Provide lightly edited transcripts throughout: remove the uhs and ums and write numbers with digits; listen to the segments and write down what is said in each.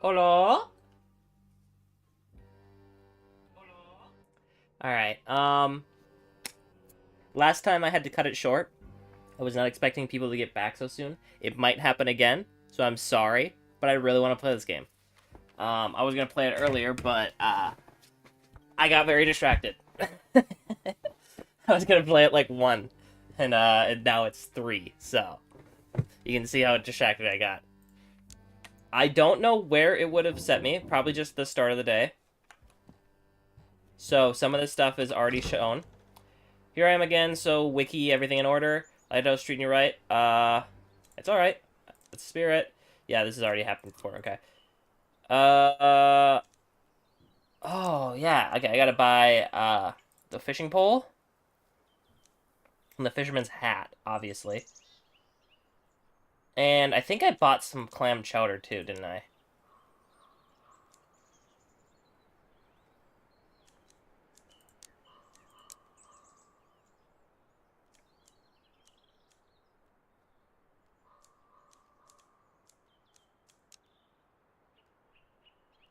Hola? Alright, last time I had to cut it short. I was not expecting people to get back so soon. It might happen again, so I'm sorry, but I really want to play this game. I was gonna play it earlier, but, I got very distracted. I was gonna play it like 1, and now it's 3, so you can see how distracted I got. I don't know where it would have set me, probably just the start of the day. So some of this stuff is already shown. Here I am again, so wiki, everything in order. Lighthouse, treating you right. It's alright. It's spirit. Yeah, this has already happened before, okay. Oh, yeah, okay, I gotta buy, the fishing pole. And the fisherman's hat, obviously. And I think I bought some clam chowder, too, didn't I?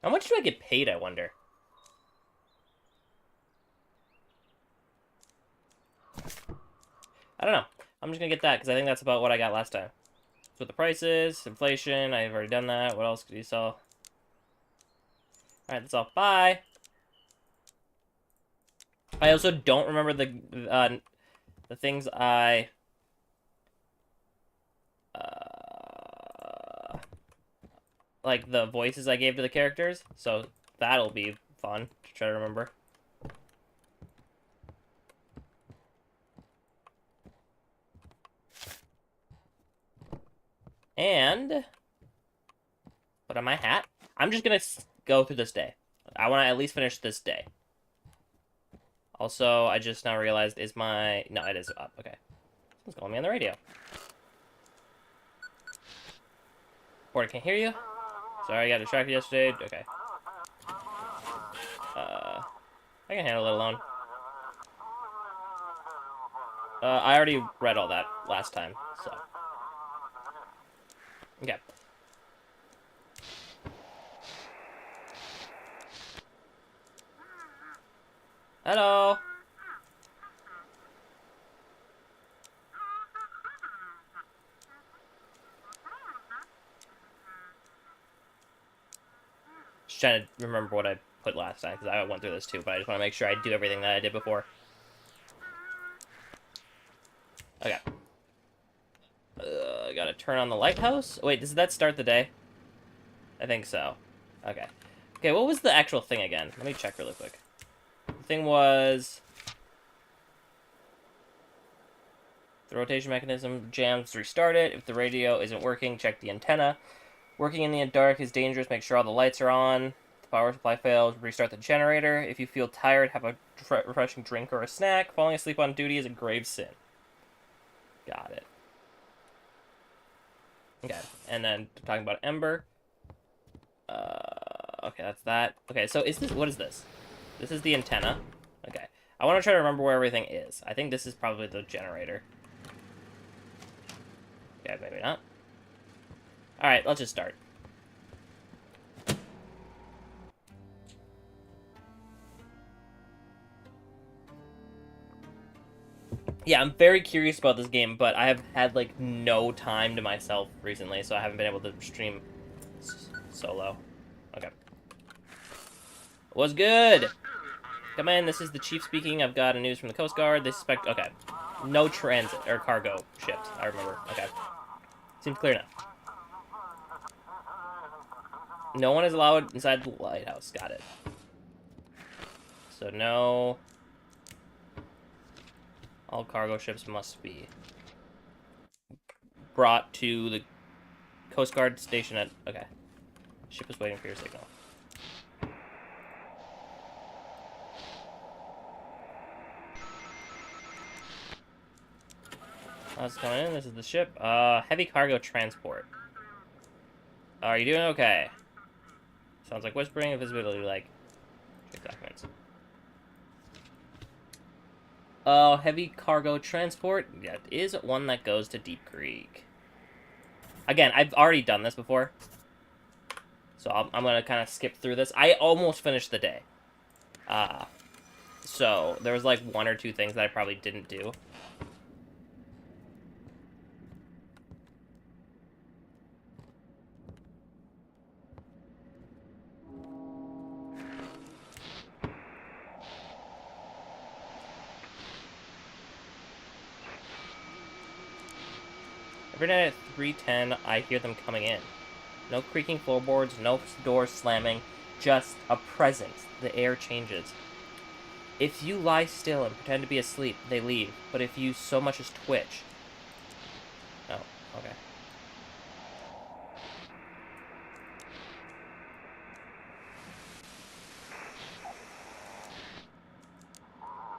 How much do I get paid, I wonder? I don't know. I'm just gonna get that, because I think that's about what I got last time. That's what the price is. Inflation, I've already done that. What else could you sell? Alright, that's all. Bye! I also don't remember the things I... like, the voices I gave to the characters, so that'll be fun to try to remember. And put on my hat. I'm just gonna go through this day. I want to at least finish this day. Also, I just now realized is my... No, it is up. Okay. Someone's calling me on the radio. Porter can't hear you. Sorry, I got distracted yesterday. Okay. I can handle it alone. I already read all that last time, so... Okay. Hello! Just trying to remember what I put last time, because I went through this too, but I just want to make sure I do everything that I did before. Okay. I gotta turn on the lighthouse? Wait, does that start the day? I think so. Okay. Okay, what was the actual thing again? Let me check really quick. The thing was... the rotation mechanism jams, restart it. If the radio isn't working, check the antenna. Working in the dark is dangerous. Make sure all the lights are on. If the power supply fails, restart the generator. If you feel tired, have a refreshing drink or a snack. Falling asleep on duty is a grave sin. Got it. Okay, and then talking about Ember. Okay, that's that. Okay, so is this... what is this? This is the antenna. Okay. I want to try to remember where everything is. I think this is probably the generator. Okay, maybe not. Alright, let's just start. Yeah, I'm very curious about this game, but I have had, like, no time to myself recently, so I haven't been able to stream solo. Okay. What's good? Come in, this is the chief speaking. I've got a news from the Coast Guard. They suspect... okay. No transit, or cargo ships, I remember. Okay. Seems clear now. No one is allowed inside the lighthouse. Got it. So no... all cargo ships must be brought to the Coast Guard station at... okay. Ship is waiting for your signal. How's it coming in? This is the ship. Heavy cargo transport. Are you doing okay? Sounds like whispering. Visibility, like... check documents. Heavy cargo transport. Yeah, it is one that goes to Deep Creek. Again, I've already done this before. So I'm going to kind of skip through this. I almost finished the day. So there was like 1 or 2 things that I probably didn't do. Every night at 3:10, I hear them coming in. No creaking floorboards, no doors slamming, just a presence. The air changes. If you lie still and pretend to be asleep, they leave. But if you so much as twitch... Oh, okay.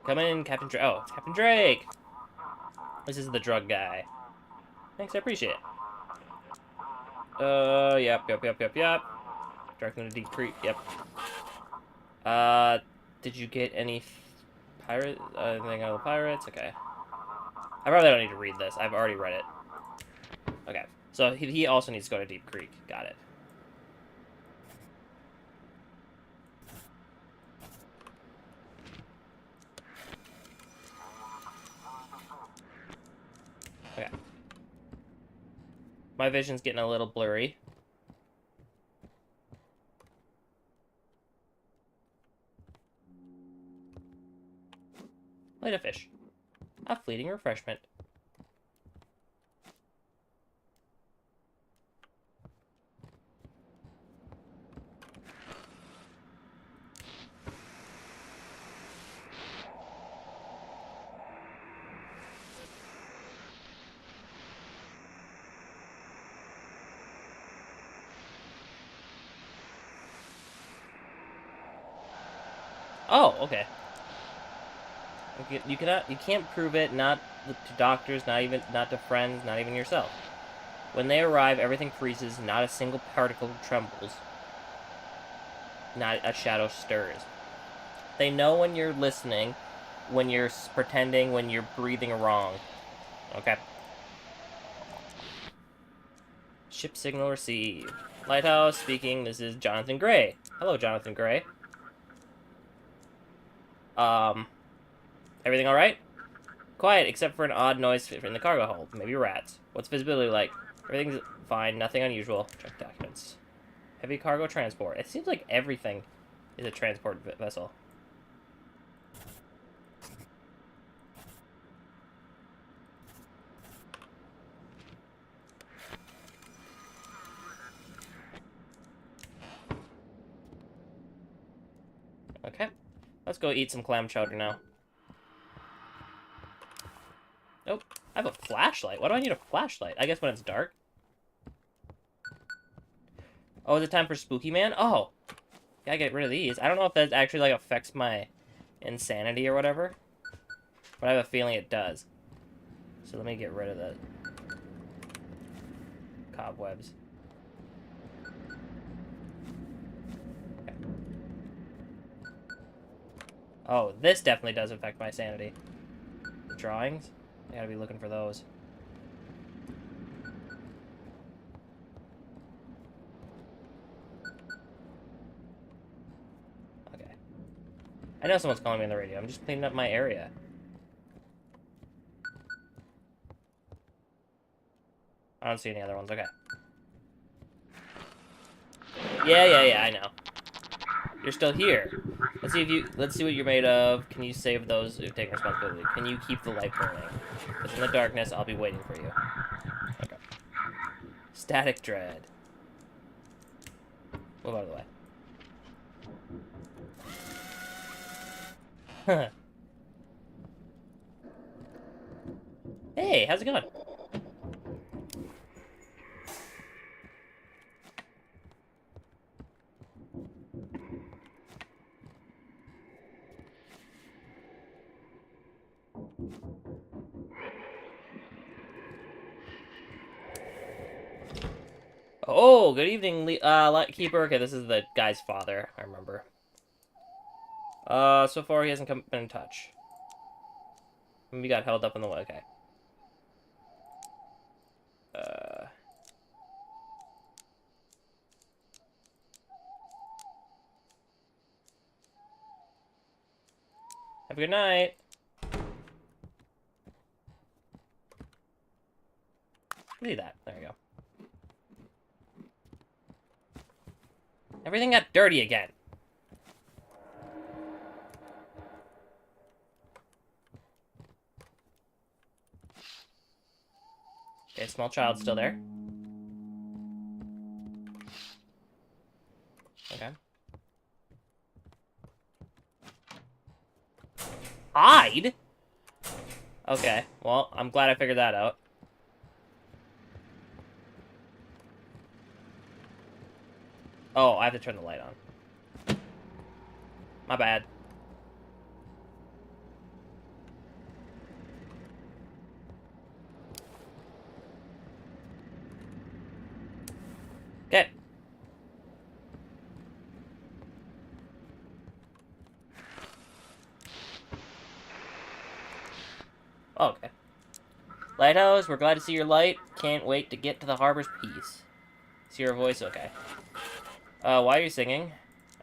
Come in, Captain Drake. Oh, it's Captain Drake! This is the drug guy. Thanks, I appreciate it. Yep. Directing to Deep Creek, yep. Did you get any pirate, anything out of the pirates? Okay. I probably don't need to read this. I've already read it. Okay. So he also needs to go to Deep Creek. Got it. Okay. My vision's getting a little blurry. Light a fish. A fleeting refreshment. Oh, okay. You can't prove it, not to doctors, not to friends, not even yourself. When they arrive, everything freezes, not a single particle trembles. Not a shadow stirs. They know when you're listening, when you're pretending, when you're breathing wrong. Okay. Ship signal received. Lighthouse speaking, this is Jonathan Gray. Hello, Jonathan Gray. Everything alright? Quiet, except for an odd noise in the cargo hold. Maybe rats. What's visibility like? Everything's fine, nothing unusual. Check documents. Heavy cargo transport. It seems like everything is a transport vessel. Okay. Let's go eat some clam chowder now. Nope. I have a flashlight. Why do I need a flashlight? I guess when it's dark. Oh, is it time for Spooky Man? Oh. Gotta get rid of these. I don't know if that actually, like, affects my insanity or whatever. But I have a feeling it does. So let me get rid of the cobwebs. Okay. Oh, this definitely does affect my sanity. The drawings? I gotta be looking for those. Okay. I know someone's calling me on the radio. I'm just cleaning up my area. I don't see any other ones. Okay. Yeah, I know. You're still here. Let's see what you're made of. Can you save those who take responsibility? Can you keep the light burning? Because in the darkness, I'll be waiting for you. Okay. Static dread. Move out of the way. Huh. Hey, how's it going? Oh, good evening, Lightkeeper. Okay, this is the guy's father, I remember. So far he hasn't been in touch. We got held up in the way. Okay. Have a good night. See that. There you go. Everything got dirty again. Okay, small child still there. Okay. Hide? Okay, well, I'm glad I figured that out. Oh, I have to turn the light on. My bad. Okay. Oh, okay. Lighthouse, we're glad to see your light. Can't wait to get to the harbor's peace. See your voice? Okay. Why are you singing?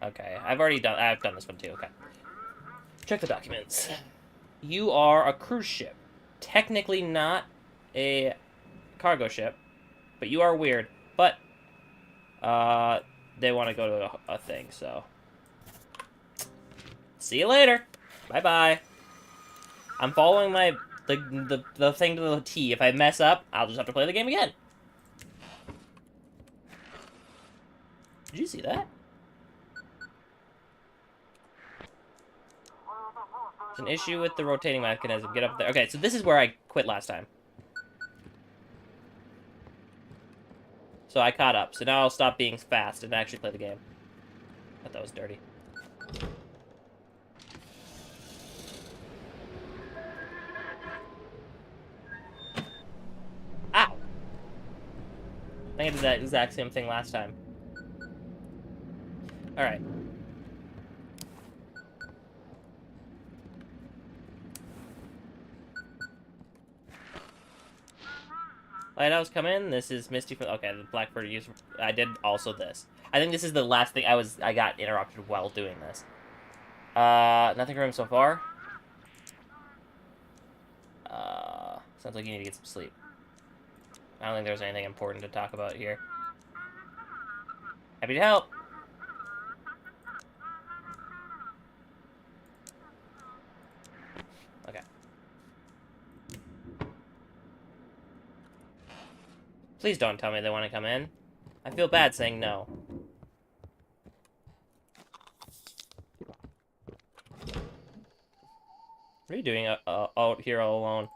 Okay, I've done this one too, okay. Check the documents. You are a cruise ship. Technically not a cargo ship, but you are weird. But, they want to go to a thing, so. See you later. Bye-bye. I'm following the thing to the T. If I mess up, I'll just have to play the game again. Did you see that? There's an issue with the rotating mechanism. Get up there. Okay, so this is where I quit last time. So I caught up. So now I'll stop being fast and actually play the game. I thought that was dirty. Ow! I think I did that exact same thing last time. Alright. Lighthouse, come in. This is Misty from... Okay, the Blackbird used... I did also this. I think this is the last thing I got interrupted while doing this. Nothing for him so far. Sounds like you need to get some sleep. I don't think there's anything important to talk about here. Happy to help. Okay. Please don't tell me they want to come in. I feel bad saying no. What are you doing out here all alone?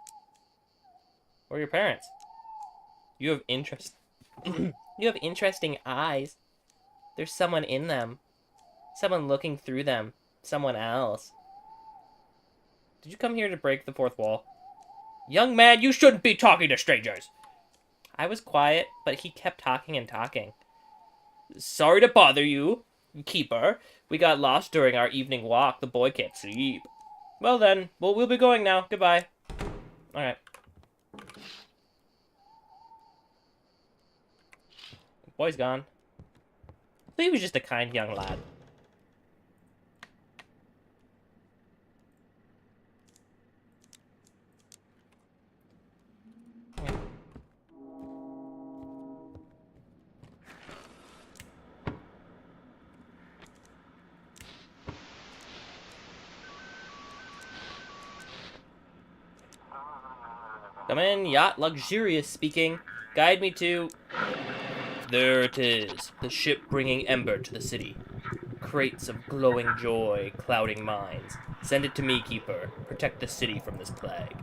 Where are your parents? You have interest. You have interesting eyes. There's someone in them. Someone looking through them. Someone else. Did you come here to break the fourth wall? Young man, you shouldn't be talking to strangers. I was quiet, but he kept talking and talking. Sorry to bother you, keeper. We got lost during our evening walk. The boy can't sleep. Well then, we'll be going now. Goodbye. Alright. Boy's gone. I think he was just a kind young lad. Come in, yacht luxurious speaking. Guide me to... There it is, the ship bringing ember to the city. Crates of glowing joy, clouding minds. Send it to me, keeper. Protect the city from this plague.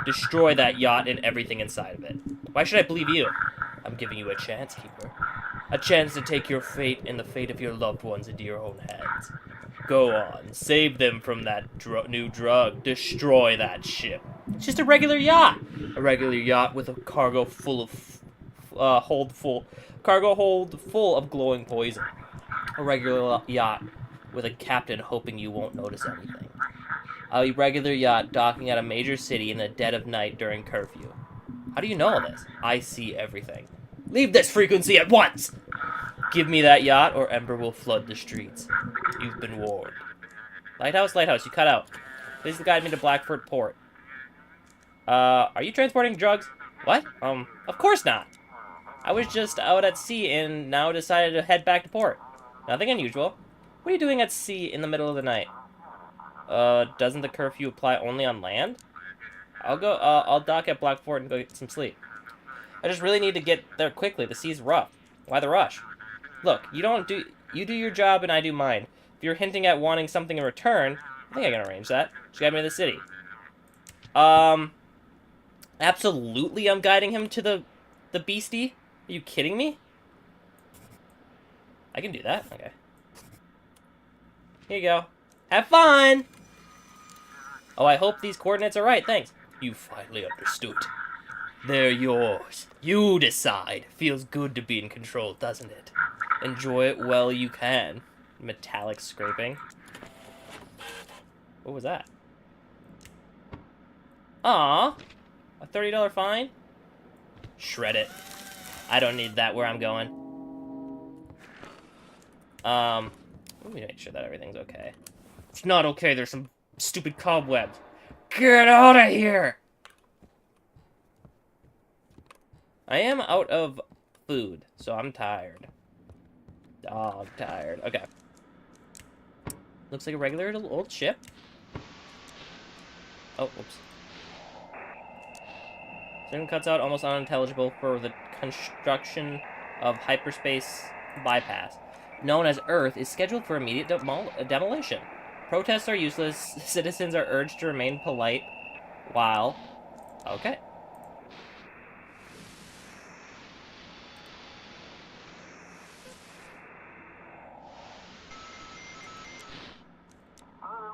Destroy that yacht and everything inside of it. Why should I believe you? I'm giving you a chance, keeper. A chance to take your fate and the fate of your loved ones into your own hands. Go on, save them from that new drug. Destroy that ship. It's just a regular yacht. A regular yacht with a cargo full of... cargo hold full of glowing poison. A regular yacht with a captain hoping you won't notice anything. A regular yacht docking at a major city in the dead of night during curfew. How do you know all this? I see everything. Leave this frequency at once! Give me that yacht or ember will flood the streets. You've been warned. Lighthouse, lighthouse, you cut out. Please guide me to Blackford Port. Are you transporting drugs? What? Of course not. I was just out at sea and now decided to head back to port. Nothing unusual. What are you doing at sea in the middle of the night? Doesn't the curfew apply only on land? I'll dock at Blackford and go get some sleep. I just really need to get there quickly. The sea's rough. Why the rush? Look, you do your job and I do mine. If you're hinting at wanting something in return, I think I can arrange that. Just guide me to the city. Absolutely I'm guiding him to the beastie? Are you kidding me? I can do that. Okay. Here you go. Have fun! Oh, I hope these coordinates are right. Thanks. You finally understood. They're yours. You decide. Feels good to be in control, doesn't it? Enjoy it while you can. Metallic scraping. What was that? Aw. A $30 fine? Shred it. I don't need that where I'm going. Let me make sure that everything's okay. It's not okay. There's some stupid cobwebs. Get out of here! I am out of food, so I'm tired. Dog tired. Okay. Looks like a regular old ship. Oh, whoops. Soon cuts out almost unintelligible for the construction of hyperspace bypass, known as Earth, is scheduled for immediate demolition. Protests are useless. Citizens are urged to remain polite while... Okay.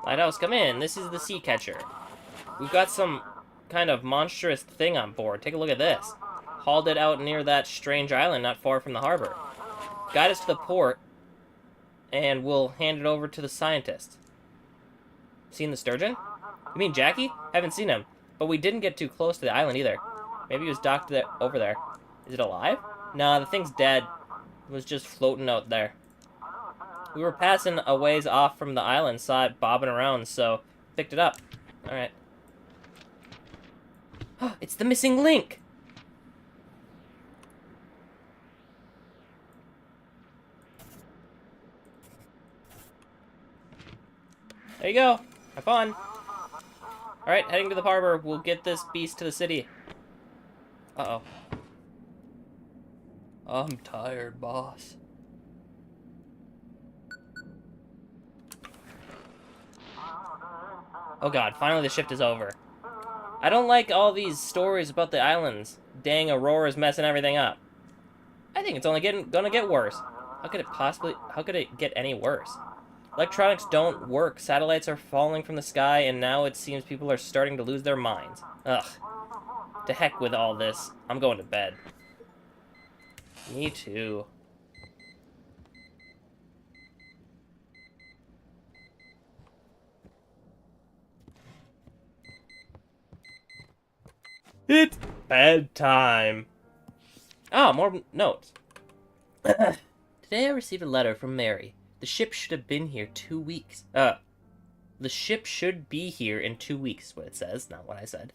Lighthouse, come in. This is the Sea Catcher. We've got some kind of monstrous thing on board. Take a look at this. Hauled it out near that strange island not far from the harbor. Guide us to the port, and we'll hand it over to the scientist. Seen the sturgeon? You mean Jackie? Haven't seen him, but we didn't get too close to the island either. Maybe he was docked over there. Is it alive? Nah, the thing's dead. It was just floating out there. We were passing a ways off from the island, saw it bobbing around, so picked it up. Alright. It's the missing link! There you go. Have fun. Alright, heading to the harbor. We'll get this beast to the city. Uh-oh. I'm tired, boss. Oh god, finally the shift is over. I don't like all these stories about the islands. Dang, Aurora's messing everything up. I think it's only gonna get worse. How could it get any worse? Electronics don't work, satellites are falling from the sky, and now it seems people are starting to lose their minds. Ugh. To heck with all this. I'm going to bed. Me too. It's bedtime. Ah, more notes. Today I received a letter from Mary. The ship should have been here 2 weeks. The ship should be here in 2 weeks, is what it says, not what I said.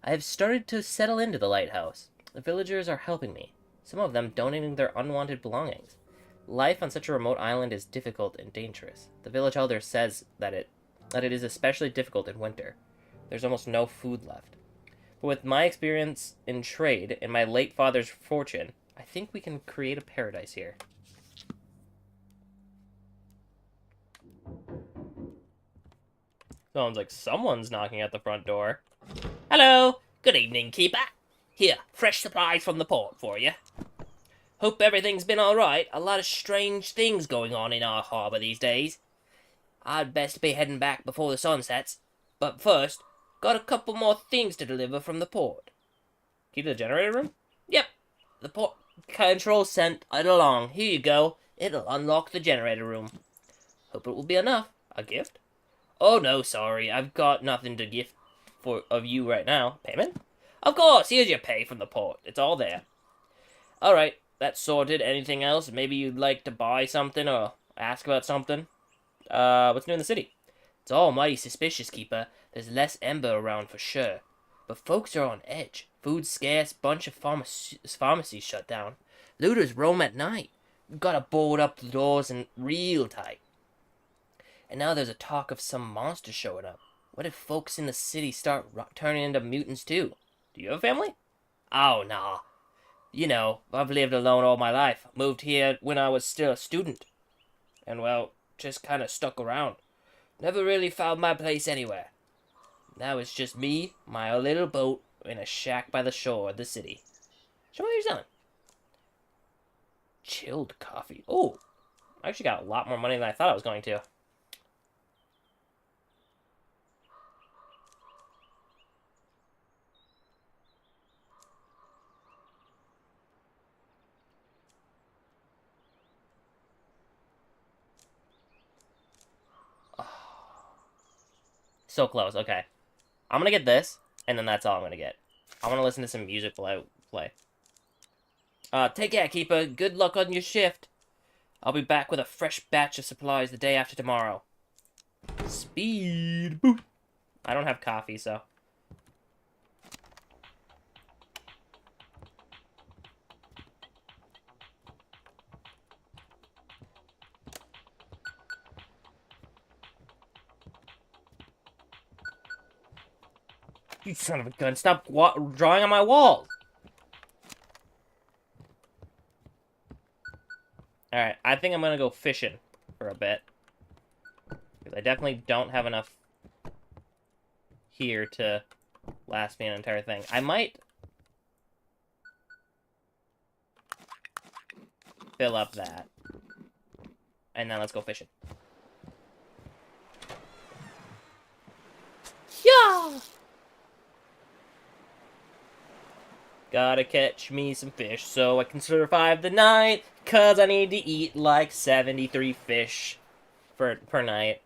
I have started to settle into the lighthouse. The villagers are helping me, some of them donating their unwanted belongings. Life on such a remote island is difficult and dangerous. The village elder says that it is especially difficult in winter. There's almost no food left. But with my experience in trade and my late father's fortune, I think we can create a paradise here. Sounds like someone's knocking at the front door. Hello! Good evening, keeper. Here, fresh supplies from the port for you. Hope everything's been alright. A lot of strange things going on in our harbour these days. I'd best be heading back before the sun sets. But first, got a couple more things to deliver from the port. Key to the generator room? Yep. The port control sent it along. Here you go. It'll unlock the generator room. Hope it will be enough. A gift? Oh no, sorry. I've got nothing to gift of you right now. Payment? Of course. Here's your pay from the port. It's all there. Alright. That's sorted. Anything else? Maybe you'd like to buy something or ask about something? What's new in the city? It's all mighty suspicious, keeper. There's less ember around for sure. But folks are on edge. Food's scarce, bunch of pharmacies shut down. Looters roam at night. Gotta board up the doors and real tight. And now there's a talk of some monster showing up. What if folks in the city start turning into mutants too? Do you have a family? Oh, nah. You know, I've lived alone all my life. Moved here when I was still a student. And, well, just kind of stuck around. Never really found my place anywhere. Now it's just me, my little boat, in a shack by the shore of the city. Show me what you're selling. Chilled coffee. Oh, I actually got a lot more money than I thought I was going to. So close. Okay. I'm gonna get this, and then that's all I'm gonna get. I want to listen to some music while I play. Take care, Keeper. Good luck on your shift. I'll be back with a fresh batch of supplies the day after tomorrow. Speed. Boop. I don't have coffee, so... You son of a gun, stop drawing on my wall! Alright, I think I'm gonna go fishing for a bit. Because I definitely don't have enough here to last me an entire thing. I might fill up that. And then let's go fishing. Yeah! Gotta catch me some fish so I can survive the night, 'cause I need to eat like 73 fish per night.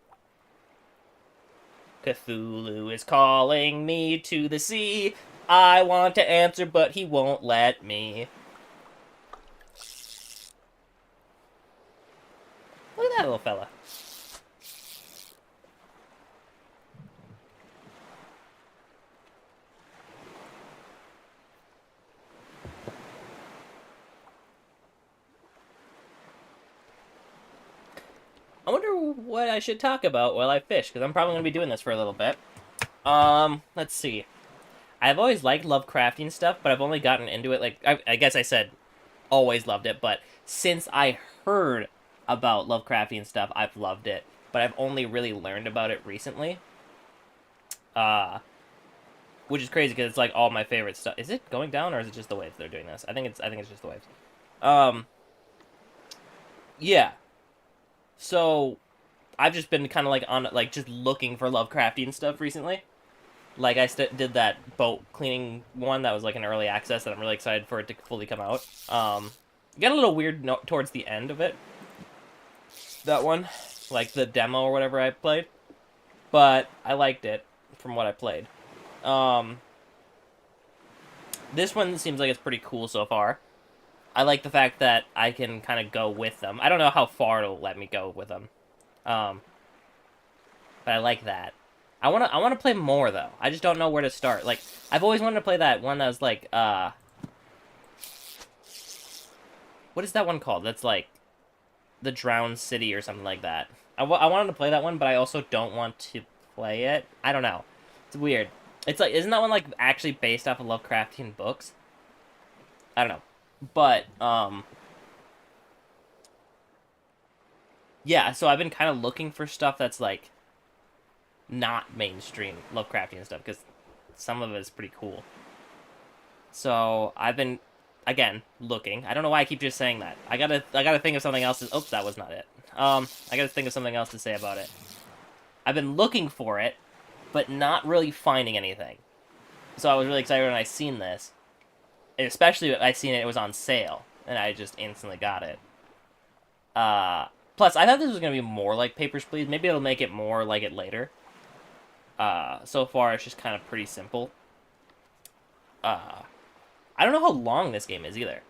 Chuthulu is calling me to the sea. I want to answer, but he won't let me. Look at that little fella. I wonder what I should talk about while I fish, because I'm probably going to be doing this for a little bit. Let's see. I've always liked Lovecraftian stuff, but I've only gotten into it, like, I guess I said always loved it, but since I heard about Lovecraftian stuff, I've loved it. But I've only really learned about it recently. Which is crazy, because it's, like, all my favorite stuff. Is it going down, or is it just the waves that are doing this? I think it's just the waves. Yeah. So, I've just been kind of like on like just looking for Lovecraftian stuff recently. Like I did that boat cleaning one that was like an early access that I'm really excited for it to fully come out. Got a little weird towards the end of it. That one, like the demo or whatever I played, but I liked it from what I played. This one seems like it's pretty cool so far. I like the fact that I can kind of go with them. I don't know how far it'll let me go with them. But I like that. I wanna play more though. I just don't know where to start. Like I've always wanted to play that one that was like what is that one called? That's like the Drowned City or something like that. I wanted to play that one, but I also don't want to play it. I don't know. It's weird. It's like, isn't that one like actually based off of Lovecraftian books? I don't know. But, yeah, so I've been kind of looking for stuff that's, like, not mainstream Lovecraftian stuff, because some of it is pretty cool. So, I've been, again, looking. I don't know why I keep just saying that. I gotta think of something else to, oops, that was not it. I gotta think of something else to say about it. I've been looking for it, but not really finding anything. So I was really excited when I seen this. And especially I seen it was on sale, and I just instantly got it. Plus, I thought this was going to be more like Papers, Please. Maybe it'll make it more like it later. So far, it's just kind of pretty simple. I don't know how long this game is, either.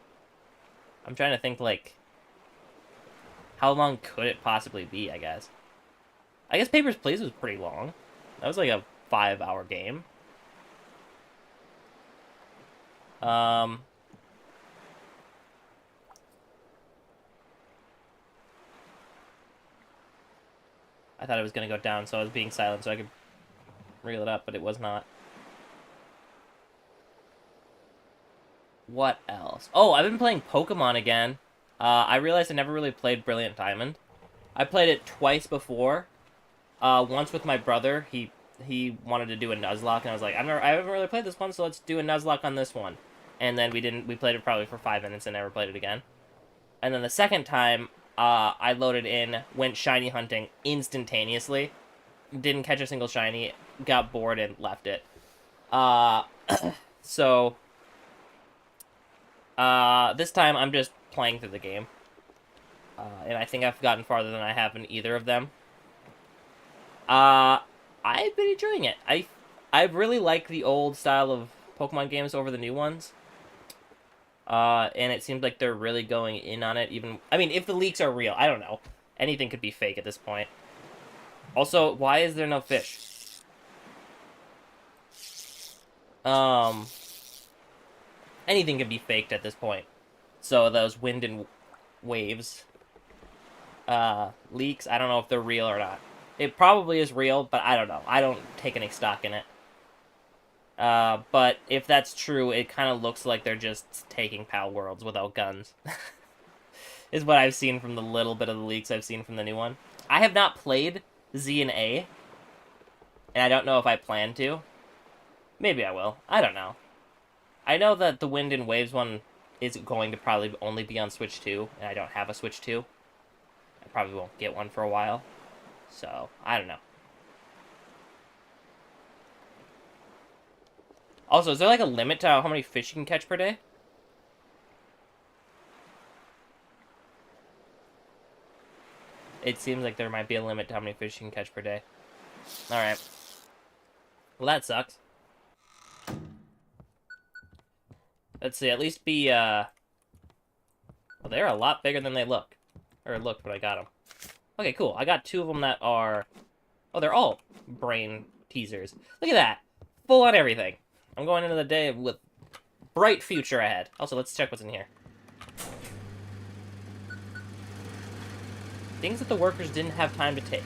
I'm trying to think, like, how long could it possibly be, I guess. I guess Papers, Please was pretty long. That was like a 5-hour game. I thought it was going to go down, so I was being silent so I could reel it up, but it was not. What else? Oh, I've been playing Pokemon again. I realized I never really played Brilliant Diamond. I played it twice before. Once with my brother. He wanted to do a Nuzlocke, and I was like, I haven't really played this one, so let's do a Nuzlocke on this one. And then we played it probably for 5 minutes and never played it again. And then the second time, I loaded in, went shiny hunting instantaneously. Didn't catch a single shiny, got bored and left it. So, this time I'm just playing through the game. And I think I've gotten farther than I have in either of them. I've been enjoying it. I really like the old style of Pokemon games over the new ones. And it seems like they're really going in on it. Even, I mean, if the leaks are real, I don't know. Anything could be fake at this point. Also, why is there no fish? Anything could be faked at this point. So those wind and waves, leaks, I don't know if they're real or not. It probably is real, but I don't know. I don't take any stock in it. But if that's true, it kind of looks like they're just taking Pal Worlds without guns. Is what I've seen from the little bit of the leaks I've seen from the new one. I have not played Z and A, and I don't know if I plan to. Maybe I will. I don't know. I know that the Wind and Waves one is going to probably only be on Switch 2, and I don't have a Switch 2. I probably won't get one for a while. So, I don't know. Also, is there like a limit to how many fish you can catch per day? It seems like there might be a limit to how many fish you can catch per day. Alright. Well, that sucks. Let's see, at least be, well, they're a lot bigger than they look. Or looked when I got them. Okay, cool. I got 2 of them that are... Oh, they're all brain teasers. Look at that! Full on everything. I'm going into the day with bright future ahead. Also, let's check what's in here. Things that the workers didn't have time to take.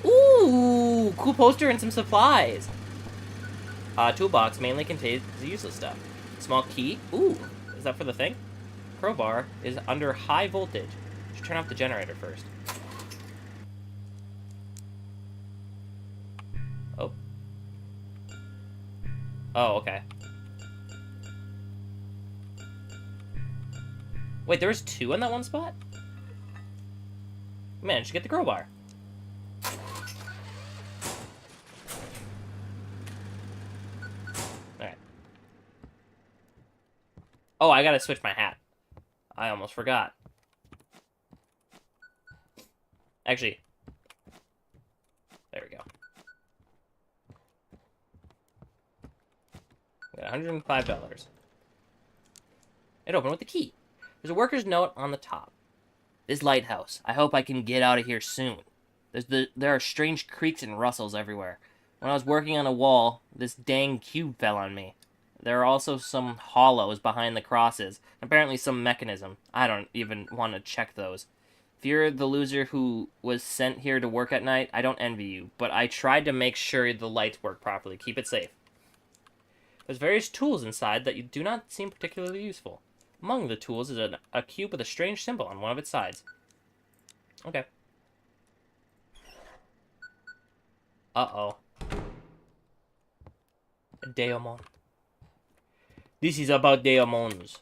Ooh! Cool poster and some supplies! Toolbox mainly contains useless stuff. Small key. Ooh! Is that for the thing? Crowbar is under high voltage. Should turn off the generator first. Oh. Oh, okay. Wait, there was 2 in that one spot? Man, should get the crowbar. Alright. Oh, I gotta switch my hat. I almost forgot. Actually. There we go. We got $105. It opened with the key. There's a worker's note on the top. This lighthouse. I hope I can get out of here soon. There are strange creaks and rustles everywhere. When I was working on a wall, this dang cube fell on me. There are also some hollows behind the crosses. Apparently some mechanism. I don't even want to check those. If you're the loser who was sent here to work at night, I don't envy you, but I tried to make sure the lights work properly. Keep it safe. There's various tools inside that do not seem particularly useful. Among the tools is a cube with a strange symbol on one of its sides. Okay. Uh-oh. Daemon. This is about Daemons.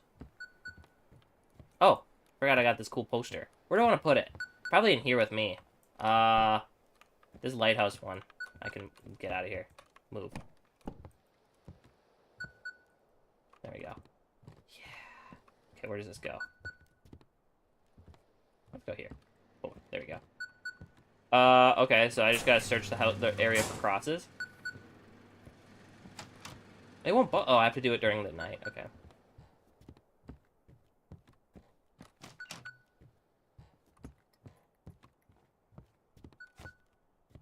Oh, forgot I got this cool poster. Where do I want to put it? Probably in here with me. This lighthouse one. I can get out of here. Move. There we go. Yeah. Okay, where does this go? Let's go here. Oh, there we go. Okay, so I just gotta search the area for crosses. They won't oh, I have to do it during the night. Okay.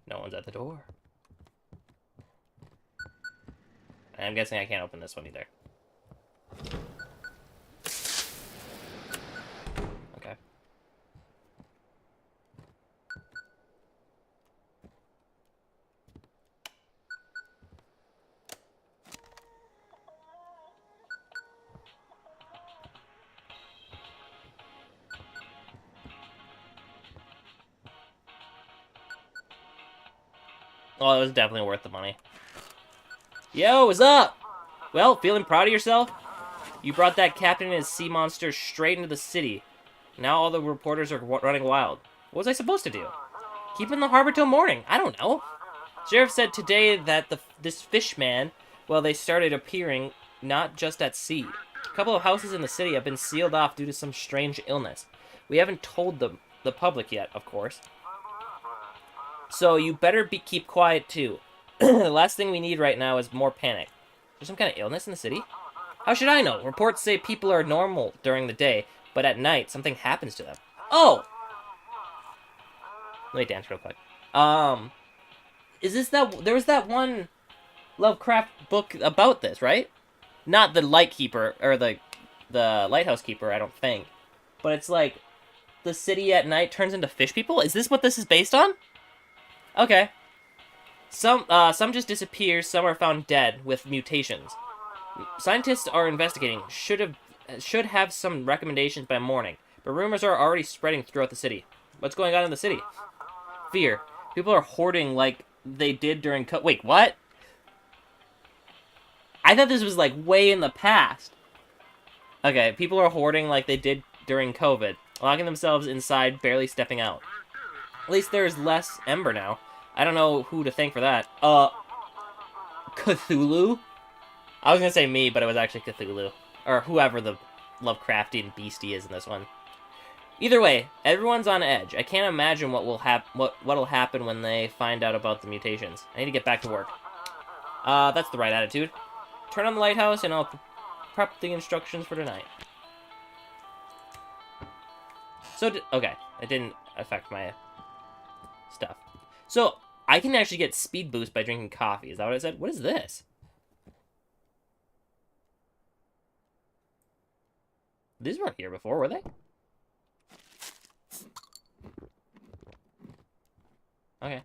No one's at the door. And I'm guessing I can't open this one either. Okay. Oh, it was definitely worth the money. Yo, what's up? Well, feeling proud of yourself? You brought that captain and his sea monster straight into the city. Now all the reporters are running wild. What was I supposed to do? Keep in the harbor till morning. I don't know. Sheriff said today that this fish man, well, they started appearing not just at sea. A couple of houses in the city have been sealed off due to some strange illness. We haven't told the public yet, of course. So you better keep quiet too. The last thing we need right now is more panic. Is there some kind of illness in the city? How should I know? Reports say people are normal during the day, but at night something happens to them. Oh! Let me dance real quick. Is this that... There was that one Lovecraft book about this, right? Not the Lightkeeper, or the Lighthouse Keeper, I don't think. But it's like, the city at night turns into fish people? Is this what this is based on? Okay. Some just disappear, some are found dead with mutations. Scientists are investigating. Should have some recommendations by morning. But rumors are already spreading throughout the city. What's going on in the city? Fear. People are hoarding like they did during wait, what? I thought this was like way in the past. Okay, people are hoarding like they did during COVID. Locking themselves inside, barely stepping out. At least there's less Ember now. I don't know who to thank for that. Chuthulu? I was gonna say me, but it was actually Chuthulu. Or whoever the Lovecraftian beastie is in this one. Either way, everyone's on edge. I can't imagine what'll happen when they find out about the mutations. I need to get back to work. That's the right attitude. Turn on the lighthouse and I'll prep the instructions for tonight. So, okay. It didn't affect my stuff. So, I can actually get speed boost by drinking coffee. Is that what it said? What is this? These weren't here before, were they? Okay.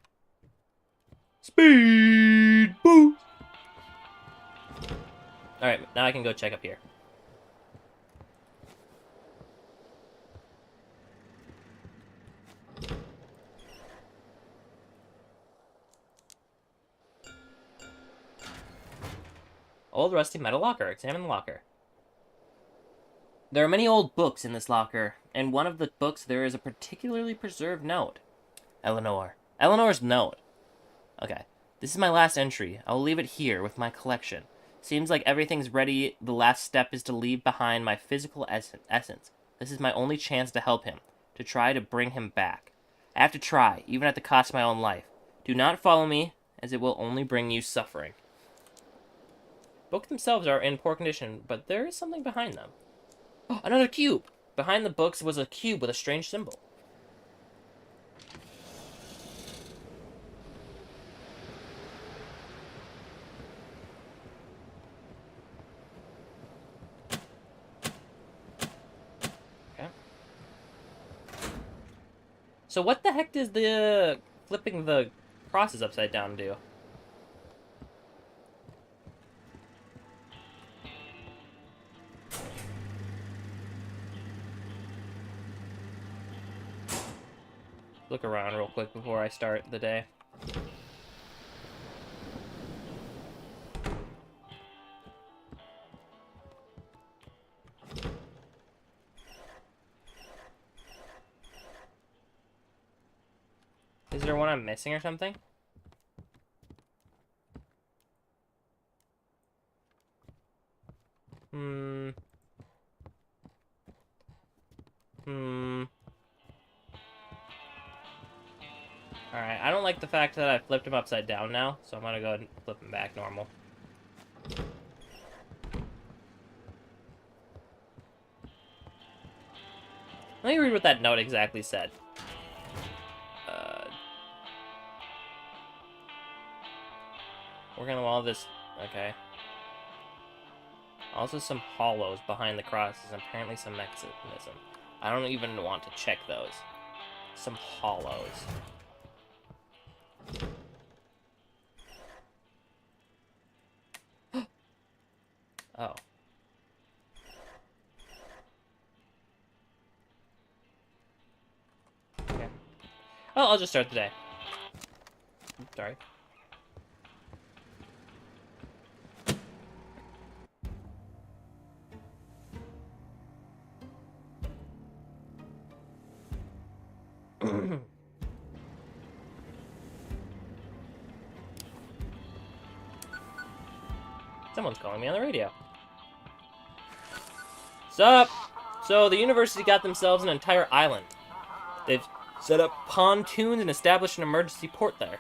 Speed boost! Alright, now I can go check up here. Old rusty metal locker. Examine the locker. There are many old books in this locker. In one of the books, there is a particularly preserved note. Eleanor. Eleanor's note. Okay. This is my last entry. I will leave it here with my collection. Seems like everything's ready. The last step is to leave behind my physical essence. This is my only chance to help him. To try to bring him back. I have to try, even at the cost of my own life. Do not follow me, as it will only bring you suffering. Books themselves are in poor condition, but there is something behind them. Oh, another cube! Behind the books was a cube with a strange symbol. Okay. So what the heck does the flipping the crosses upside down do? Look around real quick before I start the day. Is there one I'm missing or something? Alright, I don't like the fact that I flipped him upside down now, so I'm gonna go ahead and flip him back normal. Let me read what that note exactly said. Working on all this... Okay. Also some hollows behind the crosses, and apparently some mechanism. I don't even want to check those. Some hollows. Oh. Okay. Oh, I'll just start the day. Sorry. Someone's calling me on the radio. Sup? So, the university got themselves an entire island. They've set up pontoons and established an emergency port there.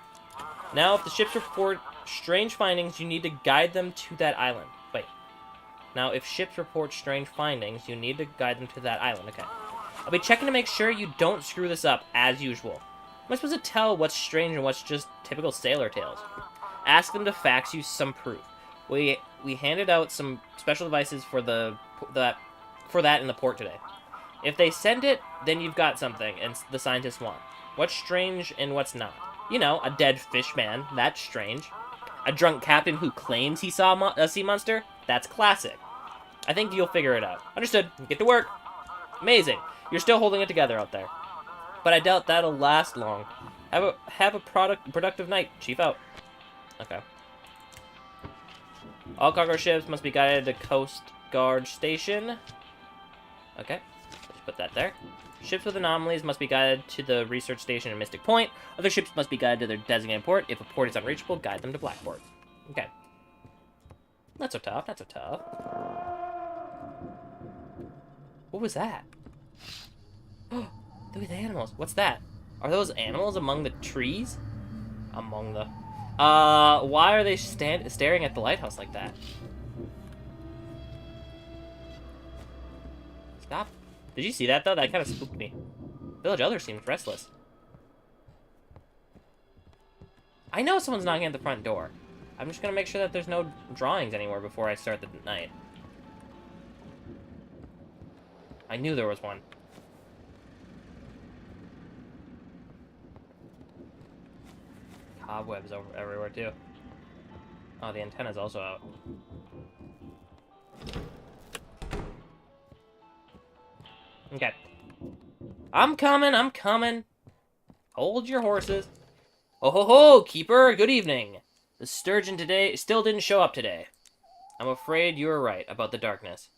Now, if the ships report strange findings, you need to guide them to that island. Wait. Now, if ships report strange findings, you need to guide them to that island. Okay. I'll be checking to make sure you don't screw this up, as usual. Am I supposed to tell what's strange and what's just typical sailor tales? Ask them to fax you some proof. We handed out some special devices for that in the port today. If they send it, then you've got something, and the scientists want. What's strange and what's not? You know, a dead fish man. That's strange. A drunk captain who claims he saw a sea monster. That's classic. I think you'll figure it out. Understood. Get to work. Amazing. You're still holding it together out there. But I doubt that'll last long. Have a productive night. Chief out. Okay. All cargo ships must be guided to Coast Guard Station. Okay. Let's put that there. Ships with anomalies must be guided to the research station in Mystic Point. Other ships must be guided to their designated port. If a port is unreachable, guide them to Blackport. Okay. Not so tough. Not so tough. What was that? Look at the animals. What's that? Are those animals among the trees? Among the... why are they staring at the lighthouse like that? Stop. Did you see that, though? That kind of spooked me. Village Elder seems restless. I know someone's knocking at the front door. I'm just gonna make sure that there's no drawings anywhere before I start the night. I knew there was one. Cobwebs everywhere, too. Oh, the antenna's also out. Okay. I'm coming. Hold your horses. Oh ho ho, keeper, good evening. The sturgeon today still didn't show up today. I'm afraid you were right about the darkness.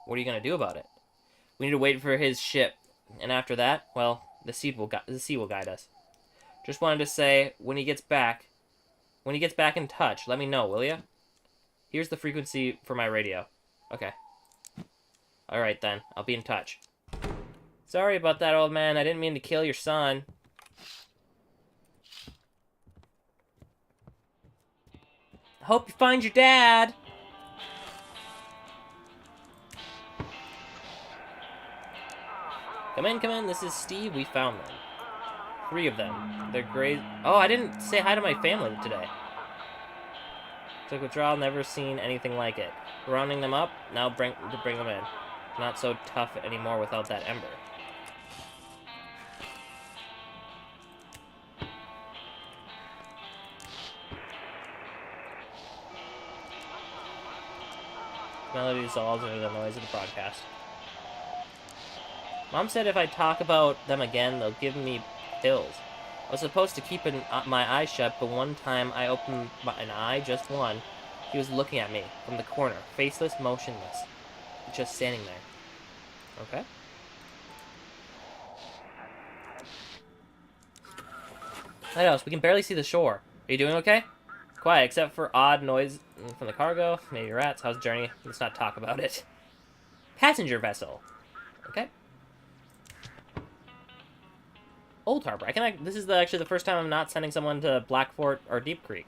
What are you gonna do about it? We need to wait for his ship. And after that, well, the sea will guide us. Just wanted to say, when he gets back in touch, let me know, will ya? Here's the frequency for my radio. Okay. Alright then, I'll be in touch. Sorry about that, old man. I didn't mean to kill your son. Hope you find your dad. Come in. This is Steve. We found them. 3 of them. They're great. Oh, I didn't say hi to my family today. Took withdrawal, never seen anything like it. Rounding them up, now bring them in. Not so tough anymore without that ember. Melody dissolves under the noise of the broadcast. Mom said if I talk about them again, they'll give me pills. I was supposed to keep my eyes shut, but one time I opened an eye, just one. He was looking at me from the corner, faceless, motionless, just standing there. Okay. Lighthouse, we can barely see the shore. Are you doing okay? Quiet, except for odd noise from the cargo. Maybe rats. How's the journey? Let's not talk about it. Passenger vessel. Okay. Old Harbor. This is actually the first time I'm not sending someone to Blackfort or Deep Creek.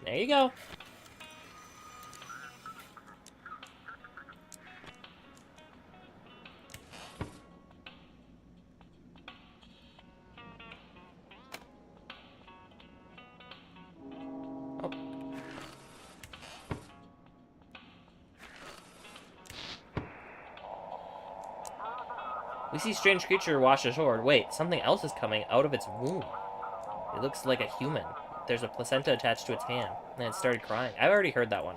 There you go. Oh. We see strange creature wash ashore. Wait, something else is coming out of its womb. It looks like a human. There's a placenta attached to its hand, and it started crying. I've already heard that one.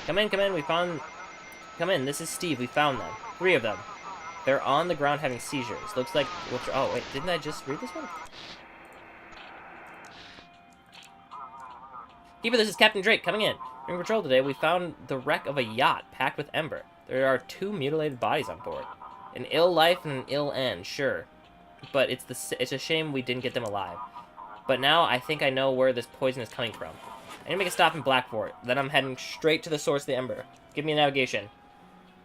Come in, come in, we found... Come in, this is Steve, we found them. 3 of them. They're on the ground having seizures. Looks like... Oh, wait, didn't I just read this one? Keeper, this is Captain Drake, coming in. During patrol today, we found the wreck of a yacht packed with ember. There are 2 mutilated bodies on board. An ill life and an ill end, sure. But it's a shame we didn't get them alive. But now I think I know where this poison is coming from. I need to make a stop in Blackport. Then I'm heading straight to the source of the ember. Give me a navigation.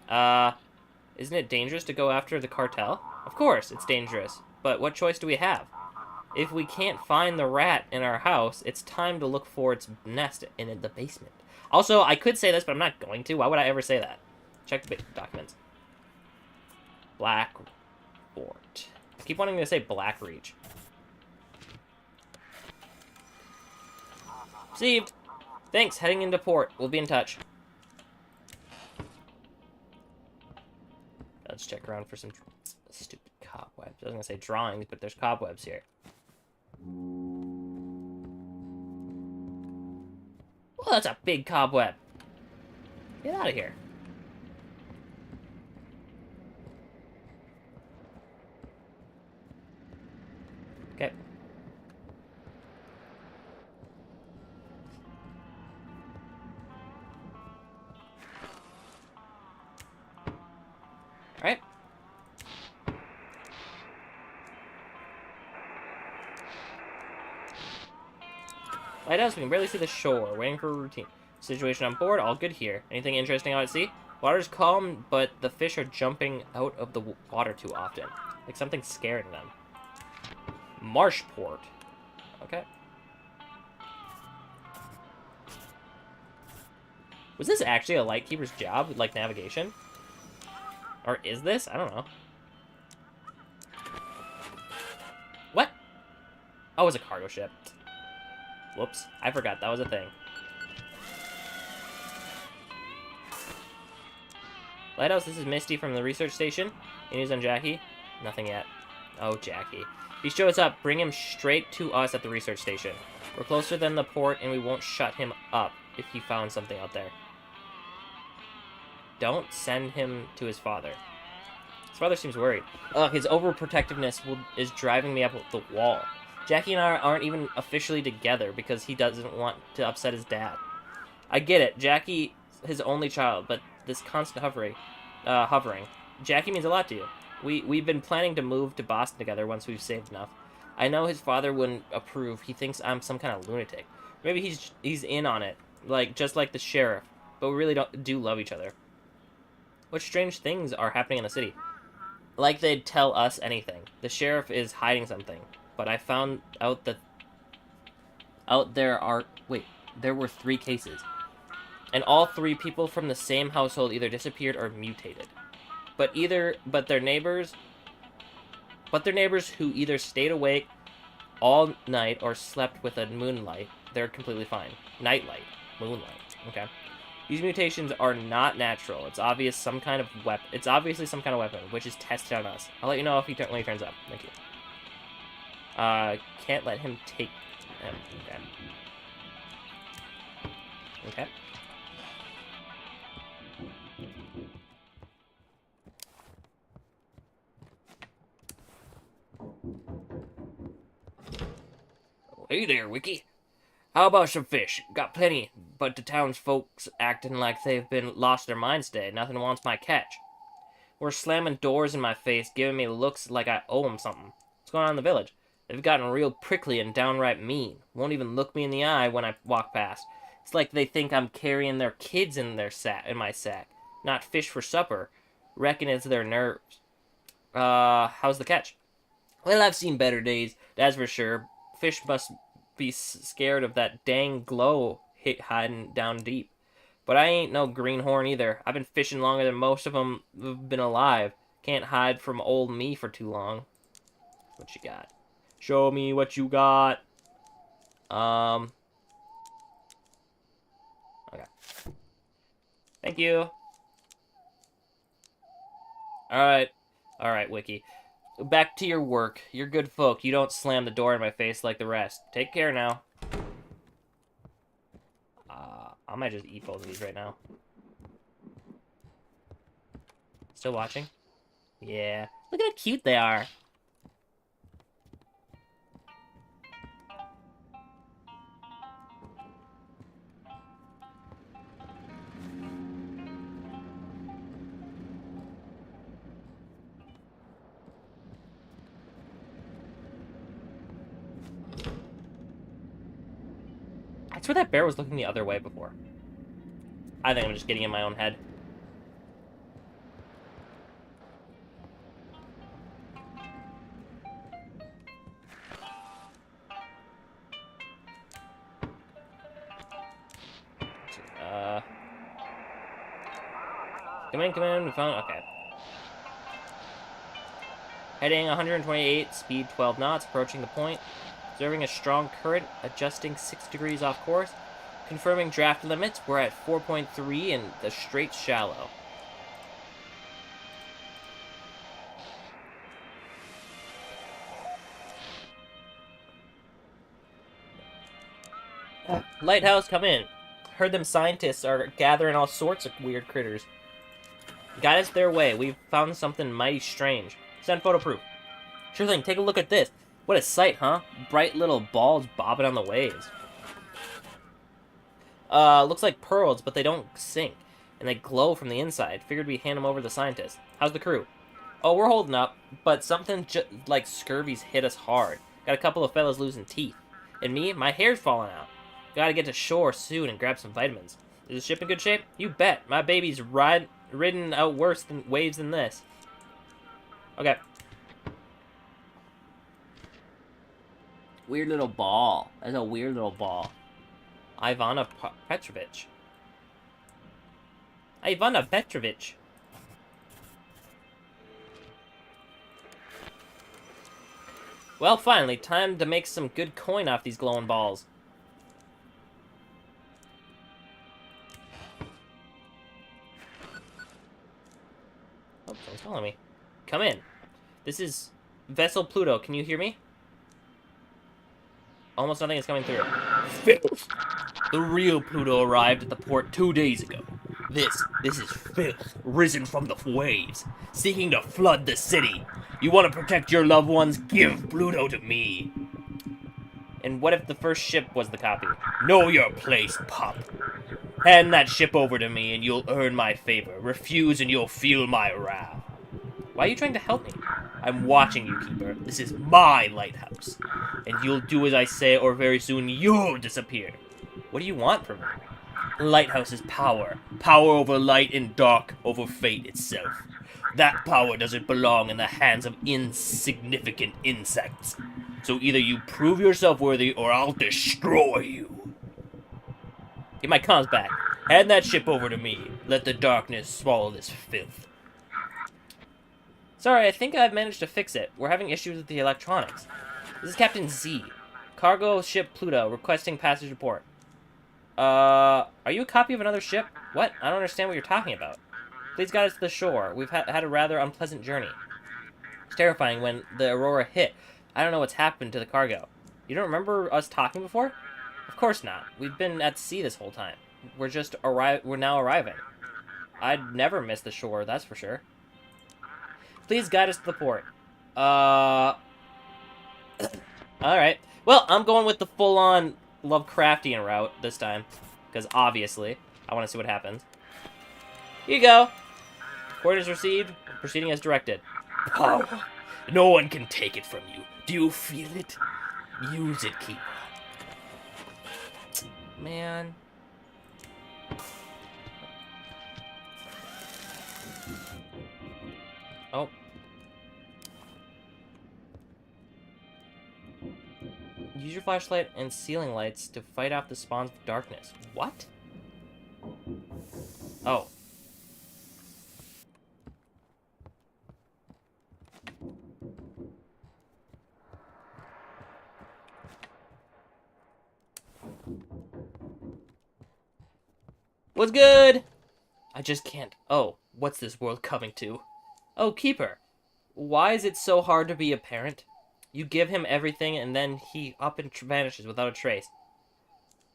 Isn't it dangerous to go after the cartel? Of course, it's dangerous. But what choice do we have? If we can't find the rat in our house, it's time to look for its nest in the basement. Also, I could say this, but I'm not going to. Why would I ever say that? Check the documents. Blackport. I keep wanting to say Blackreach. Received. Thanks, heading into port. We'll be in touch. Let's check around for some stupid cobwebs. I was going to say drawings, but there's cobwebs here. Well, that's a big cobweb. Get out of here. Okay. Alright. Lighthouse, we can barely see the shore. Waiting for a routine. Situation on board, all good here. Anything interesting out at sea? Water's calm, but the fish are jumping out of the water too often. Like something's scaring them. Marshport. Okay. Was this actually a lightkeeper's job, like navigation? Or is this? I don't know. What? Oh, it was a cargo ship. Whoops. I forgot that was a thing. Lighthouse, this is Misty from the research station. Any news on Jackie? Nothing yet. Oh, Jackie. If he shows up, bring him straight to us at the research station. We're closer than the port, and we won't shut him up if he found something out there. Don't send him to his father. His father seems worried. Ugh, his overprotectiveness is driving me up the wall. Jackie and I aren't even officially together because he doesn't want to upset his dad. I get it. Jackie, his only child, but this constant hovering. Jackie means a lot to you. We've been planning to move to Boston together once we've saved enough. I know his father wouldn't approve. He thinks I'm some kind of lunatic. Maybe he's in on it, just like the sheriff. But we really do love each other. What strange things are happening in the city? Like they'd tell us anything. The sheriff is hiding something. But I found out that there were 3 cases. And all 3 people from the same household either disappeared or mutated. But their neighbors who either stayed awake all night or slept with a moonlight, they're completely fine. Nightlight. Moonlight. Okay. These mutations are not natural. It's obviously some kind of weapon, which is tested on us. I'll let you know when he turns up. Thank you. Can't let him take him. Okay. Okay. Hey there, Wiki. How about some fish? Got plenty, but the townsfolk's acting like they've been lost their minds today. Nothing wants my catch. We're slamming doors in my face, giving me looks like I owe them something. What's going on in the village? They've gotten real prickly and downright mean. Won't even look me in the eye when I walk past. It's like they think I'm carrying their kids in my sack. Not fish for supper. Reckon it's their nerves. How's the catch? Well, I've seen better days, that's for sure. Fish must be scared of that dang glow hiding down deep. But I ain't no greenhorn either. I've been fishing longer than most of them have been alive. Can't hide from old me for too long. What you got? Show me what you got. Okay. Thank you. Alright. Alright, Wiki. Back to your work. You're good folk. You don't slam the door in my face like the rest. Take care now. I might just eat both of these right now. Still watching? Yeah. Look at how cute they are. I swear that bear was looking the other way before. I think I'm just getting in my own head. Come in, we found... Okay. Heading 128, speed 12 knots, approaching the point. Observing a strong current, adjusting 6 degrees off course. Confirming draft limits, we're at 4.3 and the straight shallow. Lighthouse, come in. Heard them scientists are gathering all sorts of weird critters. Guide us their way. We've found something mighty strange. Send photo proof. Sure thing, take a look at this. What a sight, huh? Bright little balls bobbing on the waves. Looks like pearls, but they don't sink. And they glow from the inside. Figured we'd hand them over to the scientists. How's the crew? Oh, we're holding up, but something like scurvy's hit us hard. Got a couple of fellas losing teeth. And me, my hair's falling out. Gotta get to shore soon and grab some vitamins. Is the ship in good shape? You bet. My baby's ridden out worse than waves than this. Okay. Weird little ball. That's a weird little ball. Ivana Petrovich. Ivana Petrovich. Well, finally, time to make some good coin off these glowing balls. Oh, someone's calling me. Come in. This is Vessel Pluto. Can you hear me? Almost nothing is coming through. Filth! The real Pluto arrived at the port 2 days ago. This is filth, risen from the waves, seeking to flood the city. You want to protect your loved ones? Give Pluto to me. And what if the first ship was the copy? Know your place, pup. Hand that ship over to me and you'll earn my favor. Refuse and you'll feel my wrath. Why are you trying to help me? I'm watching you, Keeper. This is my lighthouse. And you'll do as I say or very soon you'll disappear. What do you want from me? Lighthouse is power. Power over light and dark over fate itself. That power doesn't belong in the hands of insignificant insects. So either you prove yourself worthy or I'll destroy you. Get my comms back. Hand that ship over to me. Let the darkness swallow this filth. Sorry, I think I've managed to fix it. We're having issues with the electronics. This is Captain Z. Cargo ship Pluto, requesting passage report. Are you a copy of another ship? What? I don't understand what you're talking about. Please guide us to the shore. We've had a rather unpleasant journey. It's terrifying when the Aurora hit. I don't know what's happened to the cargo. You don't remember us talking before? Of course not. We've been at sea this whole time. We're now arriving. I'd never miss the shore, that's for sure. Please guide us to the port. Alright. Well, I'm going with the full-on Lovecraftian route this time. Because, obviously, I want to see what happens. Here you go. Orders received. Proceeding as directed. Power. No one can take it from you. Do you feel it? Use it, Keeper. Man. Oh. Use your flashlight and ceiling lights to fight off the spawns of darkness. What? Oh. What's good? I just can't. Oh, what's this world coming to? Oh, Keeper. Why is it so hard to be a parent? You give him everything and then he up and vanishes without a trace.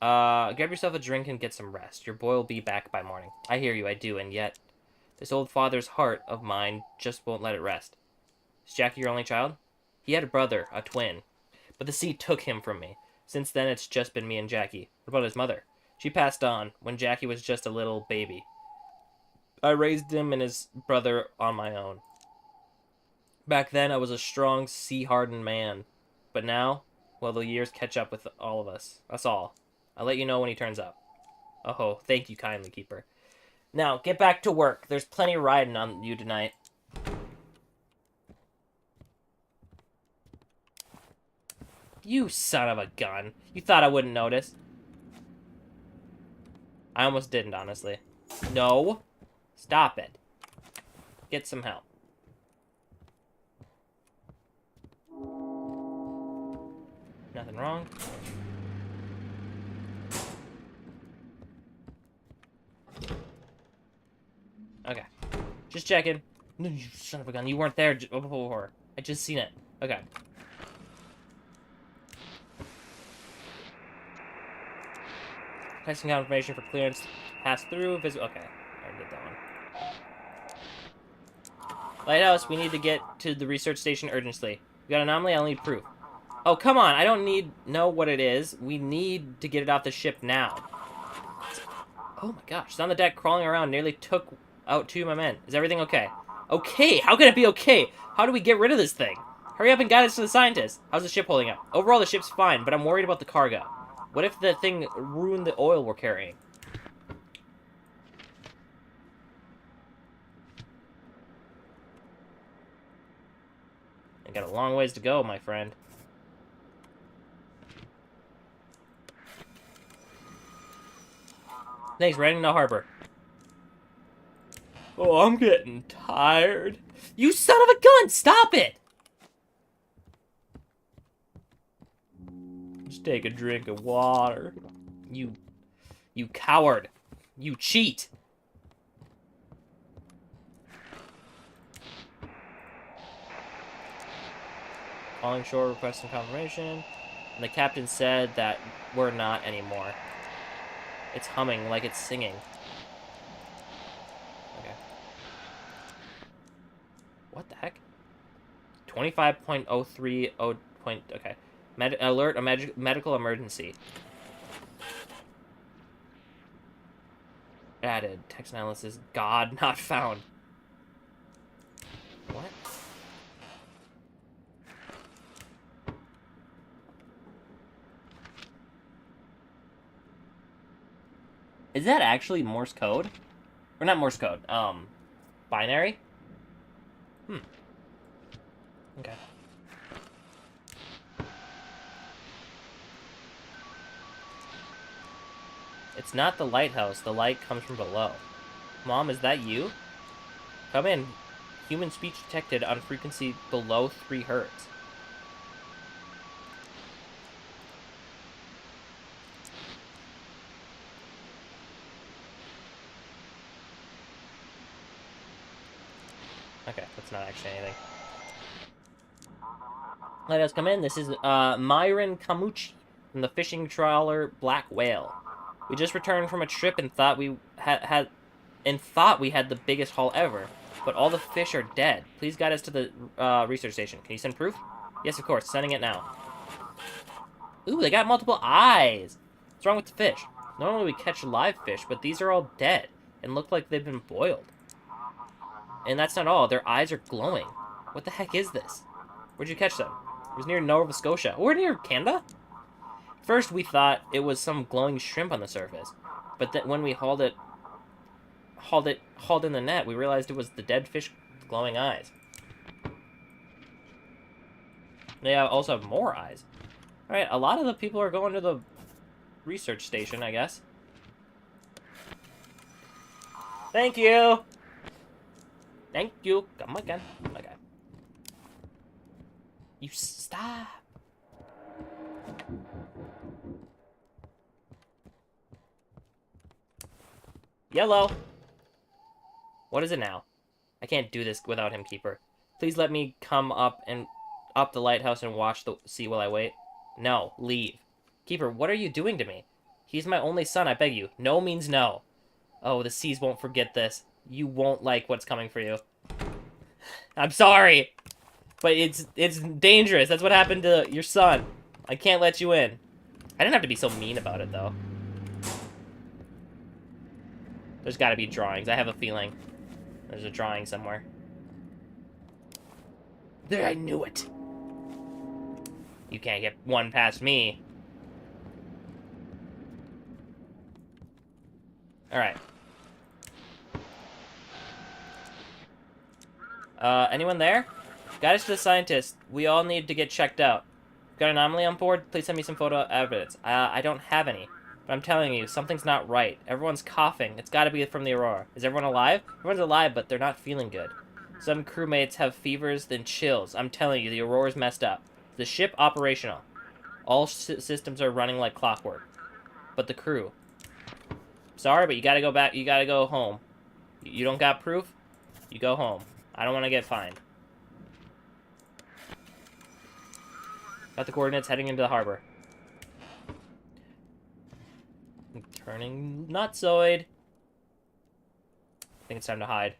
Grab yourself a drink and get some rest. Your boy will be back by morning. I hear you, I do, and yet this old father's heart of mine just won't let it rest. Is Jackie your only child? He had a brother, a twin, but the sea took him from me. Since then, it's just been me and Jackie. What about his mother? She passed on when Jackie was just a little baby. I raised him and his brother on my own. Back then, I was a strong, sea-hardened man. But now, well, the years catch up with all of us. Us all. I'll let you know when he turns up. Oh, thank you kindly, Keeper. Now, get back to work. There's plenty riding on you tonight. You son of a gun. You thought I wouldn't notice. I almost didn't, honestly. No. Stop it. Get some help. Nothing wrong. Okay. Just checking. No, you son of a gun. You weren't there before. I just seen it. Okay. Testing confirmation for clearance. Pass through. Okay. I already did that one. Lighthouse, we need to get to the research station urgently. We got an anomaly, I'll need proof. Oh, come on. I don't know what it is. We need to get it off the ship now. Oh my gosh. It's on the deck crawling around. Nearly took out 2 of my men. Is everything okay? Okay? How can it be okay? How do we get rid of this thing? Hurry up and guide us to the scientists. How's the ship holding up? Overall, the ship's fine, but I'm worried about the cargo. What if the thing ruined the oil we're carrying? I got a long ways to go, my friend. Thanks, we're heading to harbor. Oh, I'm getting tired. You son of a gun! Stop it! Just take a drink of water. You coward. You cheat. Calling shore, requesting confirmation. And the captain said that we're not anymore. It's humming like it's singing. Okay. What the heck? 25.030. Okay. Alert, a medical emergency. Added. Text analysis. God not found. What? Is that actually Morse code? Or not Morse code, binary? Okay. It's not the lighthouse. The light comes from below. Mom, is that you? Come in. Human speech detected on frequency below 3 hertz. Okay, that's not actually anything. Let us come in. This is Myron Kamuchi from the fishing trawler Black Whale. We just returned from a trip and thought we had the biggest haul ever, but all the fish are dead. Please guide us to the research station. Can you send proof? Yes, of course. Sending it now. Ooh, they got multiple eyes. What's wrong with the fish? Normally we catch live fish, but these are all dead and look like they've been boiled. And that's not all. Their eyes are glowing. What the heck is this? Where'd you catch them? It was near Nova Scotia. We're near Canada? First, we thought it was some glowing shrimp on the surface, but then when we hauled in the net, we realized it was the dead fish with glowing eyes. They also have more eyes. All right, a lot of the people are going to the research station, I guess. Thank you. Thank you. Come again. Okay. You stop. Yellow. What is it now? I can't do this without him, Keeper. Please let me come up the lighthouse and watch the sea while I wait. No, leave. Keeper, what are you doing to me? He's my only son, I beg you. No means no. Oh, the seas won't forget this. You won't like what's coming for you. I'm sorry, but it's dangerous. That's what happened to your son. I can't let you in. I didn't have to be so mean about it, though. There's got to be drawings. I have a feeling there's a drawing somewhere. There, I knew it. You can't get one past me. Alright. Anyone there? Guidance to the scientist. We all need to get checked out. Got an anomaly on board? Please send me some photo evidence. I don't have any. But I'm telling you, something's not right. Everyone's coughing. It's gotta be from the Aurora. Is everyone alive? Everyone's alive, but they're not feeling good. Some crewmates have fevers and chills. I'm telling you, the Aurora's messed up. The ship operational. All systems are running like clockwork. But the crew. Sorry, but you gotta go back. You gotta go home. You don't got proof? You go home. I don't want to get fined. Got the coordinates, heading into the harbor. Turning nutsoid. I think it's time to hide.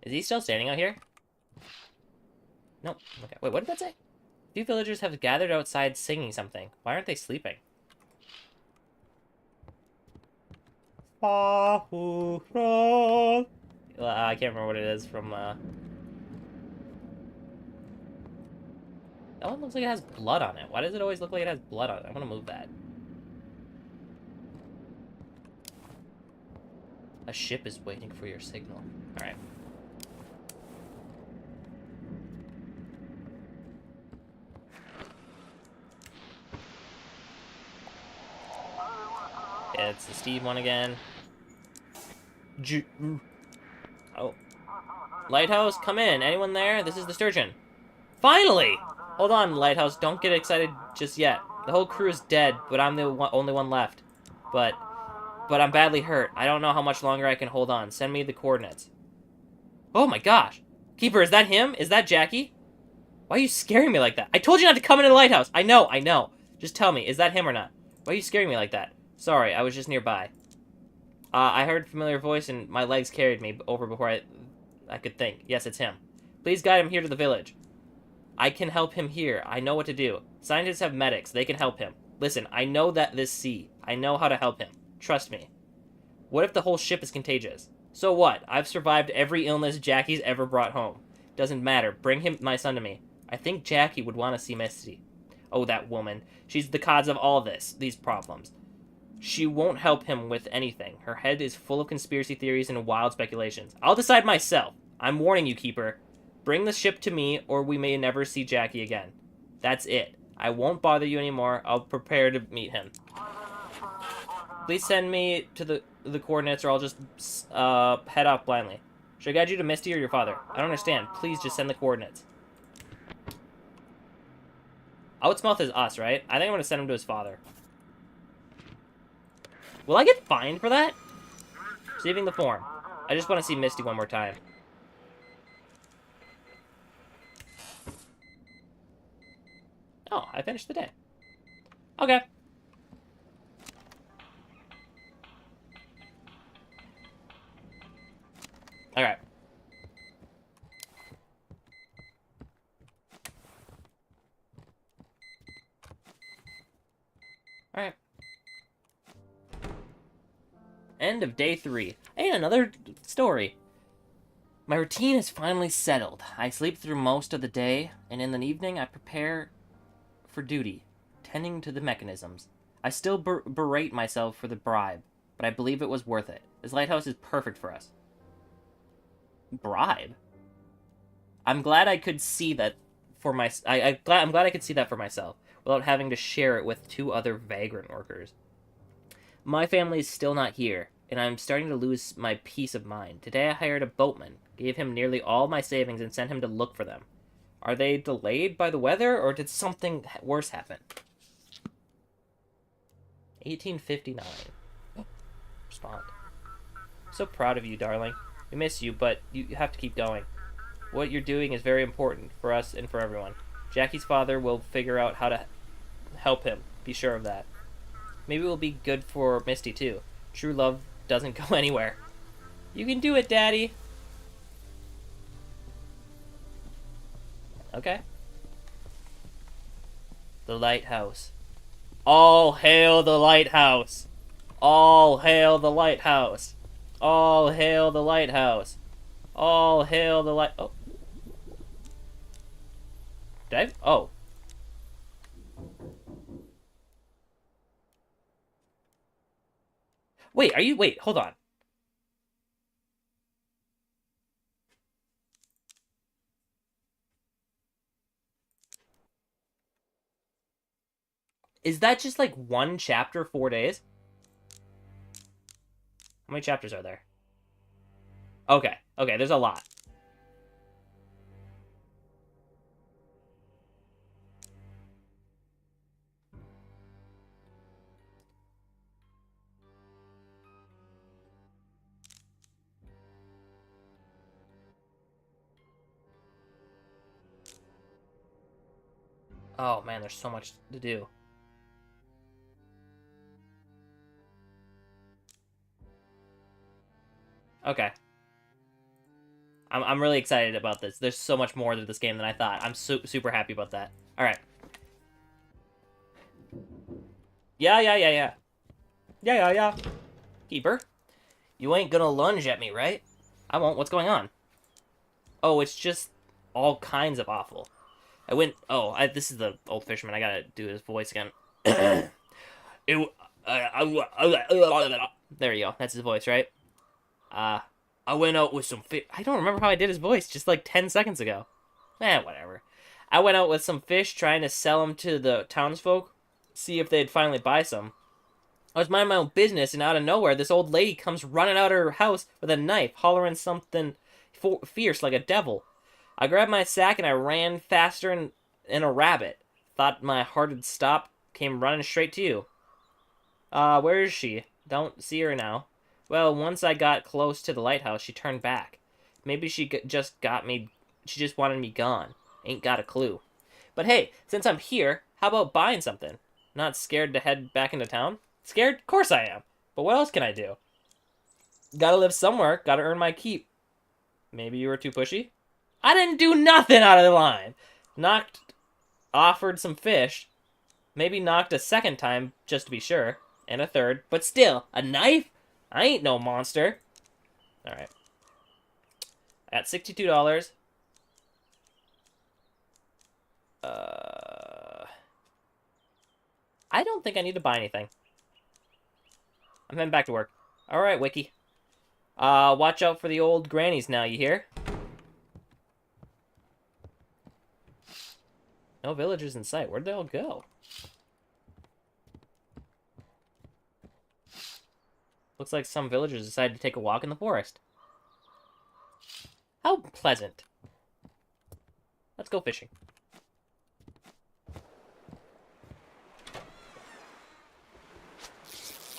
Is he still standing out here? Nope. Okay. Wait, what did that say? A few villagers have gathered outside singing something. Why aren't they sleeping? I can't remember what it is from, That one looks like it has blood on it. Why does it always look like it has blood on it? I want to move that. A ship is waiting for your signal. Alright. It's the Steve one again. Oh. Lighthouse, come in. Anyone there? This is the Sturgeon. Finally! Hold on, Lighthouse. Don't get excited just yet. The whole crew is dead, but I'm the only one left. But I'm badly hurt. I don't know how much longer I can hold on. Send me the coordinates. Oh my gosh. Keeper, is that him? Is that Jackie? Why are you scaring me like that? I told you not to come into the lighthouse. I know. Just tell me, is that him or not? Why are you scaring me like that? Sorry, I was just nearby. I heard a familiar voice and my legs carried me over before I could think. Yes, it's him. Please guide him here to the village. I can help him here. I know what to do. Scientists have medics. They can help him. Listen, I know this sea. I know how to help him. Trust me. What if the whole ship is contagious? So what? I've survived every illness Jackie's ever brought home. Doesn't matter. Bring my son to me. I think Jackie would want to see Misty. Oh, that woman. She's the cause of all these problems. She won't help him with anything. Her head is full of conspiracy theories and wild speculations. I'll decide myself. I'm warning you, Keeper. Bring the ship to me, or we may never see Jackie again. That's it. I won't bother you anymore. I'll prepare to meet him. Please send me to the coordinates, or I'll just head off blindly. Should I guide you to Misty or your father? I don't understand. Please just send the coordinates. Outsmouth is us, right? I think I'm going to send him to his father. Will I get fined for that? Receiving the form. I just want to see Misty one more time. Oh, I finished the day. Okay. Alright. Alright. End of day 3. And another story. My routine is finally settled. I sleep through most of the day, and in the evening I prepare for duty, tending to the mechanisms. I still berate myself for the bribe, but I believe it was worth it. This lighthouse is perfect for us. Bribe? I'm glad I could see that for I'm glad I could see that for myself, without having to share it with 2 other vagrant workers. My family is still not here, and I'm starting to lose my peace of mind. Today I hired a boatman, gave him nearly all my savings, and sent him to look for them. Are they delayed by the weather, or did something worse happen? 1859. Respond. So proud of you, darling. We miss you, but you have to keep going. What you're doing is very important for us and for everyone. Jackie's father will figure out how to help him. Be sure of that. Maybe it will be good for Misty, too. True love doesn't go anywhere. You can do it, Daddy. Okay. The lighthouse. All hail the lighthouse. All hail the lighthouse. All hail the lighthouse. All hail the light. Oh. Did I? Oh. Wait, are you? Wait, hold on. Is that just like one chapter, 4 days? How many chapters are there? Okay, okay, there's a lot. Oh man, there's so much to do. Okay. I'm really excited about this. There's so much more to this game than I thought. I'm super happy about that. Alright. Yeah. Yeah. Keeper, you ain't gonna lunge at me, right? I won't. What's going on? Oh, it's just all kinds of awful. This is the old fisherman. I gotta do his voice again. There you go. That's his voice, right? I went out with some fish. I don't remember how I did his voice just like 10 seconds ago. Whatever. I went out with some fish trying to sell them to the townsfolk, see if they'd finally buy some. I was minding my own business, and out of nowhere, this old lady comes running out of her house with a knife, hollering something fierce like a devil. I grabbed my sack and I ran faster than a rabbit. Thought my heart'd stop, came running straight to you. Where is she? Don't see her now. Well, once I got close to the lighthouse, she turned back. Maybe she just got me. She just wanted me gone. Ain't got a clue. But hey, since I'm here, how about buying something? Not scared to head back into town? Scared? Of course I am. But what else can I do? Gotta live somewhere. Gotta earn my keep. Maybe you were too pushy? I didn't do nothing out of the line. Offered some fish. Maybe knocked a second time, just to be sure. And a third. But still, a knife? I ain't no monster. Alright. I got $62. I don't think I need to buy anything. I'm heading back to work. Alright, Wiki. Watch out for the old grannies now, you hear? No villagers in sight. Where'd they all go? Looks like some villagers decided to take a walk in the forest. How pleasant. Let's go fishing.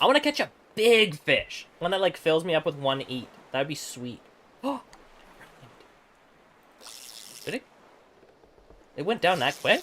I want to catch a big fish. One that, like, fills me up with one eat. That'd be sweet. Oh! Did it? It went down that quick?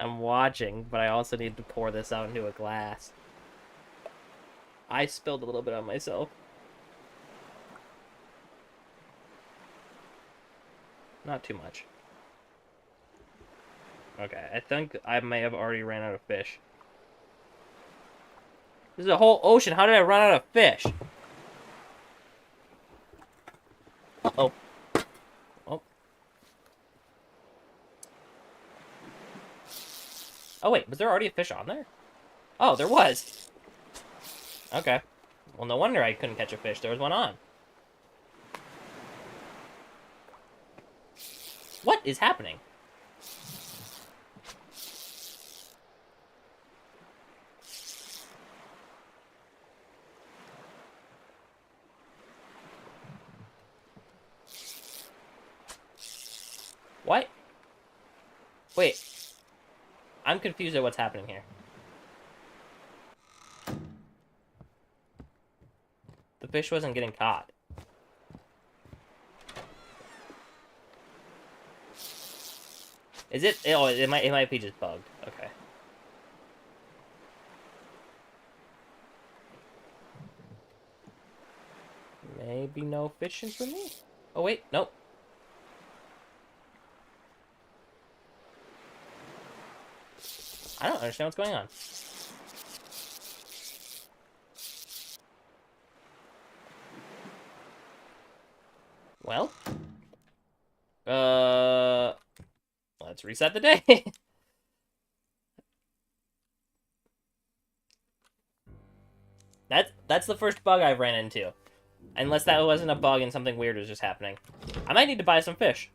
I'm watching, but I also need to pour this out into a glass. I spilled a little bit on myself. Not too much. Okay, I think I may have already ran out of fish. This is a whole ocean. How did I run out of fish? Uh-oh. Oh. Oh, wait. Was there already a fish on there? Oh, there was. Okay. Well, no wonder I couldn't catch a fish. There was one on. What is happening? What? Wait. I'm confused at what's happening here. The fish wasn't getting caught. Is it? Oh, it might be just bugged. Okay. Maybe no fishing for me? Oh, wait. Nope. I don't understand what's going on. Well. Let's reset the day. That's the first bug I've ran into. Unless that wasn't a bug and something weird was just happening. I might need to buy some fish.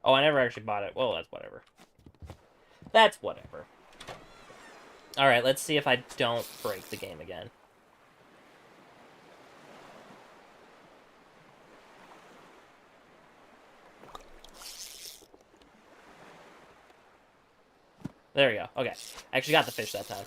Oh, I never actually bought it. Well, that's whatever. That's whatever. Alright, let's see if I don't break the game again. There we go. Okay. I actually got the fish that time.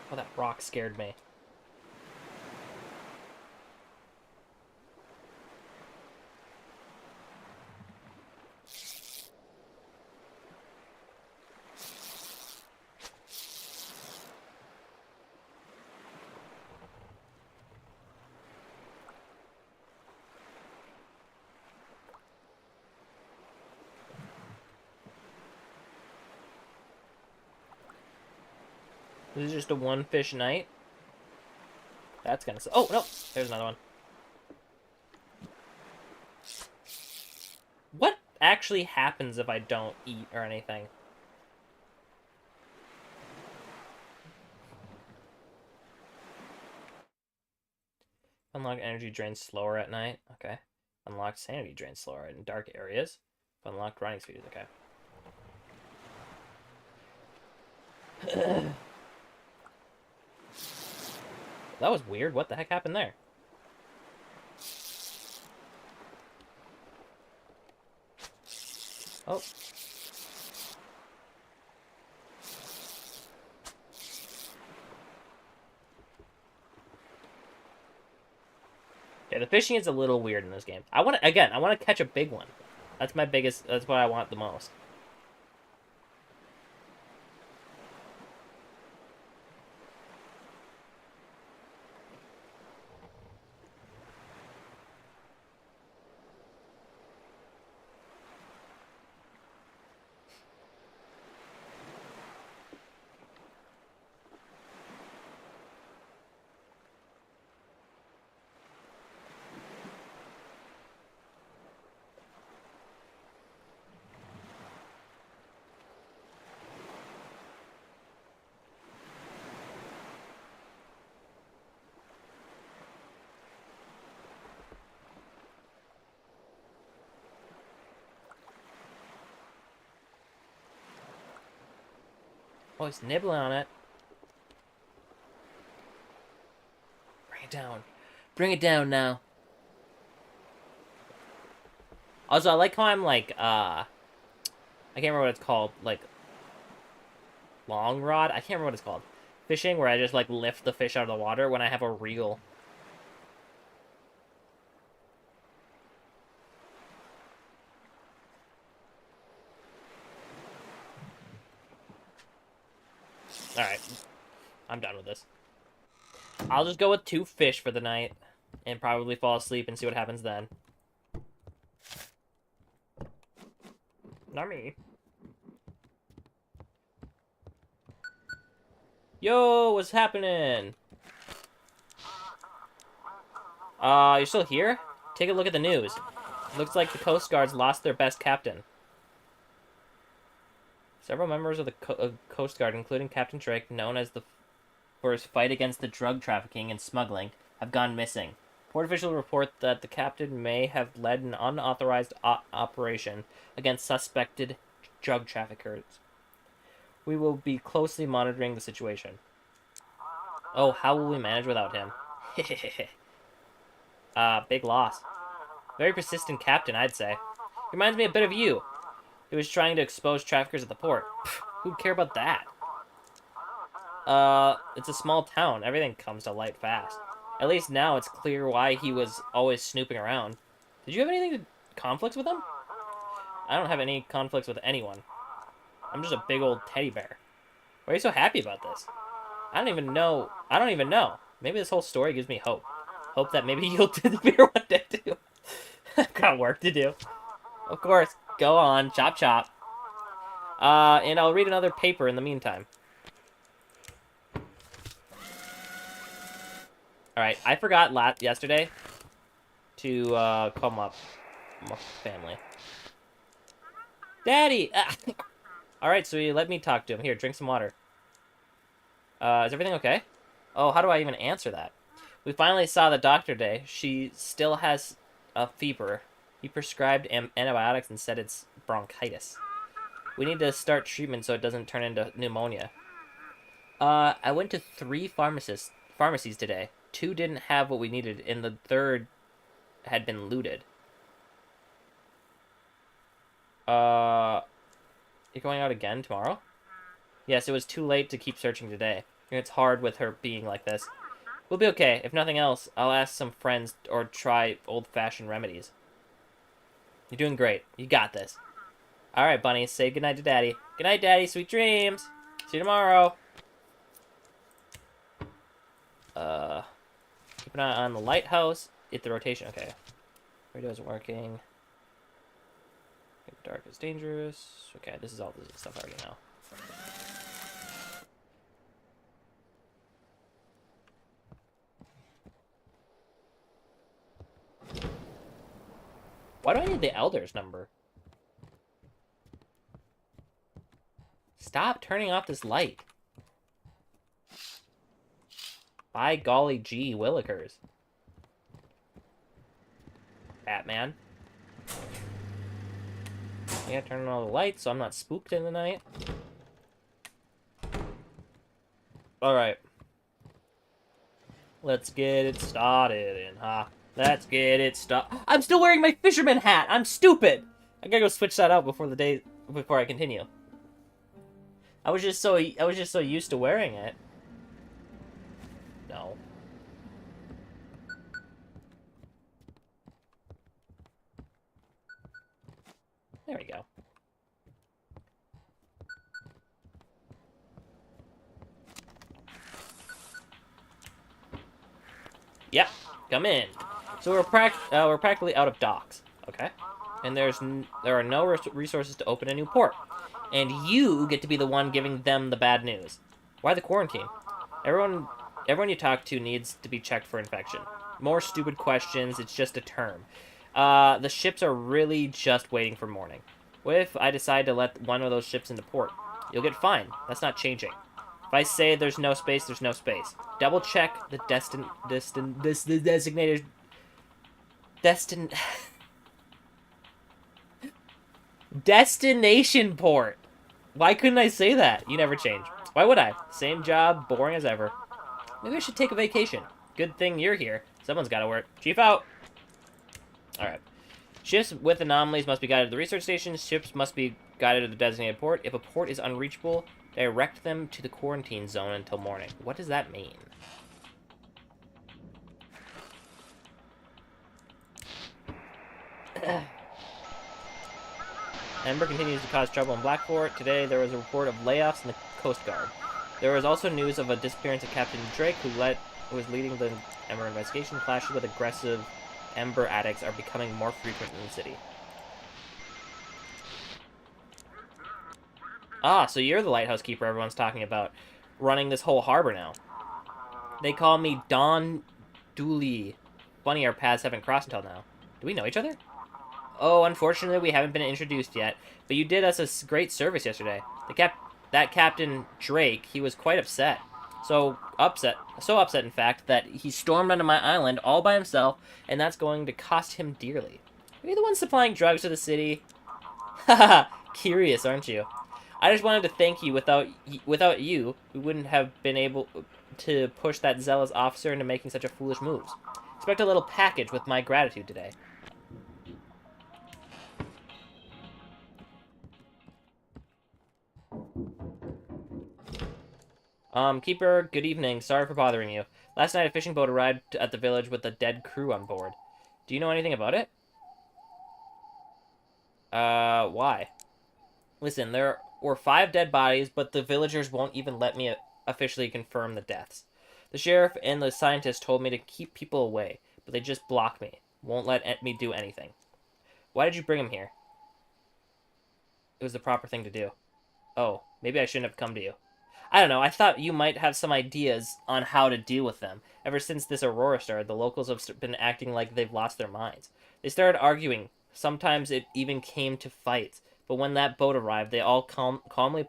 Oh, that rock scared me. This is just a one fish night. That's gonna... Oh, no! There's another one. What actually happens if I don't eat or anything? Unlock energy drains slower at night. Okay. Unlock sanity drains slower in dark areas. Unlocked running speed. Okay. That was weird. What the heck happened there? Oh. Yeah, the fishing is a little weird in this game. I want to catch a big one. That's my biggest, that's what I want the most. Oh, he's nibbling on it. Bring it down. Bring it down now. Also, I like how I'm like, I can't remember what it's called. Like, long rod? I can't remember what it's called. Fishing, where I just, like, lift the fish out of the water when I have a reel. Alright. I'm done with this. I'll just go with 2 fish for the night. And probably fall asleep and see what happens then. Not me. Yo, what's happening? You're still here? Take a look at the news. Looks like the Coast Guard's lost their best captain. Several members of the Coast Guard, including Captain Drake, known as for his fight against the drug trafficking and smuggling, have gone missing. Port officials report that the captain may have led an unauthorized operation against suspected drug traffickers. We will be closely monitoring the situation. Oh, how will we manage without him? Big loss. Very persistent captain, I'd say. Reminds me a bit of you. He was trying to expose traffickers at the port. Pfft, who'd care about that? It's a small town. Everything comes to light fast. At least now it's clear why he was always snooping around. Did you have anything conflicts with him? I don't have any conflicts with anyone. I'm just a big old teddy bear. Why are you so happy about this? I don't even know. Maybe this whole story gives me hope. Hope that maybe you'll disappear one day too. I've got work to do. Of course. Go on. Chop chop. And I'll read another paper in the meantime. Alright, I forgot yesterday to call my family. Daddy! Alright, so you let me talk to him. Here, drink some water. Is everything okay? Oh, how do I even answer that? We finally saw the doctor today. She still has a fever. He prescribed antibiotics and said it's bronchitis. We need to start treatment so it doesn't turn into pneumonia. I went to 3 pharmacies today. 2 didn't have what we needed, and the 3rd had been looted. You're going out again tomorrow? Yes, it was too late to keep searching today. It's hard with her being like this. We'll be okay. If nothing else, I'll ask some friends or try old-fashioned remedies. You're doing great. You got this. Alright, Bunny. Say goodnight to Daddy. Goodnight, Daddy. Sweet dreams. See you tomorrow. Keep an eye on the lighthouse. Hit the rotation. Okay. Radio isn't working. Dark is dangerous. Okay, this is all the stuff I already know. Why do I need the Elder's number? Stop turning off this light. By golly gee willikers. Batman. Yeah, turn on all the lights so I'm not spooked in the night. Alright. Let's get it started in, huh? Let's get it started. I'm still wearing my fisherman hat! I'm stupid! I gotta go switch that out before I continue. I was just so used to wearing it. No. There we go. Yep, come in. So we're practically out of docks, okay? And there are no resources to open a new port, and you get to be the one giving them the bad news. Why the quarantine? Everyone you talk to needs to be checked for infection. More stupid questions. It's just a term. The ships are really just waiting for morning. What if I decide to let one of those ships into port? You'll get fined. That's not changing. If I say there's no space, there's no space. Double check the destination port. Why couldn't I say that? You never change. Why would I? Same job, boring as ever. Maybe I should take a vacation. Good thing you're here. Someone's gotta work. Chief out! Alright. Ships with anomalies must be guided to the research station. Ships must be guided to the designated port. If a port is unreachable, direct them to the quarantine zone until morning. What does that mean? Ember continues to cause trouble in Blackport. Today, there was a report of layoffs in the Coast Guard. There was also news of a disappearance of Captain Drake, who was leading the Ember investigation. Clashes with aggressive Ember addicts are becoming more frequent in the city. Ah, so you're the lighthouse keeper everyone's talking about, running this whole harbor now. They call me Don Dooley. Funny our paths haven't crossed until now. Do we know each other? Oh, unfortunately, we haven't been introduced yet, but you did us a great service yesterday. That Captain Drake, he was quite upset. So upset, in fact, that he stormed onto my island all by himself, and that's going to cost him dearly. Are you the one supplying drugs to the city? Haha, curious, aren't you? I just wanted to thank you. Without you, we wouldn't have been able to push that zealous officer into making such a foolish move. Expect a little package with my gratitude today. Keeper, good evening. Sorry for bothering you. Last night, a fishing boat arrived at the village with a dead crew on board. Do you know anything about it? Why? Listen, there were 5 dead bodies, but the villagers won't even let me officially confirm the deaths. The sheriff and the scientist told me to keep people away, but they just block me. Won't let me do anything. Why did you bring him here? It was the proper thing to do. Oh, maybe I shouldn't have come to you. I don't know, I thought you might have some ideas on how to deal with them. Ever since this Aurora started, the locals have been acting like they've lost their minds. They started arguing. Sometimes it even came to fights. But when that boat arrived, they all calmly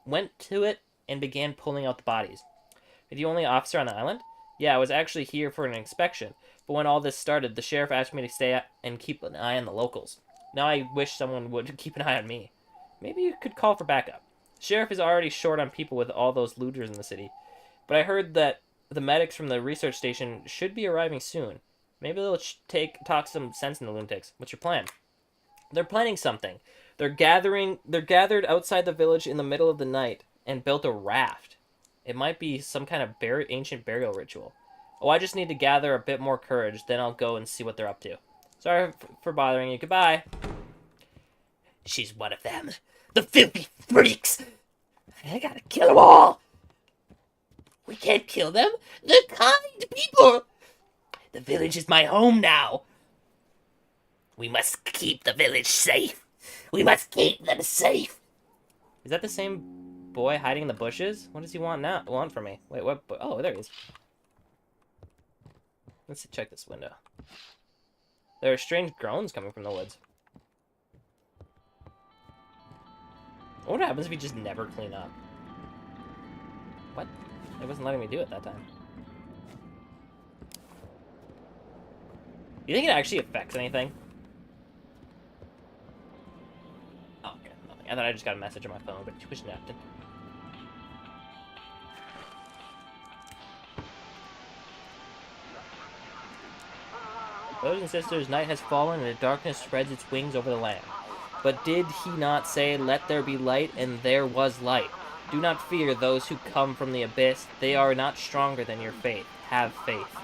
went to it and began pulling out the bodies. Are you the only officer on the island? Yeah, I was actually here for an inspection. But when all this started, the sheriff asked me to stay and keep an eye on the locals. Now I wish someone would keep an eye on me. Maybe you could call for backup. Sheriff is already short on people with all those looters in the city. But I heard that the medics from the research station should be arriving soon. Maybe they'll talk some sense into lunatics. What's your plan? They're planning something. They're gathered outside the village in the middle of the night and built a raft. It might be some kind of ancient burial ritual. Oh, I just need to gather a bit more courage, then I'll go and see what they're up to. Sorry for bothering you. Goodbye. She's one of them. The filthy freaks! I gotta kill them all! We can't kill them. They're kind people! The village is my home now. We must keep the village safe. We must keep them safe. Is that the same boy hiding in the bushes? What does he want now? Want from me? Wait, what? Oh, there he is. Let's check this window. There are strange groans coming from the woods. What happens if you just never clean up? What? It wasn't letting me do it that time. You think it actually affects anything? Oh, okay, nothing. I thought I just got a message on my phone, but it was nothing. Brothers and sisters, night has fallen and the darkness spreads its wings over the land. But did he not say, "Let there be light," and there was light? Do not fear those who come from the abyss. They are not stronger than your faith. Have faith.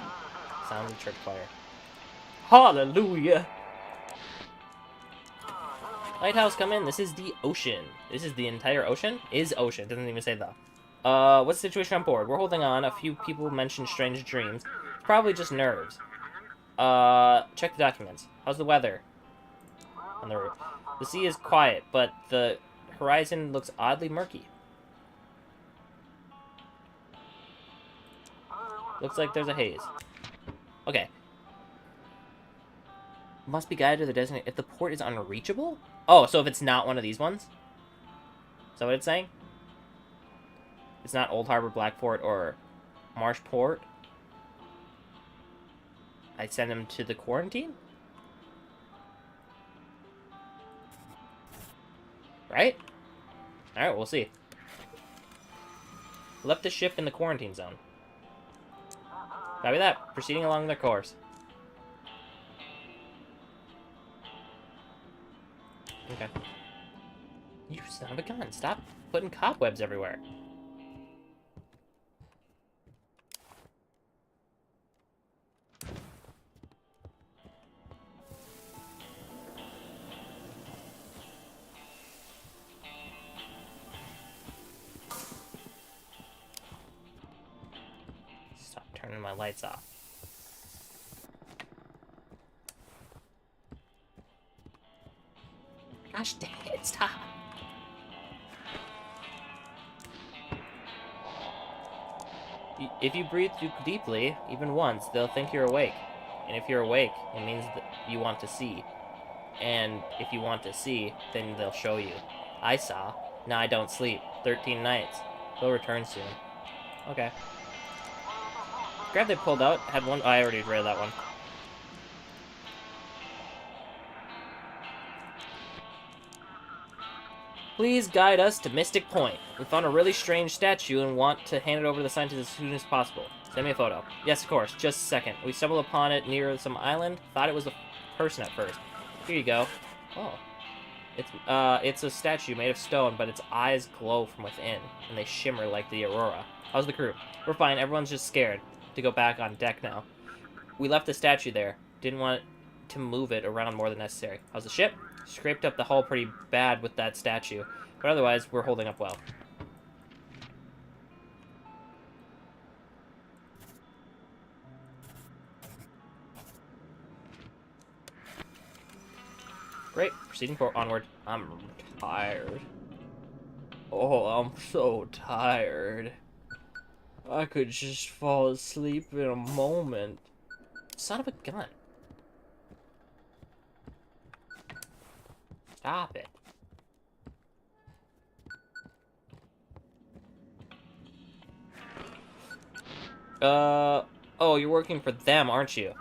Sound of the church choir. Hallelujah! Lighthouse, come in. This is the ocean. This is the entire ocean? Is ocean. Doesn't even say the. What's the situation on board? We're holding on. A few people mentioned strange dreams. Probably just nerves. Check the documents. How's the weather? On the roof. The sea is quiet, but the horizon looks oddly murky. Looks like there's a haze. Okay. Must be guided to the designated... If the port is unreachable? Oh, so if it's not one of these ones? Is that what it's saying? It's not Old Harbor, Blackport, or Marshport? I send him to the quarantine? Right? Alright, we'll see. Left the ship in the quarantine zone. Copy that. Proceeding along their course. Okay. You son of a gun. Stop putting cobwebs everywhere. Stop turning my lights off. Gosh dang it, stop. If you breathe too deeply, even once, they'll think you're awake. And if you're awake, it means that you want to see. And if you want to see, then they'll show you. I saw. Now I don't sleep. 13 nights. They'll return soon. Okay. Grab they pulled out. Had one. Oh, I already read that one. Please guide us to Mystic Point. We found a really strange statue and want to hand it over to the scientists as soon as possible. Send me a photo. Yes, of course. Just a second. We stumbled upon it near some island. Thought it was a person at first. Here you go. Oh. It's a statue made of stone, but its eyes glow from within, and they shimmer like the aurora. How's the crew? We're fine. Everyone's just scared to go back on deck now. We left the statue there. Didn't want to move it around more than necessary. How's the ship? Scraped up the hull pretty bad with that statue, but otherwise, we're holding up well. Great. Proceeding onward. I'm tired. Oh, I'm so tired. I could just fall asleep in a moment. Son of a gun. Stop it. Oh, you're working for them, aren't you?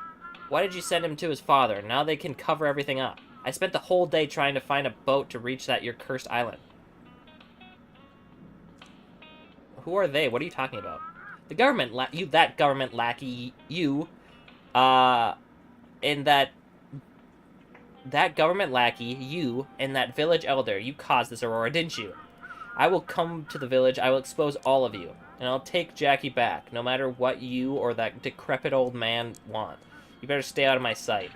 Why did you send him to his father? Now they can cover everything up. I spent the whole day trying to find a boat to reach your cursed island. Who are they? What are you talking about? The government, that government lackey, and that government lackey, you, and that village elder, you caused this aurora, didn't you? I will come to the village, I will expose all of you, and I'll take Jackie back, no matter what you or that decrepit old man want. You better stay out of my sight.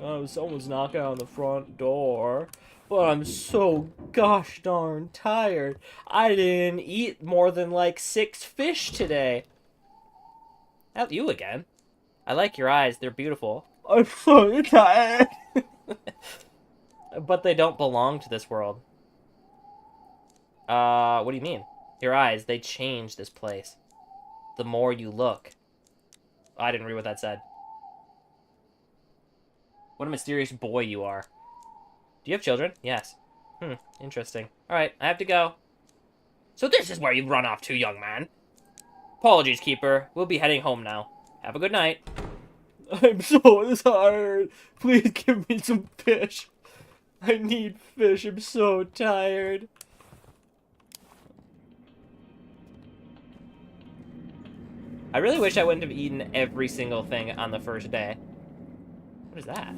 Oh, someone's knocking on the front door. But I'm so gosh darn tired. I didn't eat more than like 6 fish today. Not you again. I like your eyes. They're beautiful. I'm so tired. But they don't belong to this world. What do you mean? Your eyes, they change this place. The more you look. I didn't read what that said. What a mysterious boy you are. Do you have children? Yes. Interesting. Alright, I have to go. So this is where you run off to, young man. Apologies, Keeper. We'll be heading home now. Have a good night. I'm so tired. Please give me some fish. I need fish. I'm so tired. I really wish I wouldn't have eaten every single thing on the first day. What is that?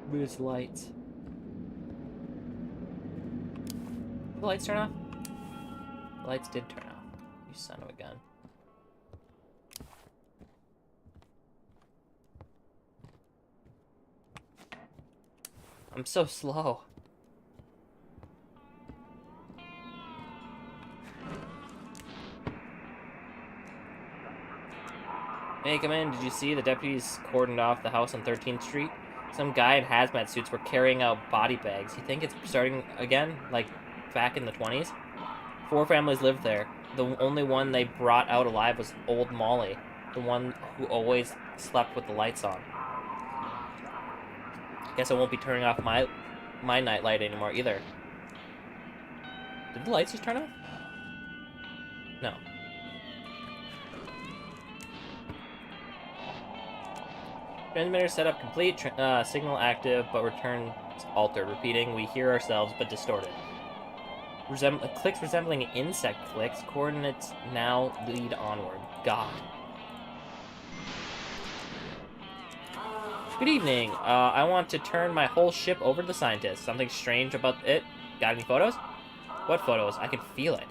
Where's the lights? Did the lights turn off? The lights did turn off. You son of a gun. I'm so slow. Hey, come in. Did you see the deputies cordoned off the house on 13th Street? Some guy in hazmat suits were carrying out body bags. You think it's starting again? Like back in the 20s? 4 families lived there. The only one they brought out alive was old Molly. The one who always slept with the lights on. Guess I won't be turning off my nightlight anymore either. Did the lights just turn off? No. Transmitter setup complete. Signal active, but returns altered. Repeating, we hear ourselves, but distorted. Clicks resembling insect clicks. Coordinates now lead onward. God. Good evening. I want to turn my whole ship over to the scientists. Something strange about it. Got any photos? What photos? I can feel it.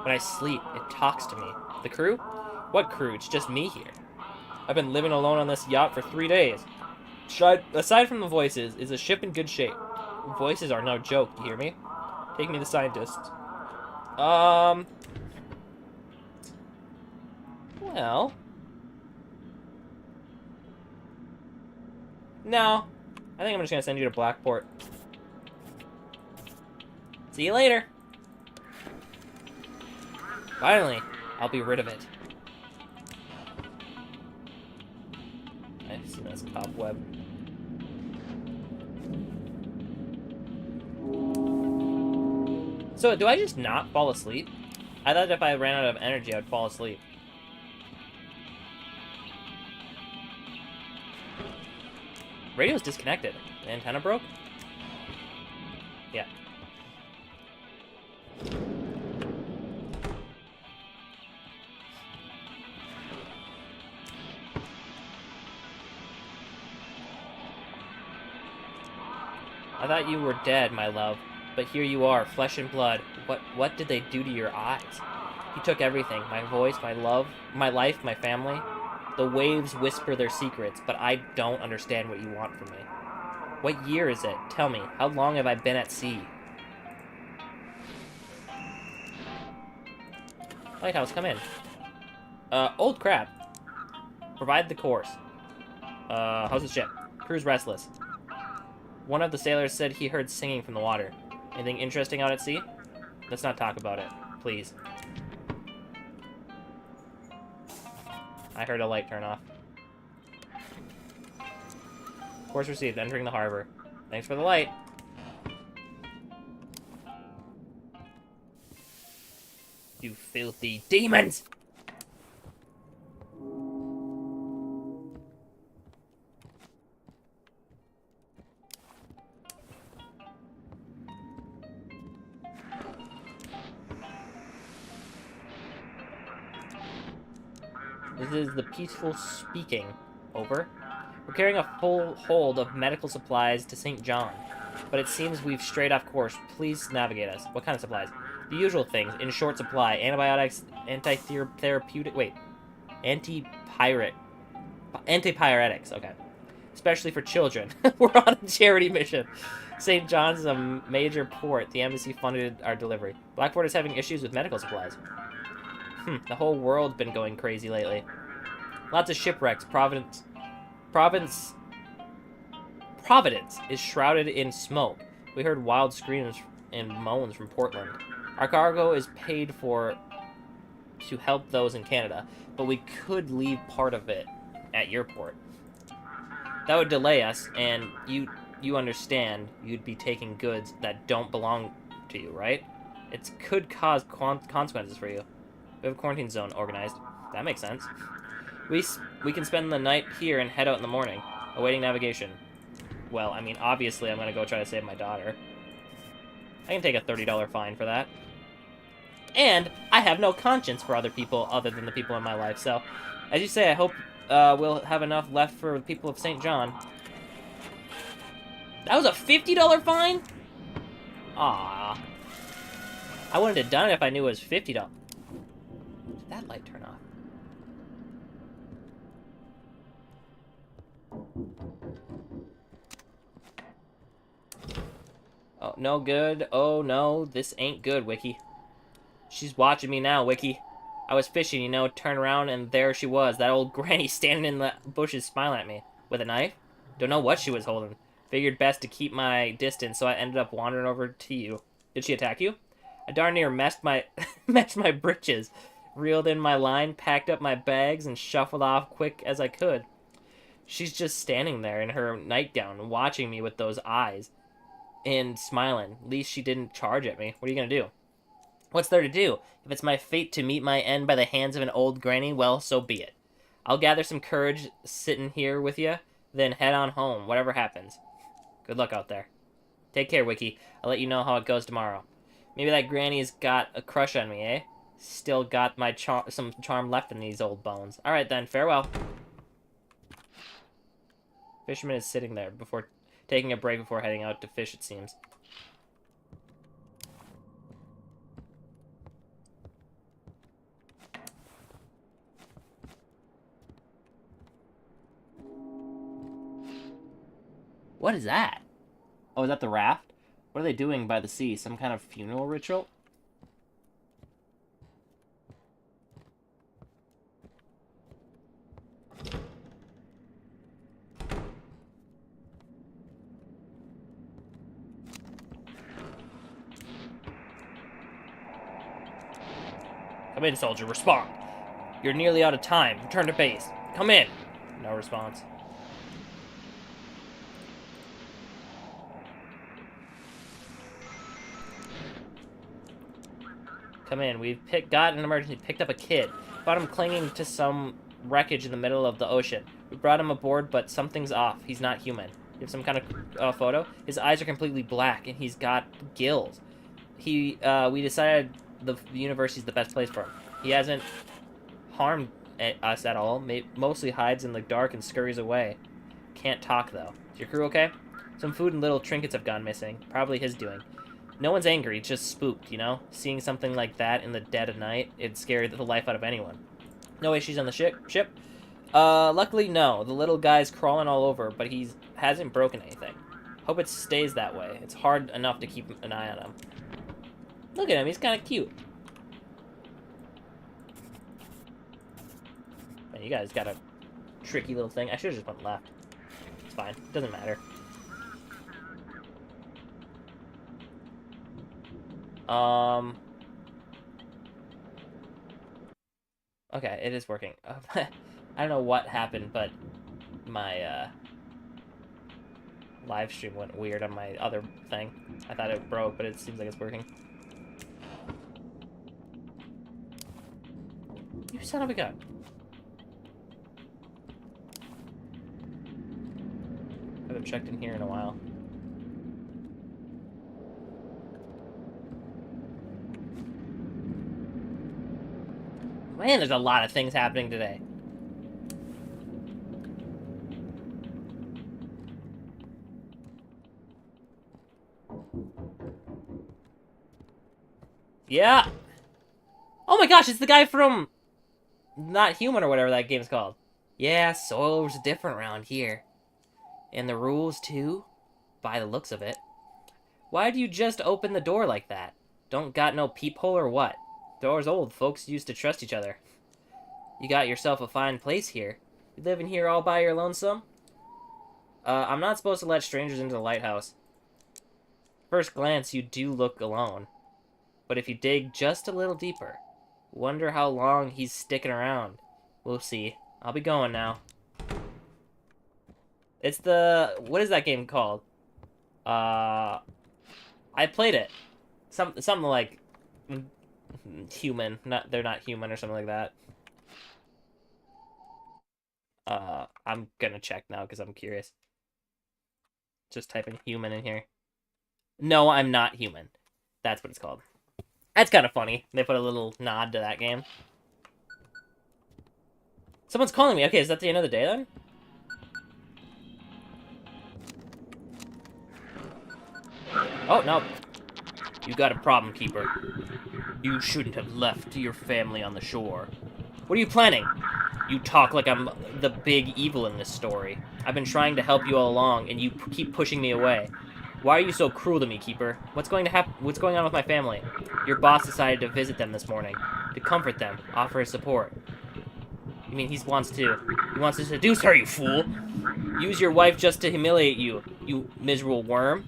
When I sleep, it talks to me. The crew? What crew? It's just me here. I've been living alone on this yacht for 3 days. Aside from the voices, is the ship in good shape? Voices are no joke, you hear me? Take me to the scientists. Well... No. I think I'm just gonna send you to Blackport. See you later. Finally, I'll be rid of it. I've seen this cobweb. So, do I just not fall asleep? I thought if I ran out of energy, I would fall asleep. Radio's disconnected. The antenna broke? Yeah. I thought you were dead, my love. But here you are, flesh and blood. What did they do to your eyes? You took everything. My voice, my love, my life, my family. The waves whisper their secrets, but I don't understand what you want from me. What year is it? Tell me, how long have I been at sea? Lighthouse, come in. Old crab. Provide the course. How's the ship? Crew's restless. One of the sailors said he heard singing from the water. Anything interesting out at sea? Let's not talk about it, please. I heard a light turn off. Course received, entering the harbor. Thanks for the light. You filthy demons! This is the peaceful speaking. Over. We're carrying a full hold of medical supplies to St. John, but it seems we've strayed off course. Please navigate us. What kind of supplies? The usual things, in short supply. Antibiotics, antipyretics, okay. Especially for children. We're on a charity mission. St. John's is a major port. The embassy funded our delivery. Blackport is having issues with medical supplies. The whole world's been going crazy lately. Lots of shipwrecks. Providence is shrouded in smoke. We heard wild screams and moans from Portland. Our cargo is paid for to help those in Canada, but we could leave part of it at your port. That would delay us, and you understand you'd be taking goods that don't belong to you, right? It could cause consequences for you. We have a quarantine zone organized. That makes sense. We can spend the night here and head out in the morning, awaiting navigation. Well, I mean, obviously I'm going to go try to save my daughter. I can take a $30 fine for that. And I have no conscience for other people other than the people in my life. So, as you say, I hope we'll have enough left for the people of St. John. That was a $50 fine? Aww. I wouldn't have done it if I knew it was $50. Did that light turn off? Oh, no good. Oh, no. This ain't good, Wiki. She's watching me now, Wiki. I was fishing, you know, turn around, and there she was, that old granny standing in the bushes smiling at me. With a knife? Don't know what she was holding. Figured best to keep my distance, so I ended up wandering over to you. Did she attack you? I darn near messed my britches. Reeled in my line, packed up my bags, and shuffled off quick as I could. She's just standing there in her nightgown, watching me with those eyes. And smiling. At least she didn't charge at me. What are you gonna do? What's there to do? If it's my fate to meet my end by the hands of an old granny, well, so be it. I'll gather some courage sitting here with you. then head on home, whatever happens. Good luck out there. Take care, Wiki. I'll let you know how it goes tomorrow. Maybe that granny's got a crush on me, eh? Still got my some charm left in these old bones. Alright then, farewell. Fisherman is sitting there before taking a break before heading out to fish, it seems. What is that? Oh, is that the raft? What are they doing by the sea? Some kind of funeral ritual? Come in, soldier. Respond. You're nearly out of time. Return to base. Come in. No response. Come in. We've got an emergency. Picked up a kid. Found him clinging to some wreckage in the middle of the ocean. We brought him aboard, but something's off. He's not human. You have some kind of photo? His eyes are completely black, and he's got gills. We decided the university's the best place for him. He hasn't harmed us at all. Mostly hides in the dark and scurries away. Can't talk, though. Is your crew okay? Some food and little trinkets have gone missing. Probably his doing. No one's angry, just spooked, you know? Seeing something like that in the dead of night, it'd scare the life out of anyone. No issues on the ship? Luckily, no. The little guy's crawling all over, but he hasn't broken anything. Hope it stays that way. It's hard enough to keep an eye on him. Look at him, he's kind of cute. Man, you guys got a tricky little thing. I should have just went left. It's fine, doesn't matter. Okay, it is working. I don't know what happened, but my, live stream went weird on my other thing. I thought it broke, but it seems like it's working. You son of a gun. I haven't checked in here in a while. Man, there's a lot of things happening today. Yeah. Oh my gosh, it's the guy from Not Human or whatever that game's called. Yeah, soil's different around here. And the rules too, by the looks of it. Why'd you just open the door like that? Don't got no peephole or what? Door's old, folks used to trust each other. You got yourself a fine place here. You living here all by your lonesome? I'm not supposed to let strangers into the lighthouse. First glance, you do look alone. But if you dig just a little deeper, wonder how long he's sticking around. We'll see. I'll be going now. It's the... What is that game called? I played it. Something like... Human. They're not human or something like that. I'm gonna check now because I'm curious. Just typing human in here. No, I'm not human. That's what it's called. That's kind of funny. They put a little nod to that game. Someone's calling me. Okay, is that the end of the day then? Oh, no. You got a problem, Keeper. You shouldn't have left your family on the shore. What are you planning? You talk like I'm the big evil in this story. I've been trying to help you all along, and you keep pushing me away. Why are you so cruel to me, Keeper? What's going on with my family? Your boss decided to visit them this morning. To comfort them, offer his support. You mean he wants to seduce her, you fool! Use your wife just to humiliate you, you miserable worm.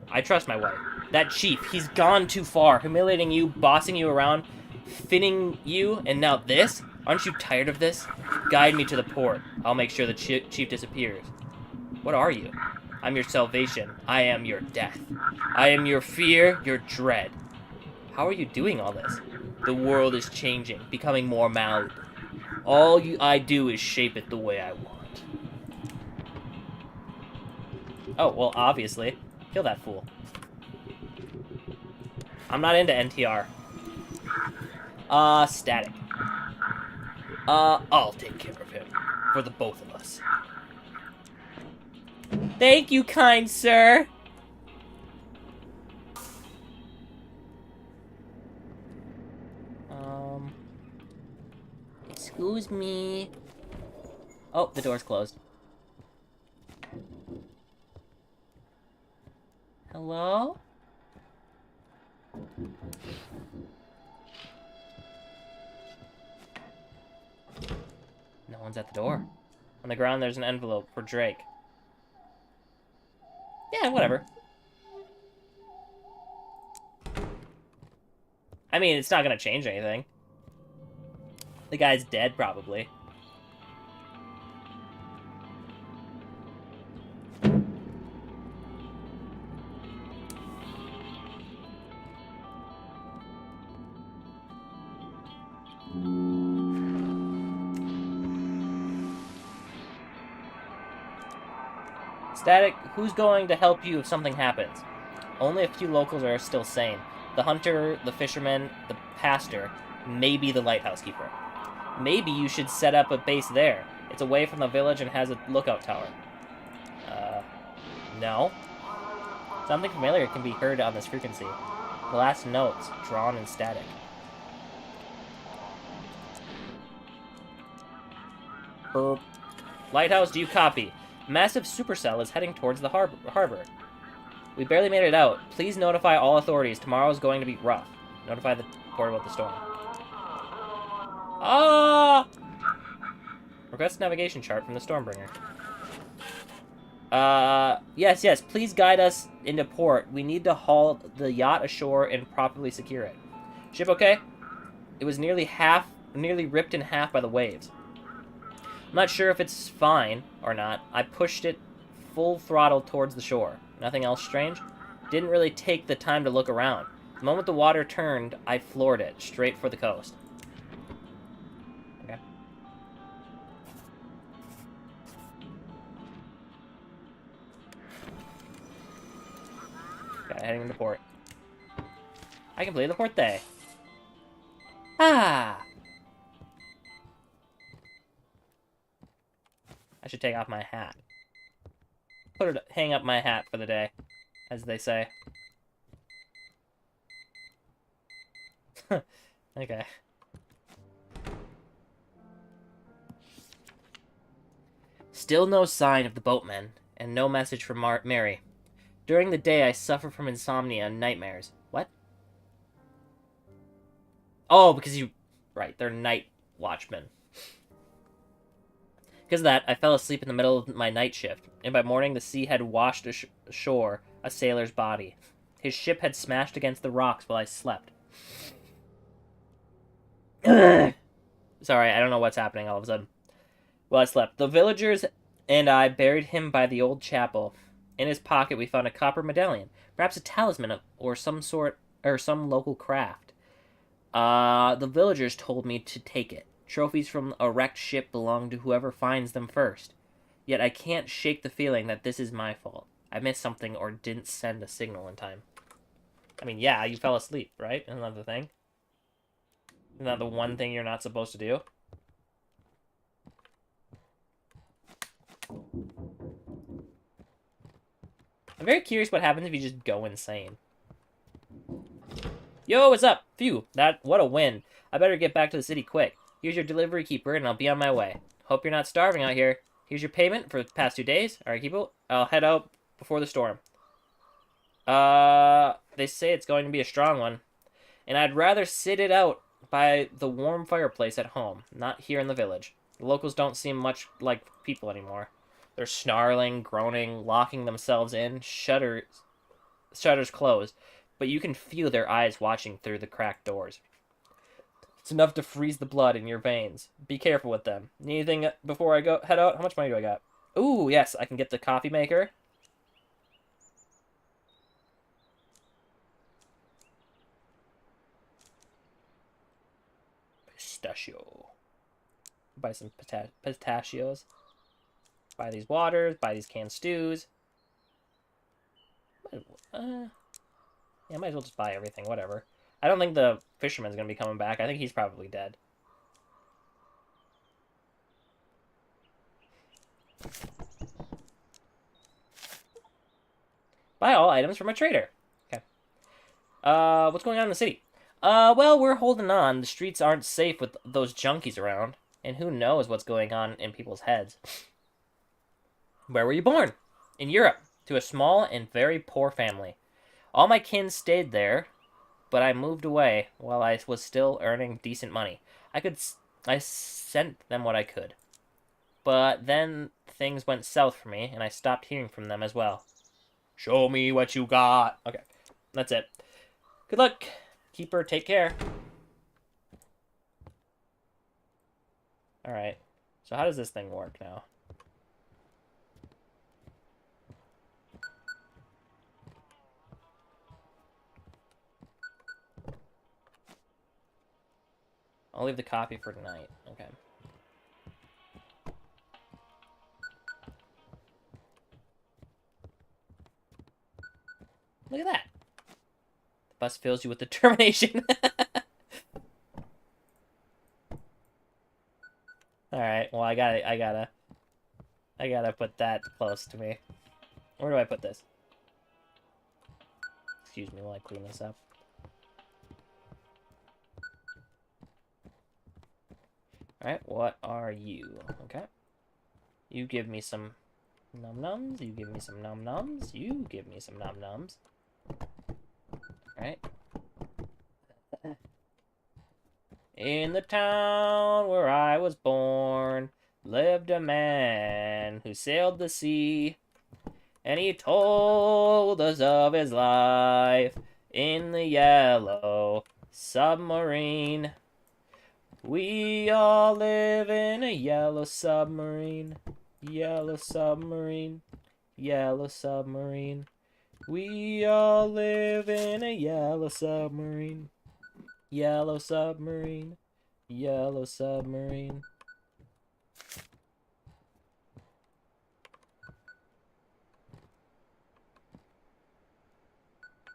I trust my wife. That chief, he's gone too far. Humiliating you, bossing you around, finning you, and now this? Aren't you tired of this? Guide me to the port. I'll make sure the chief disappears. What are you? I'm your salvation. I am your death. I am your fear, your dread. How are you doing all this? The world is changing, becoming more malleable. All I do is shape it the way I want. Oh, well, obviously. Kill that fool. I'm not into NTR. Static. I'll take care of him. For the both of us. Thank you, kind sir! Excuse me. Oh, the door's closed. Hello? No one's at the door. On the ground, there's an envelope for Drake. Yeah, whatever. I mean, it's not gonna change anything. The guy's dead, probably. Static, who's going to help you if something happens? Only a few locals are still sane. The hunter, the fisherman, the pastor, maybe the lighthouse keeper. Maybe you should set up a base there. It's away from the village and has a lookout tower. No. Something familiar can be heard on this frequency. The last notes, drawn in static. Burp. Lighthouse, do you copy? Massive supercell is heading towards the harbor. We barely made it out. Please notify all authorities. Tomorrow is going to be rough. Notify the port about the storm. Ah! Request navigation chart from the Stormbringer. Yes. Please guide us into port. We need to haul the yacht ashore and properly secure it. Ship okay? It was nearly ripped in half by the waves. I'm not sure if it's fine or not. I pushed it full throttle towards the shore. Nothing else strange? Didn't really take the time to look around. The moment the water turned, I floored it, straight for the coast. Okay. Okay, heading into port. I can play the port day. Ah! I should take off my hat. Hang up my hat for the day, as they say. Okay. Still no sign of the boatmen, and no message from Mary. During the day, I suffer from insomnia and nightmares. What? Oh, because you... Right, they're night watchmen. Because of that, I fell asleep in the middle of my night shift, and by morning the sea had washed ashore a sailor's body. His ship had smashed against the rocks while I slept. Sorry, I don't know what's happening all of a sudden. While I slept. The villagers and I buried him by the old chapel. In his pocket we found a copper medallion, perhaps a talisman or some local craft. The villagers told me to take it. Trophies from a wrecked ship belong to whoever finds them first. Yet I can't shake the feeling that this is my fault. I missed something or didn't send a signal in time. I mean, yeah, you fell asleep, right? Isn't that the thing? Isn't that the one thing you're not supposed to do? I'm very curious what happens if you just go insane. Yo, what's up? Phew, what a win. I better get back to the city quick. Here's your delivery keeper, and I'll be on my way. Hope you're not starving out here. Here's your payment for the past 2 days. Alright, keep it. I'll head out before the storm. They say it's going to be a strong one. And I'd rather sit it out by the warm fireplace at home, not here in the village. The locals don't seem much like people anymore. They're snarling, groaning, locking themselves in, shutters closed, but you can feel their eyes watching through the cracked doors. It's enough to freeze the blood in your veins. Be careful with them. Need anything before I head out? How much money do I got? Ooh, yes, I can get the coffee maker. Pistachio. Buy some pistachios. Buy these waters. Buy these canned stews. Yeah, I might as well just buy everything, whatever. I don't think the fisherman's gonna be coming back. I think he's probably dead. Buy all items from a trader. Okay. What's going on in the city? Well, we're holding on. The streets aren't safe with those junkies around. And who knows what's going on in people's heads. Where were you born? In Europe, to a small and very poor family. All my kin stayed there, but I moved away while I was still earning decent money. I sent them what I could. But then things went south for me, and I stopped hearing from them as well. Show me what you got. Okay, that's it. Good luck. Keeper, take care. Alright. So how does this thing work now? I'll leave the copy for tonight. Okay. Look at that. The bus fills you with determination. Alright, well I gotta put that close to me. Where do I put this? Excuse me while I clean this up. Alright, what are you? Okay. You give me some num-nums, you give me some num-nums, you give me some num-nums. Alright. In the town where I was born, lived a man who sailed the sea, and he told us of his life in the yellow submarine. We all live in a yellow submarine, yellow submarine, yellow submarine. We all live in a yellow submarine, yellow submarine, yellow submarine.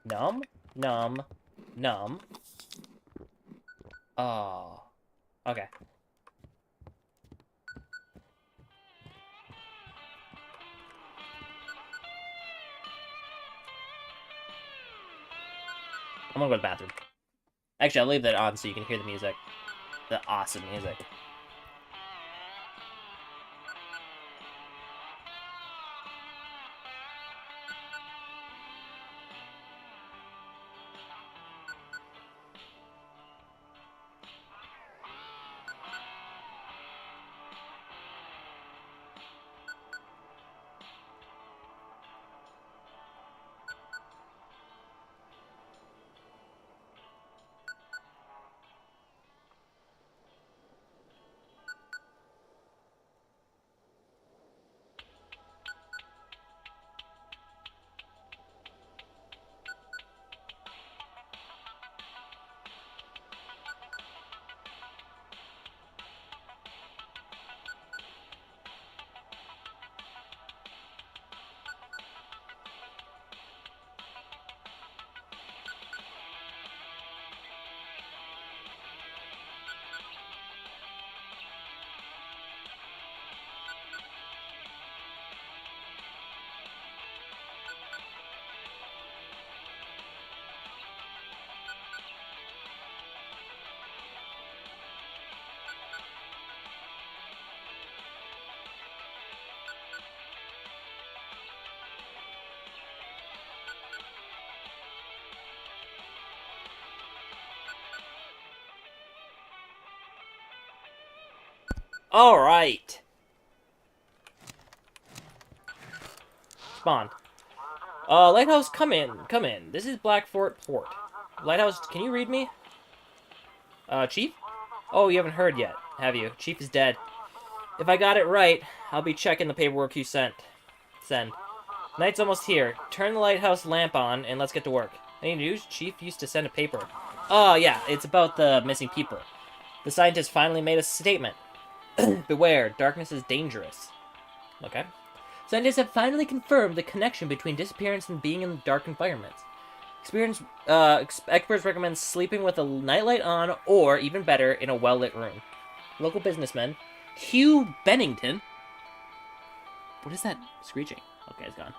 Num, num, num. Oh. Okay. I'm gonna go to the bathroom. Actually, I'll leave that on so you can hear the music. The awesome music. All right. Spawn. Lighthouse, come in, come in. This is Blackfort Port. Lighthouse, can you read me? Chief? Oh, you haven't heard yet, have you? Chief is dead. If I got it right, I'll be checking the paperwork you sent. Send. Night's almost here. Turn the lighthouse lamp on, and let's get to work. Any news? Chief used to send a paper. Oh, yeah, it's about the missing people. The scientist finally made a statement. Beware, darkness is dangerous. Okay. Scientists have finally confirmed the connection between disappearance and being in dark environments. Experts recommend sleeping with a nightlight on, or, even better, in a well-lit room. Local businessman Hugh Bennington. What is that screeching? Okay, it's gone.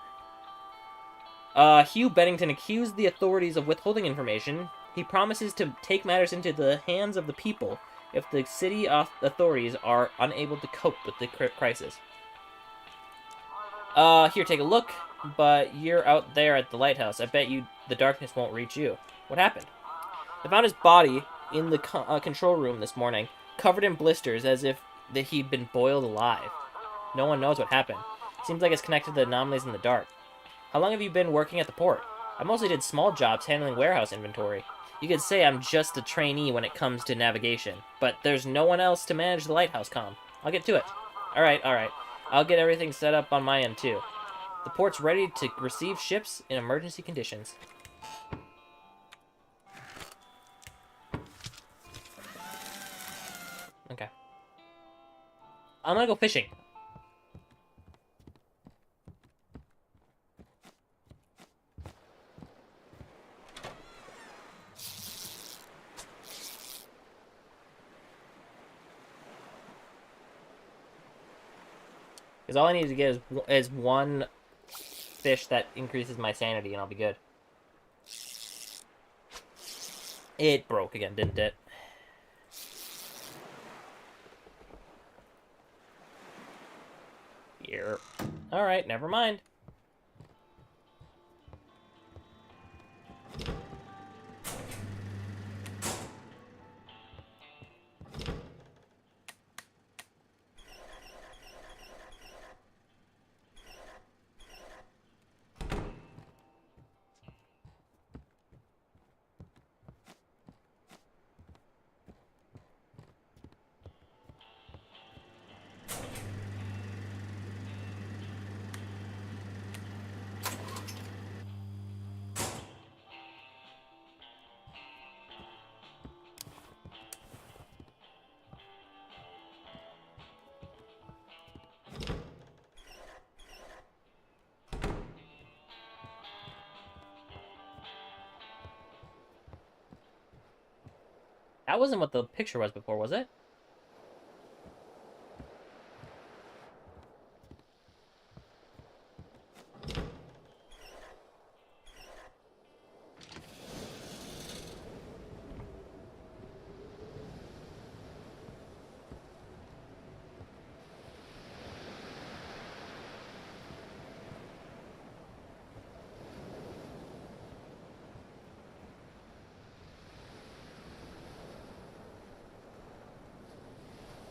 Hugh Bennington accused the authorities of withholding information. He promises to take matters into the hands of the people if the city authorities are unable to cope with the crisis. Here, take a look. But you're out there at the lighthouse. I bet you the darkness won't reach you. What happened? I found his body in the control room this morning, covered in blisters as if he'd been boiled alive. No one knows what happened. Seems like it's connected to the anomalies in the dark. How long have you been working at the port? I mostly did small jobs handling warehouse inventory. You could say I'm just a trainee when it comes to navigation, but there's no one else to manage the lighthouse comm. I'll get to it. Alright. I'll get everything set up on my end too. The port's ready to receive ships in emergency conditions. Okay. I'm gonna go fishing. Because all I need to get is one fish that increases my sanity, and I'll be good. It broke again, didn't it? Here. Alright, never mind. That wasn't what the picture was before, was it?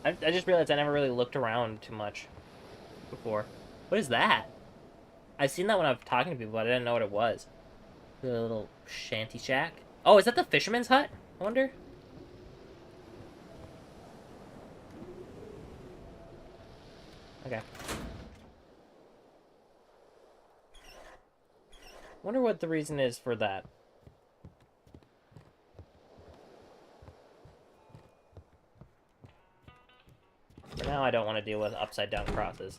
I just realized I never really looked around too much before. What is that? I've seen that when I was talking to people, but I didn't know what it was. The little shanty shack. Oh, is that the fisherman's hut? I wonder. Okay. Wonder what the reason is for that. For now, I don't want to deal with upside-down crosses.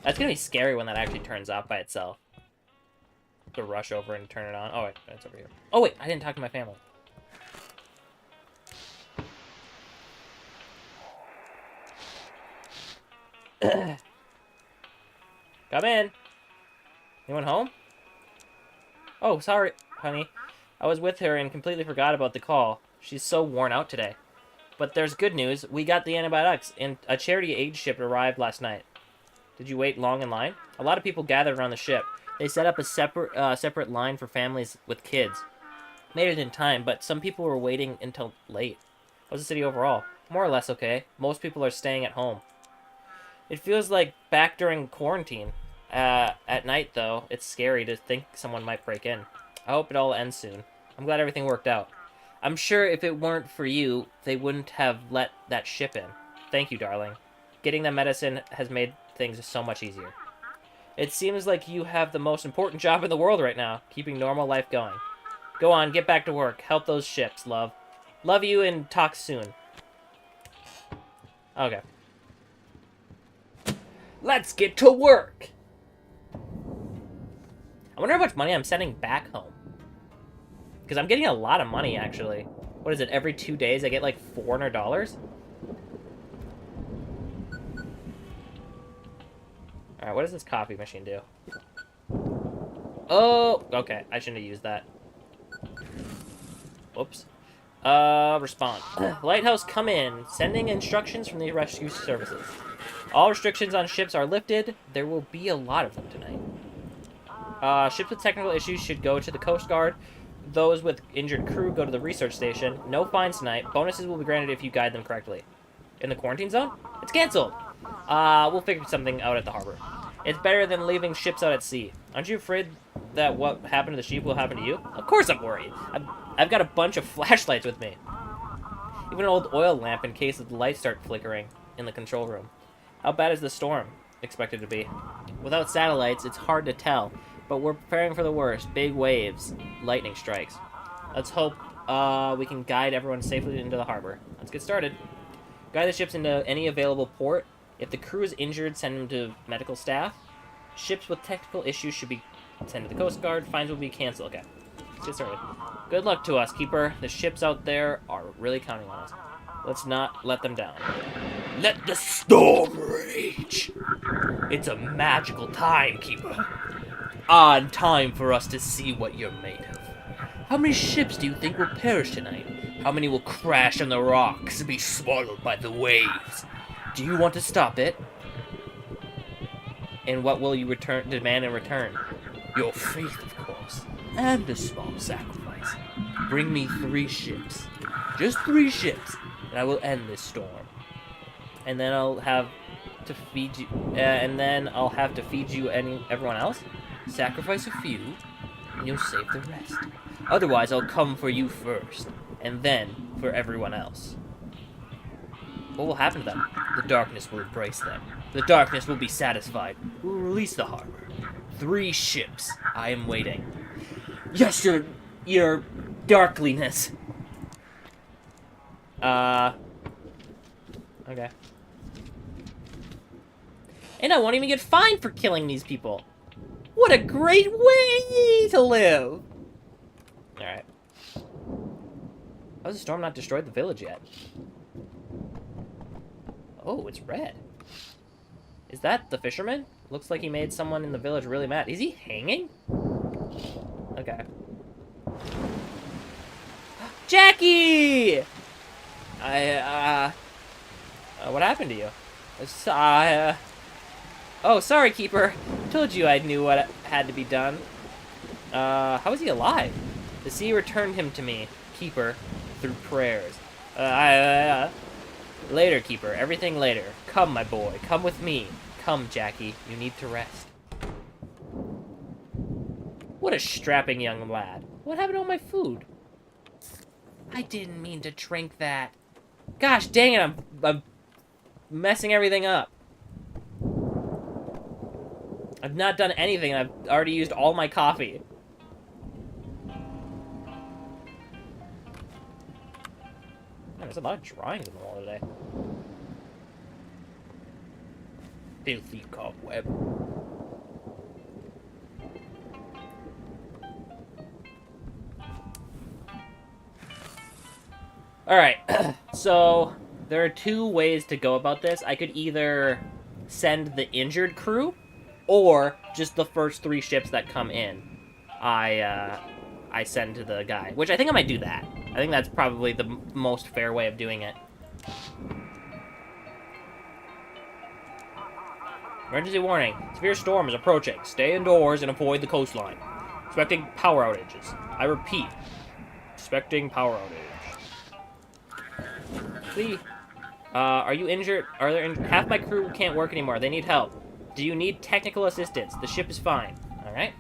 That's gonna be scary when that actually turns off by itself. To rush over and turn it on. Oh, wait, it's over here. Oh, wait, I didn't talk to my family. Come in. Anyone home? Oh, sorry, honey. I was with her and completely forgot about the call. She's so worn out today. But there's good news. We got the antibiotics, and a charity aid ship arrived last night. Did you wait long in line? A lot of people gathered around the ship. They set up a separate line for families with kids. Made it in time, but some people were waiting until late. How's the city overall? More or less okay. Most people are staying at home. It feels like back during quarantine. At night, though, it's scary to think someone might break in. I hope it all ends soon. I'm glad everything worked out. I'm sure if it weren't for you, they wouldn't have let that ship in. Thank you, darling. Getting the medicine has made things so much easier. It seems like you have the most important job in the world right now, keeping normal life going. Go on, get back to work. Help those ships, love. Love you and talk soon. Okay. Let's get to work! I wonder how much money I'm sending back home. Because I'm getting a lot of money, actually. What is it, every 2 days I get like $400? Alright, what does this coffee machine do? Oh, okay. I shouldn't have used that. Whoops. Respond. Lighthouse, come in. Sending instructions from the rescue services. All restrictions on ships are lifted. There will be a lot of them tonight. Ships with technical issues should go to the Coast Guard. Those with injured crew go to the research station. No fines tonight. Bonuses will be granted if you guide them correctly. In the quarantine zone? It's canceled! We'll figure something out at the harbor. It's better than leaving ships out at sea. Aren't you afraid that what happened to the sheep will happen to you? Of course I'm worried. I've got a bunch of flashlights with me. Even an old oil lamp in case the lights start flickering in the control room. How bad is the storm expected to be? Without satellites, it's hard to tell, but we're preparing for the worst. Big waves, lightning strikes. Let's hope we can guide everyone safely into the harbor. Let's get started. Guide the ships into any available port. If the crew is injured, send them to medical staff. Ships with technical issues should be sent to the Coast Guard. Fines will be canceled. Okay, let's get started. Good luck to us, Keeper. The ships out there are really counting on us. Let's not let them down. Let the storm rage. It's a magical time, Keeper. Odd time for us to see what you're made of. How many ships do you think will perish tonight? How many will crash on the rocks and be swallowed by the waves? Do you want to stop it? And what will you demand in return? Your faith, of course, and a small sacrifice. Bring me 3 ships. Just 3 ships, and I will end this storm. And then I'll have to feed you. Everyone else. Sacrifice a few, and you'll save the rest. Otherwise, I'll come for you first, and then for everyone else. What will happen to them? The darkness will embrace them. The darkness will be satisfied. We'll release the harbor. 3 ships. I am waiting. Yes, your darkliness. Okay. And I won't even get fined for killing these people. What a great way to live. Alright. How has the storm not destroyed the village yet? Oh, it's red. Is that the fisherman? Looks like he made someone in the village really mad. Is he hanging? Okay. Jackie! What happened to you? Oh, sorry, Keeper. Told you I knew what had to be done. How is he alive? The sea returned him to me, Keeper, through prayers. Later, Keeper. Everything later. Come, my boy. Come with me. Come, Jackie. You need to rest. What a strapping young lad. What happened to all my food? I didn't mean to drink that. Gosh dang it, I'm messing everything up. I've not done anything, and I've already used all my coffee. Man, there's a lot of drawings on the wall today. Filthy cobweb. Alright, so there are 2 ways to go about this. I could either send the injured crew, or just the first 3 ships that come in, I send to the guy. Which I think I might do that. I think that's probably the most fair way of doing it. Emergency warning. Severe storm is approaching. Stay indoors and avoid the coastline. Expecting power outages. I repeat. Expecting power outage. Please. Are you injured? Are there half my crew can't work anymore. They need help. Do you need technical assistance? The ship is fine. Alright.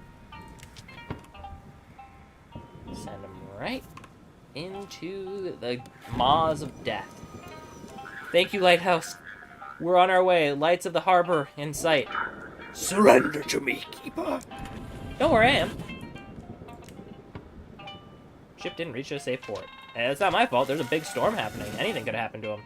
Send them right into the maws of death. Thank you, Lighthouse. We're on our way. Lights of the harbor in sight. Surrender to me, Keeper. Don't worry, I am. Ship didn't reach a safe port. And it's not my fault. There's a big storm happening. Anything could happen to him.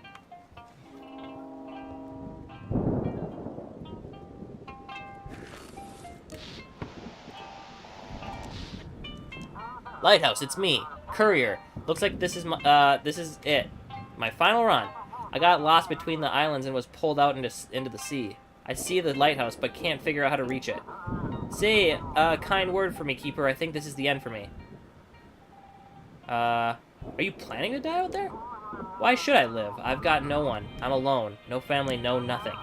Lighthouse, it's me. Courier. Looks like this is it. My final run. I got lost between the islands and was pulled out into the sea. I see the lighthouse, but can't figure out how to reach it. Say a kind word for me, Keeper. I think this is the end for me. Are you planning to die out there? Why should I live? I've got no one. I'm alone. No family, no nothing.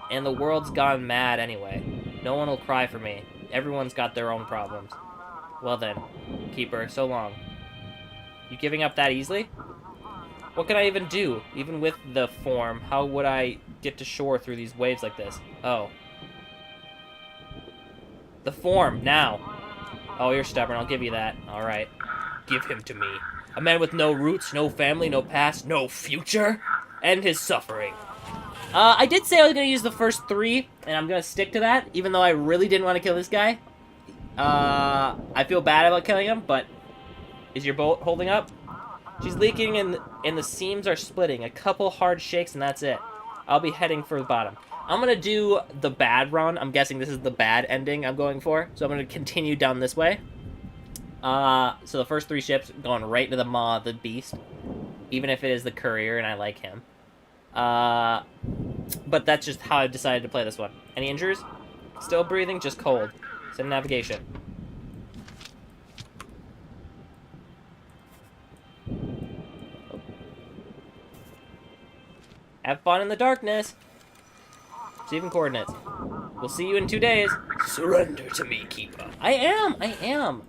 And the world's gone mad anyway. No one will cry for me. Everyone's got their own problems. Well then, Keeper, so long. You giving up that easily? What can I even do? Even with the form, how would I get to shore through these waves like this? Oh. The form, now. Oh, you're stubborn, I'll give you that. Alright. Give him to me. A man with no roots, no family, no past, no future, and his suffering. I did say I was going to use the first 3, and I'm going to stick to that, even though I really didn't want to kill this guy. I feel bad about killing him, but is your boat holding up? She's leaking and the seams are splitting. A couple hard shakes and that's it. I'll be heading for the bottom. I'm going to do the bad run. I'm guessing this is the bad ending I'm going for. So I'm going to continue down this way. So the first 3 ships going right to the maw of the beast. Even if it is the courier and I like him. But that's just how I've decided to play this one. Any injuries? Still breathing, just cold. Send navigation. Have fun in the darkness. Receiving coordinates. We'll see you in 2 days. Surrender to me, Keeper. I am.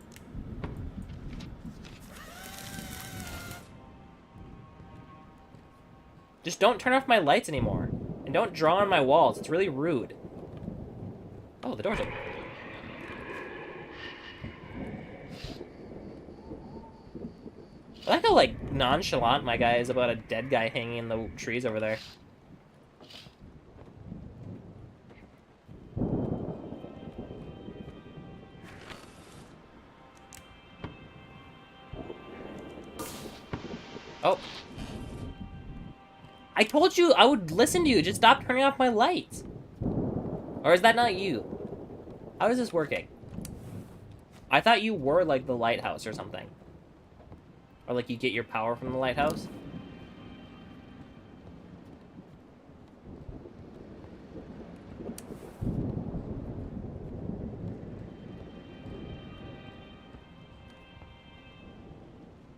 Just don't turn off my lights anymore. And don't draw on my walls. It's really rude. Oh, the door's open. I like how, like, nonchalant my guy is about a dead guy hanging in the trees over there. Oh. I told you I would listen to you. Just stop turning off my lights. Or is that not you? How is this working? I thought you were, like, the lighthouse or something. Or, like, you get your power from the lighthouse?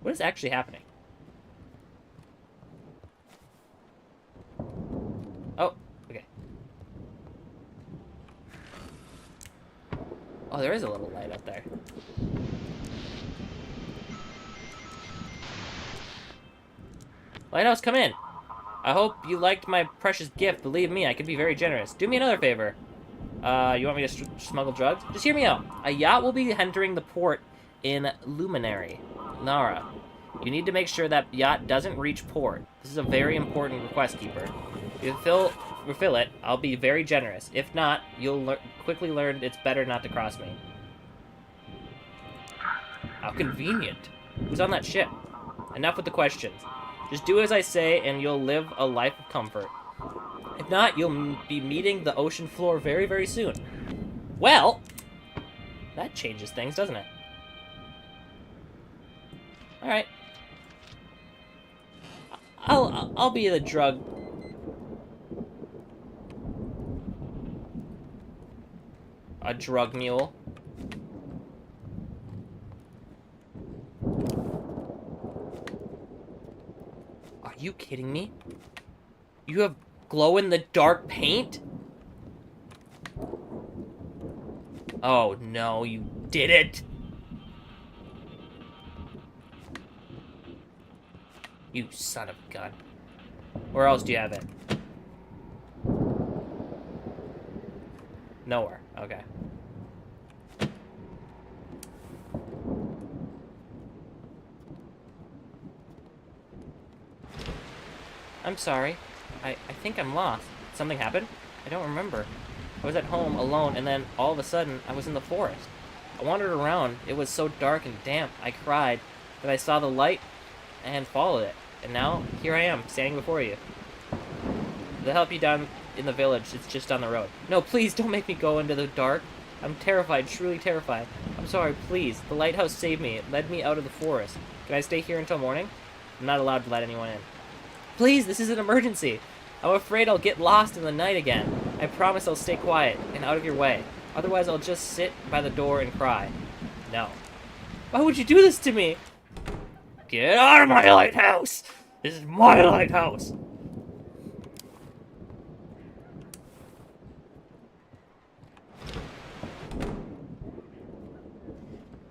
What is actually happening? Oh, okay. Oh, there is a little light up there. Lighthouse, come in. I hope you liked my precious gift. Believe me, I can be very generous. Do me another favor. You want me to smuggle drugs? Just hear me out. A yacht will be entering the port in Luminary, Nara. You need to make sure that yacht doesn't reach port. This is a very important request, Keeper. If you refill it, I'll be very generous. If not, you'll quickly learn it's better not to cross me. How convenient. Who's on that ship? Enough with the questions. Just do as I say, and you'll live a life of comfort. If not, you'll be meeting the ocean floor very, very soon. Well, that changes things, doesn't it? All right. I'll be the drug. A drug mule. Are you kidding me? You have glow-in-the-dark paint? Oh no, you did it! You son of a gun. Where else do you have it? Nowhere. Okay. I'm sorry. I think I'm lost. Something happened? I don't remember. I was at home alone, and then all of a sudden, I was in the forest. I wandered around. It was so dark and damp. I cried, but I saw the light and followed it. And now, here I am, standing before you. They'll help you down in the village. It's just down the road. No, please, don't make me go into the dark. I'm terrified, truly terrified. I'm sorry, please. The lighthouse saved me. It led me out of the forest. Can I stay here until morning? I'm not allowed to let anyone in. Please, this is an emergency. I'm afraid I'll get lost in the night again. I promise I'll stay quiet and out of your way. Otherwise, I'll just sit by the door and cry. No. Why would you do this to me? Get out of my lighthouse! This is my lighthouse!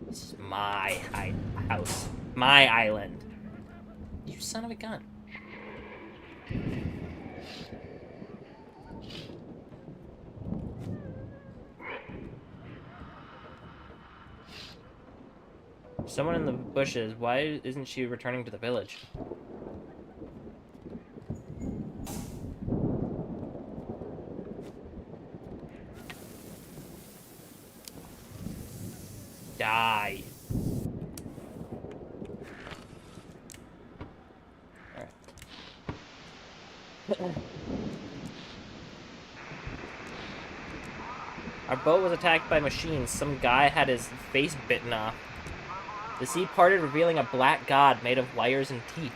This is my house. My island. You son of a gun. Someone in the bushes. Why isn't she returning to the village? Die. Alright. Our boat was attacked by machines. Some guy had his face bitten off. The sea parted, revealing a black god made of wires and teeth.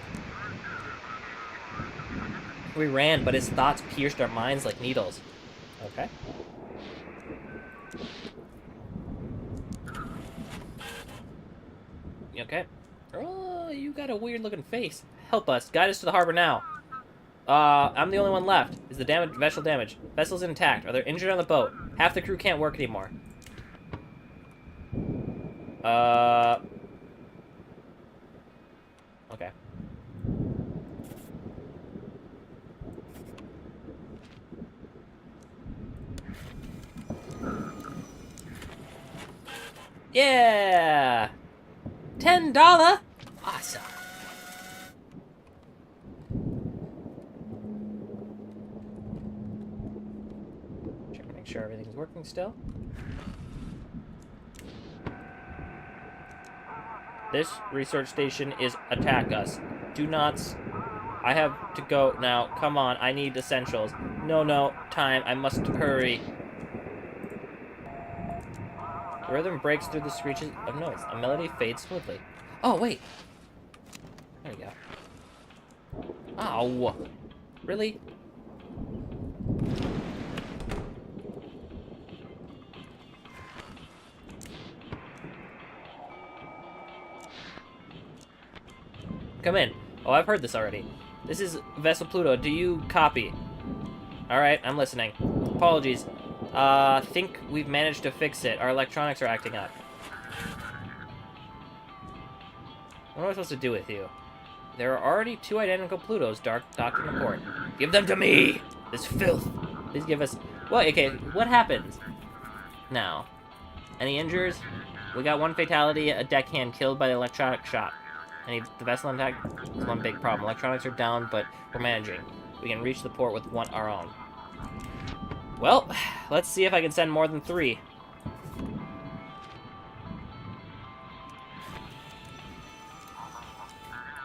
We ran, but his thoughts pierced our minds like needles. Okay. You okay? Oh, you got a weird-looking face. Help us. Guide us to the harbor now. I'm the only one left. Is the vessel damaged? Vessel's intact. Are they injured on the boat? Half the crew can't work anymore. Okay. Yeah! $10? Awesome. Make sure everything's working still. This research station is attack us. Do not... I have to go now. Come on, I need essentials. No, time. I must hurry. The rhythm breaks through the screeches of noise. A melody fades smoothly. Oh, wait. There we go. Ow. Really? Come in. Oh, I've heard this already. This is Vessel Pluto. Do you copy? Alright, I'm listening. Apologies. Think we've managed to fix it. Our electronics are acting up. What am I supposed to do with you? There are already 2 identical Plutos docked in the port. Give them to me! This filth! Please give us... Well, okay, what happens now? Any injures? We got 1 fatality, a deckhand killed by the electronic shot. The vessel intact is one big problem. Electronics are down, but we're managing. We can reach the port with our own. Well, let's see if I can send more than 3.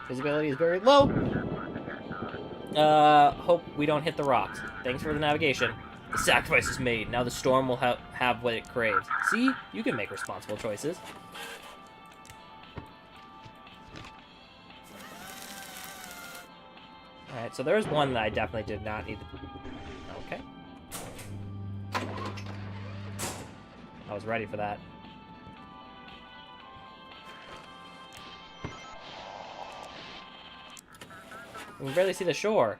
Visibility is very low. Hope we don't hit the rocks. Thanks for the navigation. The sacrifice is made. Now the storm will have what it craves. See? You can make responsible choices. Alright, so there's one that I definitely did not need. Okay. I was ready for that. We can barely see the shore.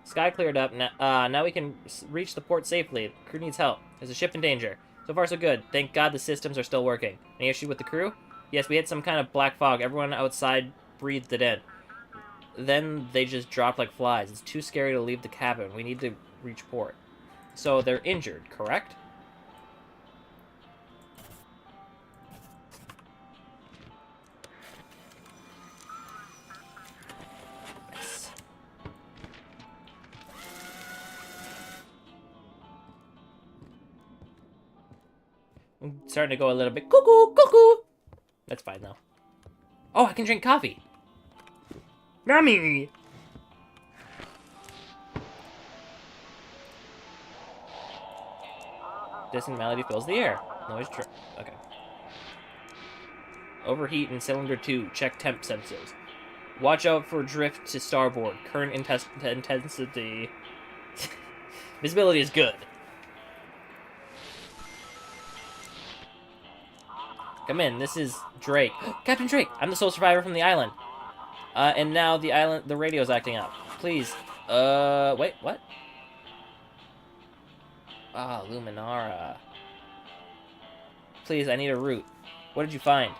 Sky cleared up. Now we can reach the port safely. The crew needs help. There's a ship in danger. So far, so good. Thank God the systems are still working. Any issue with the crew? Yes, we had some kind of black fog. Everyone outside breathed it in. Then they just dropped like flies. It's too scary to leave the cabin. We need to reach port. So they're injured, correct? Nice. I'm starting to go a little bit cuckoo, cuckoo. That's fine though. Oh, I can drink coffee. Yummy! Distant melody fills the air. Noise okay. Overheat in cylinder 2. Check temp sensors. Watch out for drift to starboard. Current intensity. Visibility is good. Come in. This is Drake. Captain Drake. I'm the sole survivor from the island. And now the radio's acting up. Please. Wait, what? Ah, Luminara. Please, I need a route. What did you find?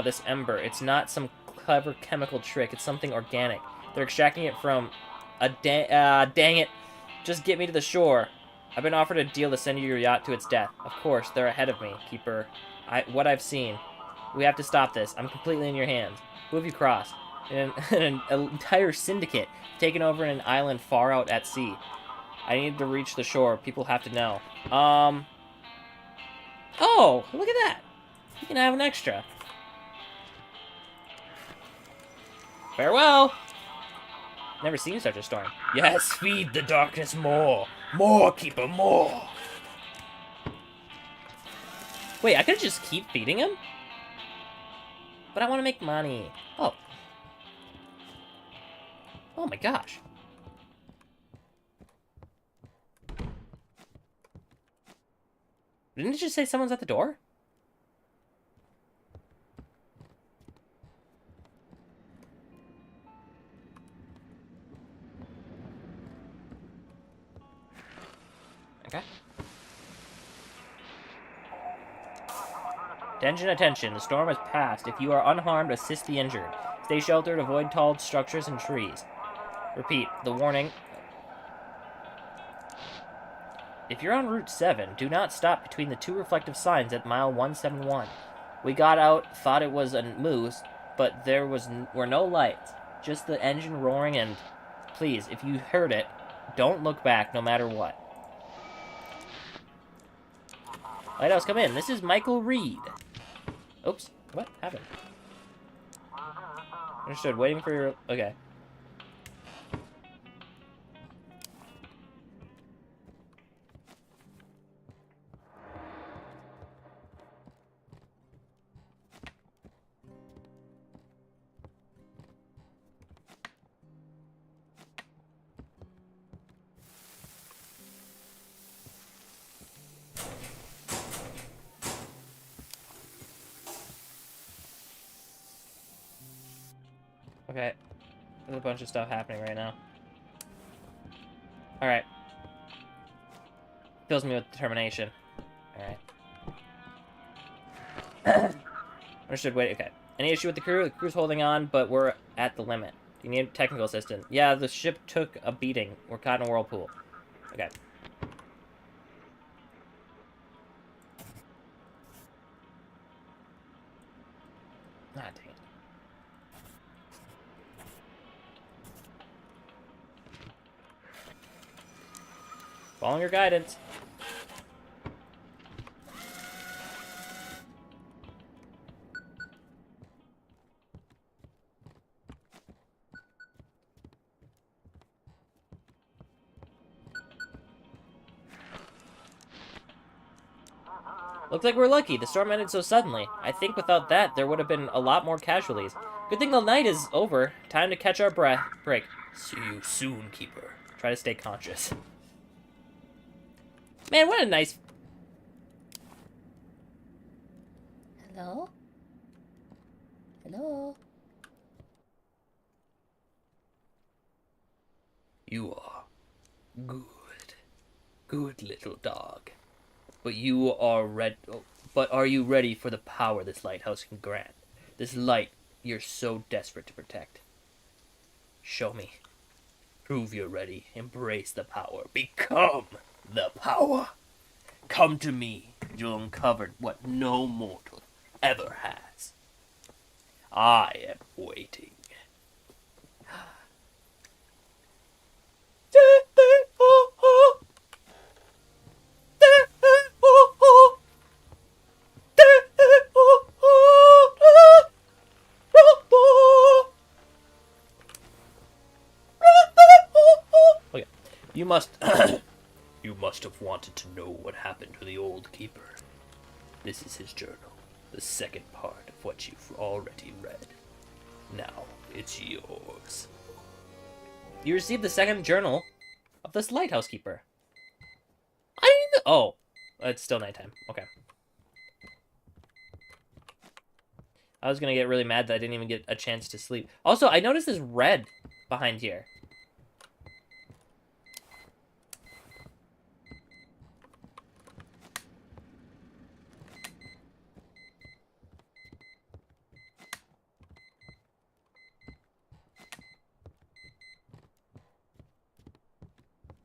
This ember. It's not some clever chemical trick. It's something organic. They're extracting it from a dang it. Just get me to the shore. I've been offered a deal to send you your yacht to its death. Of course, they're ahead of me, Keeper. What I've seen. We have to stop this. I'm completely in your hands. Who have you crossed? An entire syndicate taken over an island far out at sea. I need to reach the shore. People have to know. Oh, look at that. You can have an extra. Farewell. Never seen such a storm. Yes, feed the darkness more. More, Keeper, more. Wait, I could just keep feeding him? But I want to make money. Oh. Oh my gosh. Didn't it just say someone's at the door? Okay. Attention, attention. The storm has passed. If you are unharmed, assist the injured. Stay sheltered, avoid tall structures and trees. Repeat, the warning. If you're on Route 7, do not stop between the two reflective signs at mile 171. We got out, thought it was a moose, but there were no lights. Just the engine roaring and... Please, if you heard it, don't look back no matter what. Lighthouse, come in. This is Michael Reed. Oops. What happened? Understood. Waiting for your... Okay. Okay. There's a bunch of stuff happening right now. Alright. Fills me with determination. Alright. Understood. Wait, okay. Any issue with the crew? The crew's holding on, but we're at the limit. You need a technical assistant. Yeah, the ship took a beating. We're caught in a whirlpool. Okay. Ah, dang it. Following your guidance. Looks like we're lucky. The storm ended so suddenly. I think without that, there would have been a lot more casualties. Good thing the night is over. Time to catch our break. See you soon, Keeper. Try to stay conscious. Man, what a nice... Hello? Hello? You are good. Good little dog. But you are But are you ready for the power this lighthouse can grant? This light you're so desperate to protect. Show me. Prove you're ready. Embrace the power. Become the power. Come to me. You'll uncover what no mortal ever has. I am waiting. You must must have wanted to know what happened to the old keeper. This is his journal, the second part of what you've already read. Now, it's yours. You received the second journal of this lighthouse keeper. I didn't even... Oh, it's still nighttime. Okay. I was gonna get really mad that I didn't even get a chance to sleep. Also, I noticed this red behind here.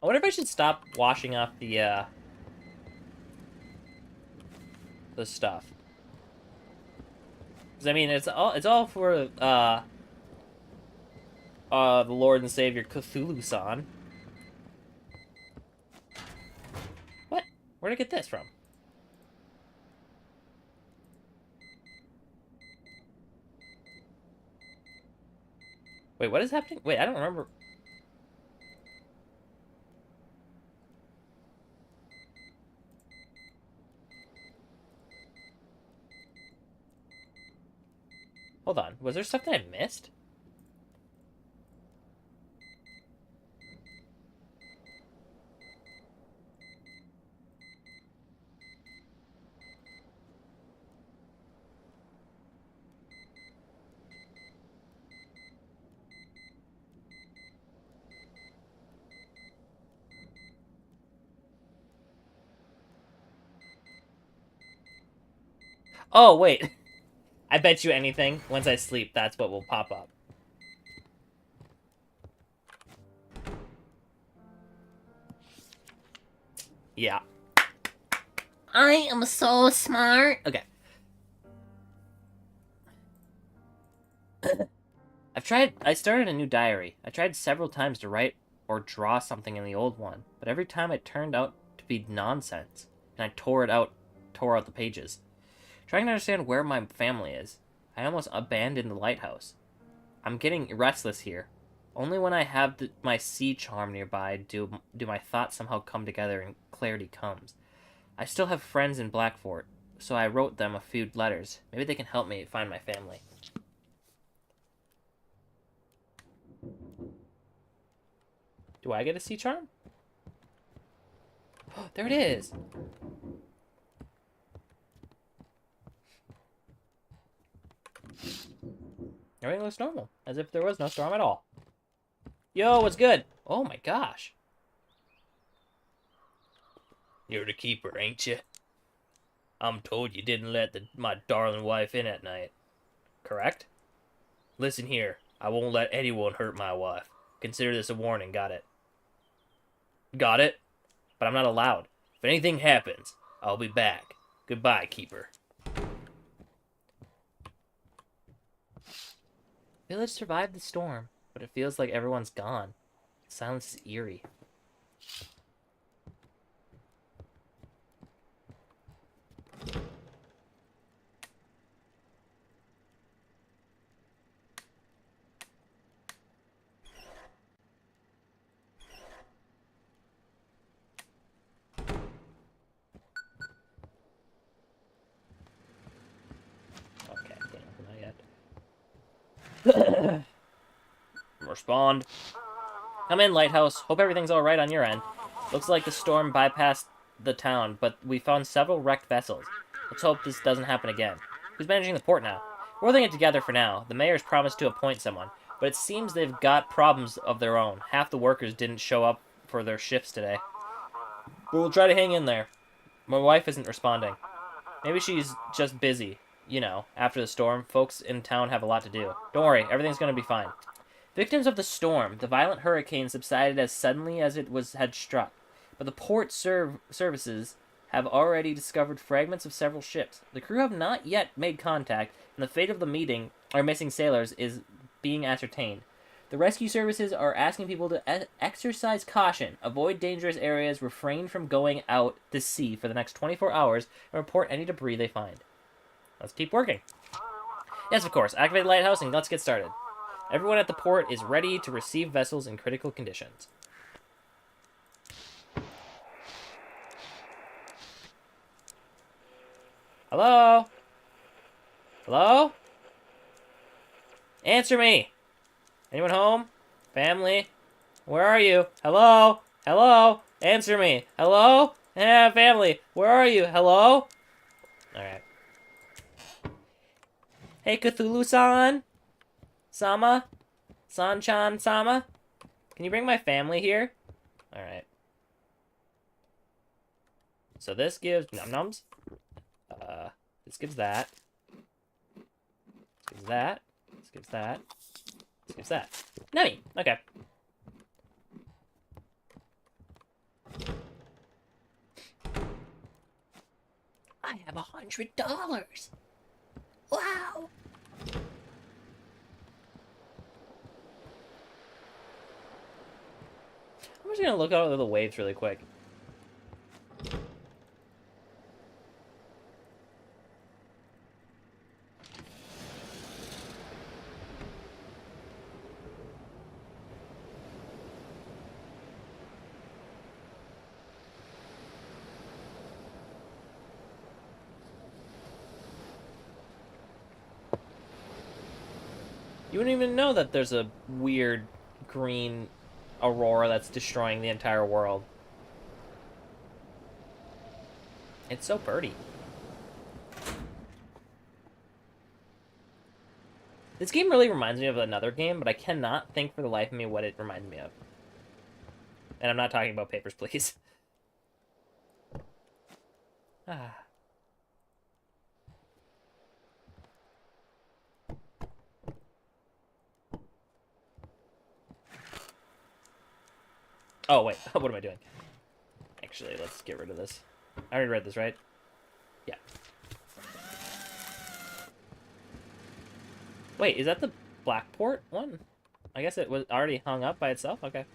I wonder if I should stop washing off the stuff. Because, I mean, it's all for, the Lord and Savior Chuthulu-san. What? Where'd I get this from? Wait, what is happening? Wait, I don't remember... Hold on, was there stuff that I missed? Oh, wait. I bet you anything, once I sleep, that's what will pop up. Yeah. I am so smart. Okay. I started a new diary. I tried several times to write or draw something in the old one, but every time it turned out to be nonsense, and I tore out the pages. Trying to understand where my family is. I almost abandoned the lighthouse. I'm getting restless here. Only when I have my sea charm nearby do my thoughts somehow come together and clarity comes. I still have friends in Blackfort, so I wrote them a few letters. Maybe they can help me find my family. Do I get a sea charm? Oh, there it is! Everything looks normal, as if there was no storm at all. Yo, what's good? Oh my gosh. You're the keeper, ain't you? I'm told you didn't let my darling wife in at night. Correct? Listen here, I won't let anyone hurt my wife. Consider this a warning, got it? Got it? But I'm not allowed. If anything happens, I'll be back. Goodbye, keeper. Village survived the storm, but it feels like everyone's gone. The silence is eerie. Respond. Come in, Lighthouse. Hope everything's alright on your end. Looks like the storm bypassed the town, but we found several wrecked vessels. Let's hope this doesn't happen again. Who's managing the port now? We're holding it together for now. The mayor's promised to appoint someone, but it seems they've got problems of their own. Half the workers didn't show up for their shifts today. But we'll try to hang in there. My wife isn't responding. Maybe she's just busy. You know, after the storm, folks in town have a lot to do. Don't worry, everything's going to be fine. Victims of the storm, the violent hurricane subsided as suddenly as it had struck, but the port services have already discovered fragments of several ships. The crew have not yet made contact, and the fate of the missing sailors is being ascertained. The rescue services are asking people to exercise caution, avoid dangerous areas, refrain from going out to sea for the next 24 hours, and report any debris they find. Let's keep working. Yes, of course. Activate the lighthouse and let's get started. Everyone at the port is ready to receive vessels in critical conditions. Hello? Hello? Answer me! Anyone home? Family? Where are you? Hello? Hello? Answer me. Hello? Yeah, family. Where are you? Hello? Alright. Hey, Cthulhu-san? Sama? San-chan Sama? Can you bring my family here? Alright. So this gives num-nums. This gives that. This gives that. This gives that. This gives that. Nummy! Okay. I have $100. Wow! I'm just gonna look out at the waves really quick. You wouldn't even know that there's a weird green aurora that's destroying the entire world. It's so pretty. This game really reminds me of another game, but I cannot think for the life of me what it reminds me of. And I'm not talking about Papers, Please. Ah. Oh, wait. What am I doing? Actually, let's get rid of this. I already read this, right? Yeah. Wait, is that the Blackport one? I guess it was already hung up by itself? Okay.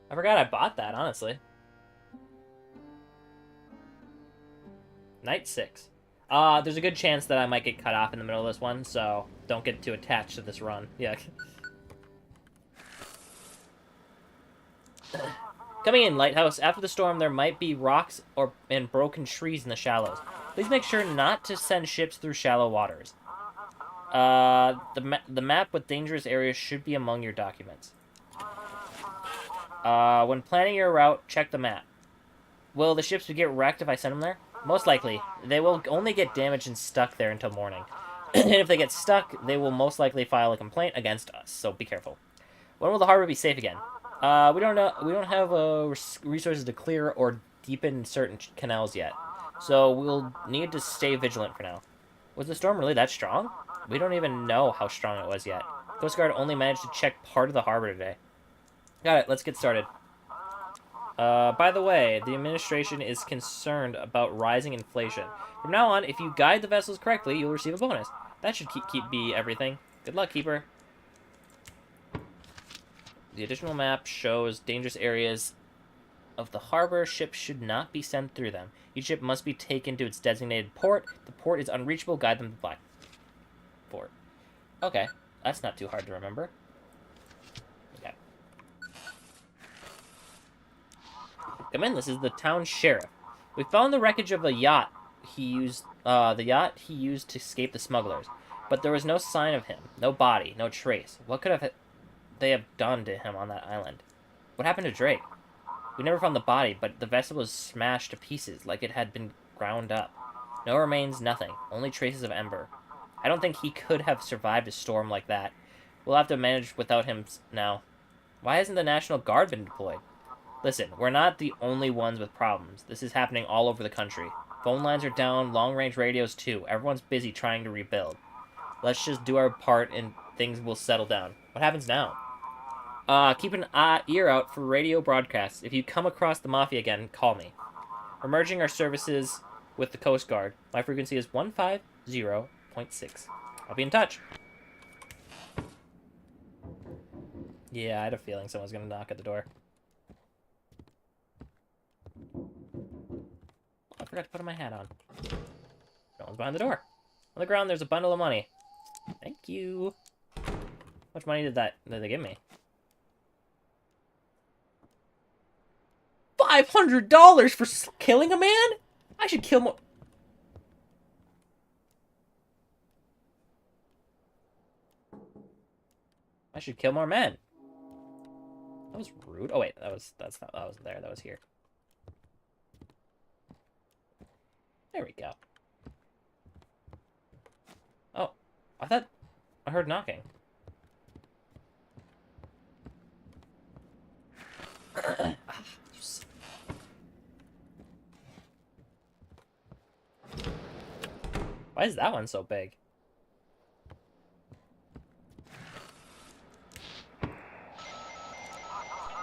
I forgot I bought that, honestly. Night 6. There's a good chance that I might get cut off in the middle of this one, so don't get too attached to this run. Yeah. Coming in, Lighthouse. After the storm, there might be rocks and broken trees in the shallows. Please make sure not to send ships through shallow waters. The map with dangerous areas should be among your documents. When planning your route, check the map. Will the ships get wrecked if I send them there? Most likely. They will only get damaged and stuck there until morning. And if they get stuck, they will most likely file a complaint against us, so be careful. When will the harbor be safe again? We don't know. We don't have resources to clear or deepen certain canals yet, so we'll need to stay vigilant for now. Was the storm really that strong? We don't even know how strong it was yet. Coast Guard only managed to check part of the harbor today. Got it. Let's get started. By the way, the administration is concerned about rising inflation. From now on, if you guide the vessels correctly, you'll receive a bonus. That should be everything. Good luck, Keeper. The additional map shows dangerous areas of the harbor. Ships should not be sent through them. Each ship must be taken to its designated port. The port is unreachable. Guide them to the black port. Okay, that's not too hard to remember. Okay. Come in. This is the town sheriff. We found the wreckage of a yacht he used. The yacht he used to escape the smugglers, but there was no sign of him. No body. No trace. What could they have done to him on that island? What happened to Drake? We never found the body, but the vessel was smashed to pieces like it had been ground up. No remains, nothing. Only traces of ember. I don't think he could have survived a storm like that. We'll have to manage without him now. Why hasn't the National Guard been deployed? Listen, we're not the only ones with problems. This is happening all over the country. Phone lines are down, long-range radios too. Everyone's busy trying to rebuild. Let's just do our part and things will settle down. What happens now? Keep an ear out for radio broadcasts. If you come across the Mafia again, call me. We're merging our services with the Coast Guard. My frequency is 150.6. I'll be in touch. Yeah, I had a feeling someone's gonna knock at the door. Oh, I forgot to put my hat on. No one's behind the door. On the ground, there's a bundle of money. Thank you. How much money did they give me? $500 for killing a man? I should kill more... I should kill more men. That was rude. Oh wait, that wasn't there. That was here. There we go. Oh, I thought I heard knocking. Why is that one so big?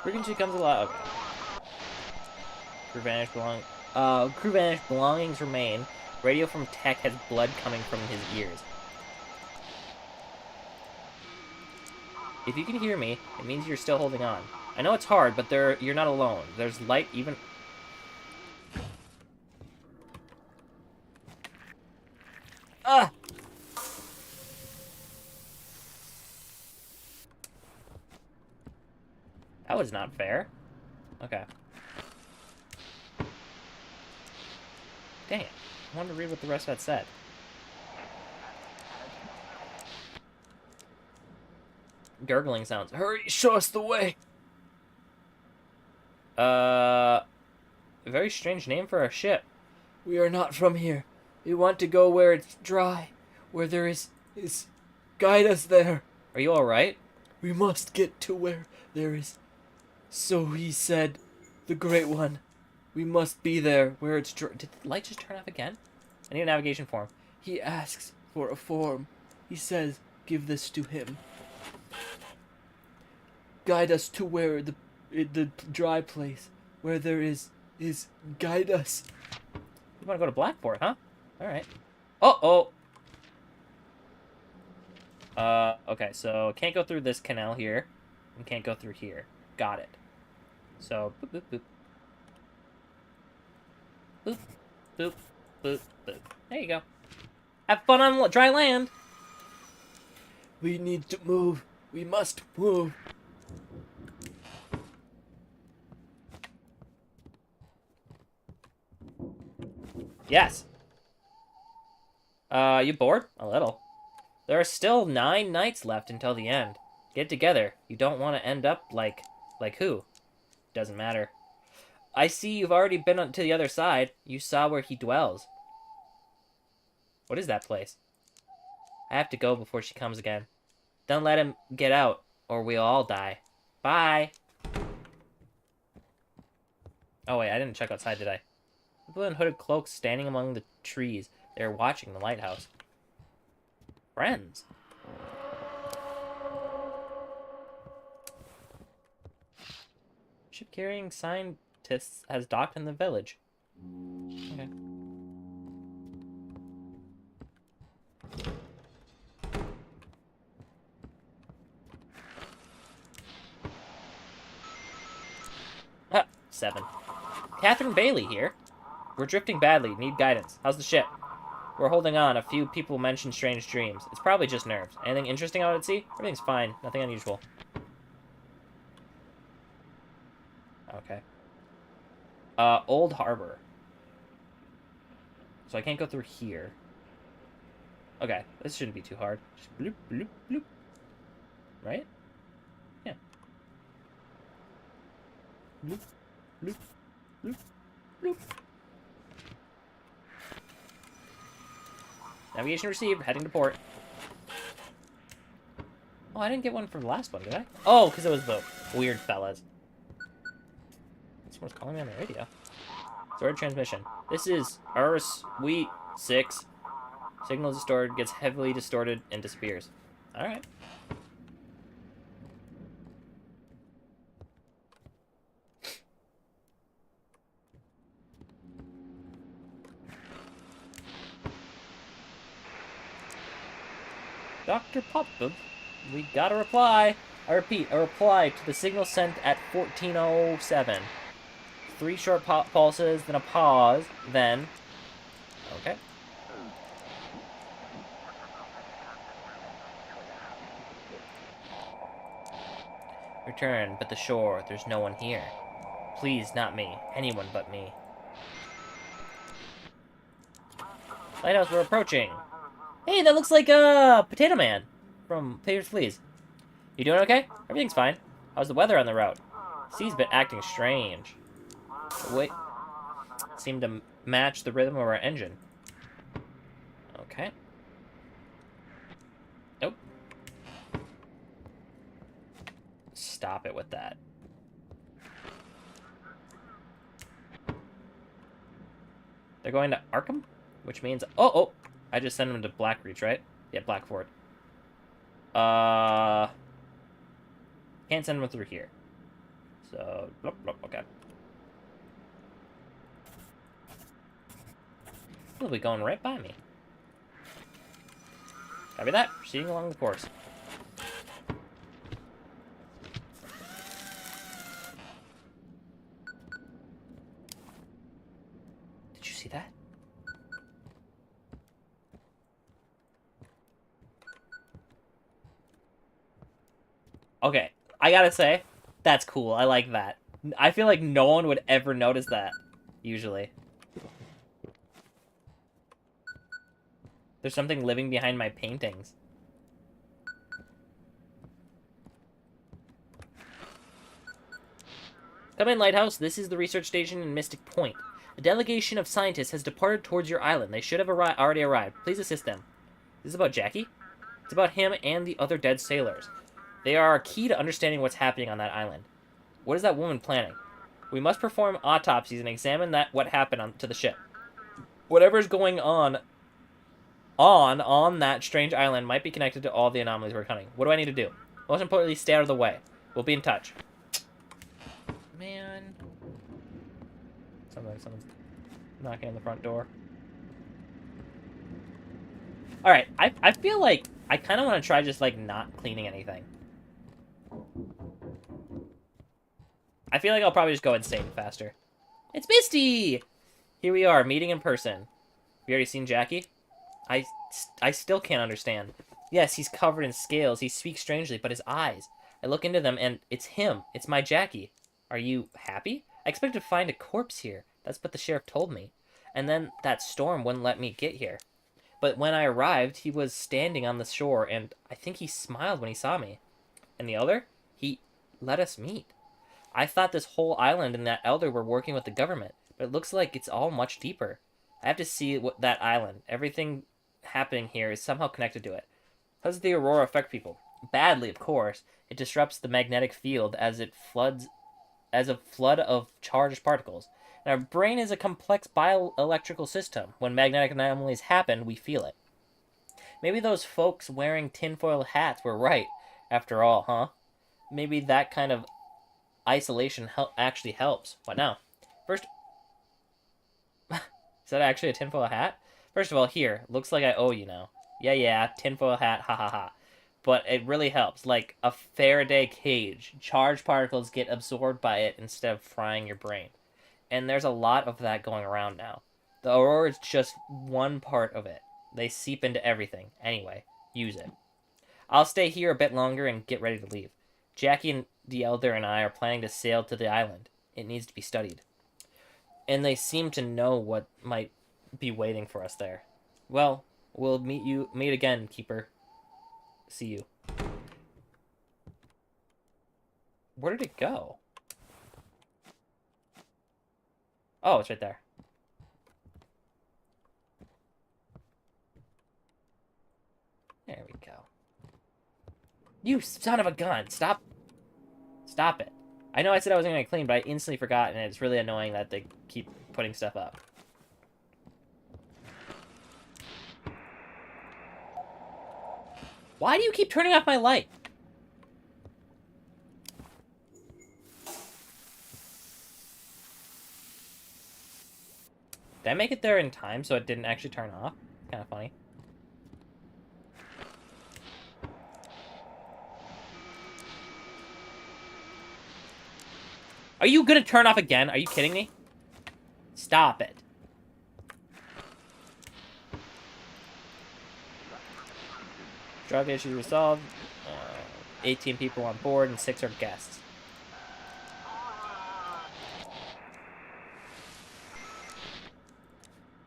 Frequency comes alive. Okay. Crew vanished. Belongings remain. Radio from Tech has blood coming from his ears. If you can hear me, it means you're still holding on. I know it's hard, but you're not alone. There's light even... Ah! That was not fair. Okay. Dang it. I wanted to read what the rest of that said. Gurgling sounds. Hurry, show us the way! A very strange name for a ship. We are not from here. We want to go where it's dry. Where there is... Guide us there. Are you alright? We must get to where there is... So he said, the Great One. We must be there, where it's dry. Did the light just turn off again? I need a navigation form. He asks for a form. He says, give this to him. Guide us to where the dry place, where there is guide us. You want to go to Blackport, huh? Alright. Uh-oh! Okay, so can't go through this canal here, and can't go through here. Got it. So, boop, boop, boop. Boop, boop, boop, boop. There you go. Have fun on dry land! We need to move. We must move. Yes. You bored? A little. There are still 9 nights left until the end. Get together. You don't want to end up like who? Doesn't matter. I see you've already been to the other side. You saw where he dwells. What is that place? I have to go before she comes again. Don't let him get out, or we'll all die. Bye! Oh wait, I didn't check outside, did I? People in hooded cloaks standing among the trees. They're watching the lighthouse. Friends. Ship carrying scientists has docked in the village. Okay. Ah, 7. Catherine Bailey here. We're drifting badly. Need guidance. How's the ship? We're holding on. A few people mentioned strange dreams. It's probably just nerves. Anything interesting out at sea? Everything's fine. Nothing unusual. Okay. Old Harbor. So I can't go through here. Okay, this shouldn't be too hard. Just bloop, bloop, bloop. Right? Yeah. Bloop, bloop, bloop, bloop. Navigation received. Heading to port. Oh, I didn't get one from the last one, did I? Oh, because it was the weird fellas. Someone's calling me on the radio. Stored transmission. This is Wheat 6. Signal distorted, gets heavily distorted, and disappears. Alright. Dr. Popgood, we got a reply. I repeat, a reply to the signal sent at 14:07. 3 short pulses, then a pause, then... Okay. Return, but the shore, there's no one here. Please, not me. Anyone but me. Lighthouse, we're approaching. Hey, that looks like Potato Man from Papers, Please. You doing okay? Everything's fine. How's the weather on the route? Sea's been acting strange. Wait. Seemed to match the rhythm of our engine. Okay. Nope. Stop it with that. They're going to Arkham? Which means... Oh! I just sent them to Blackreach, right? Yeah, Blackford. Can't send them through here. So... okay. They'll be going right by me. Copy that. Proceeding along the course. Did you see that? Okay, I gotta say, that's cool. I like that. I feel like no one would ever notice that, usually. There's something living behind my paintings. Come in, Lighthouse. This is the research station in Mystic Point. A delegation of scientists has departed towards your island. They should have already arrived. Please assist them. This is about Jackie? It's about him and the other dead sailors. They are key to understanding what's happening on that island. What is that woman planning? We must perform autopsies and examine what happened to the ship. Whatever's going on that strange island might be connected to all the anomalies we're encountering. What do I need to do? Most importantly, stay out of the way. We'll be in touch. Man. Someone's knocking on the front door. Alright, I feel like I kind of want to try just, like, not cleaning anything. I feel like I'll probably just go insane faster. It's Misty! Here we are, meeting in person. Have you already seen Jackie? I still can't understand. Yes, he's covered in scales. He speaks strangely, but his eyes. I look into them, and it's him. It's my Jackie. Are you happy? I expected to find a corpse here. That's what the sheriff told me. And then that storm wouldn't let me get here. But when I arrived, he was standing on the shore, and I think he smiled when he saw me. And the elder? He let us meet. I thought this whole island and that elder were working with the government, but it looks like it's all much deeper. I have to see that island. Everything happening here is somehow connected to it. How does the aurora affect people? Badly, of course. It disrupts the magnetic field as a flood of charged particles. And our brain is a complex bioelectrical system. When magnetic anomalies happen, we feel it. Maybe those folks wearing tinfoil hats were right, after all, huh? Maybe that kind of isolation actually helps. What now? First... Is that actually a tinfoil hat? First of all, here. Looks like I owe you now. Yeah, tinfoil hat, ha ha ha. But it really helps. Like a Faraday cage. Charged particles get absorbed by it instead of frying your brain. And there's a lot of that going around now. The aurora is just one part of it. They seep into everything. Anyway, use it. I'll stay here a bit longer and get ready to leave. Jackie and the elder and I are planning to sail to the island. It needs to be studied. And they seem to know what might be waiting for us there. Well, we'll meet again, Keeper. See you. Where did it go? Oh, it's right there. There we go. You son of a gun! Stop it. I know I said I wasn't going to clean, but I instantly forgot, and it's really annoying that they keep putting stuff up. Why do you keep turning off my light? Did I make it there in time so it didn't actually turn off? Kind of funny. Are you gonna turn off again? Are you kidding me? Stop it. Drug issues resolved. 18 people on board and 6 are guests.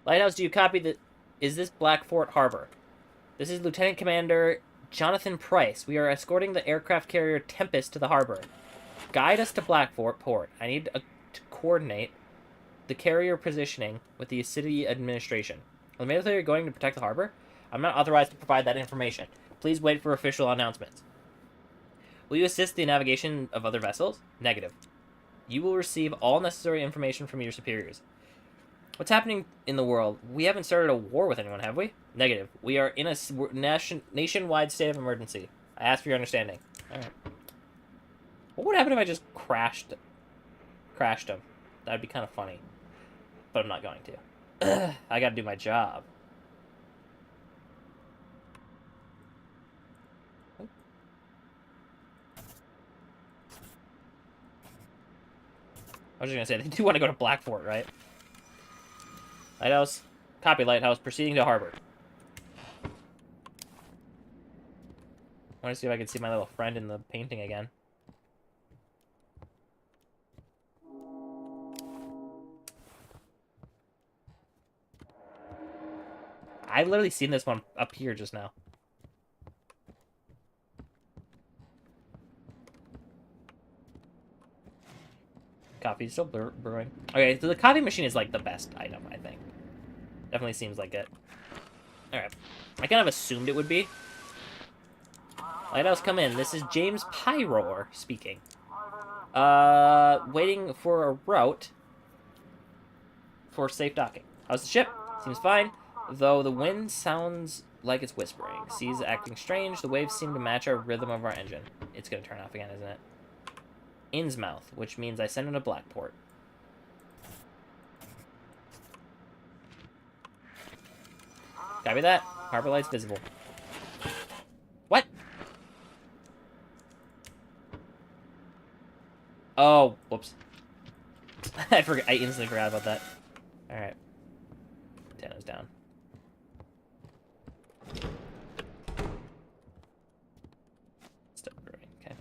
Lighthouse, do you copy the... Is this Black Fort Harbor? This is Lieutenant Commander Jonathan Price. We are escorting the aircraft carrier Tempest to the harbor. Guide us to Black Fort Port. I need to coordinate the carrier positioning with the city administration. Are the military going to protect the harbor? I'm not authorized to provide that information. Please wait for official announcements. Will you assist the navigation of other vessels? Negative. You will receive all necessary information from your superiors. What's happening in the world? We haven't started a war with anyone, have we? Negative. We are in a nationwide state of emergency. I ask for your understanding. Alright. What would happen if I just crashed him? That would be kind of funny. But I'm not going to. I gotta do my job. I was just gonna say, they do want to go to Black Fort, right? Lighthouse. Copy, Lighthouse. Proceeding to harbor. I want to see if I can see my little friend in the painting again. I literally seen this one up here just now. Coffee's still brewing. Okay, so the coffee machine is like the best item, I think. Definitely seems like it. Alright. I kind of assumed it would be. Lighthouse, come in. This is James Pyroar speaking. Waiting for a route for safe docking. How's the ship? Seems fine, though the wind sounds like it's whispering. Seas acting strange. The waves seem to match our rhythm of our engine. It's gonna turn off again, isn't it? Innsmouth, which means I send him to Blackport. Copy that. Harbor lights visible. What? Oh, whoops. I instantly forgot about that. Alright. Antenna's down. Still brewing, okay.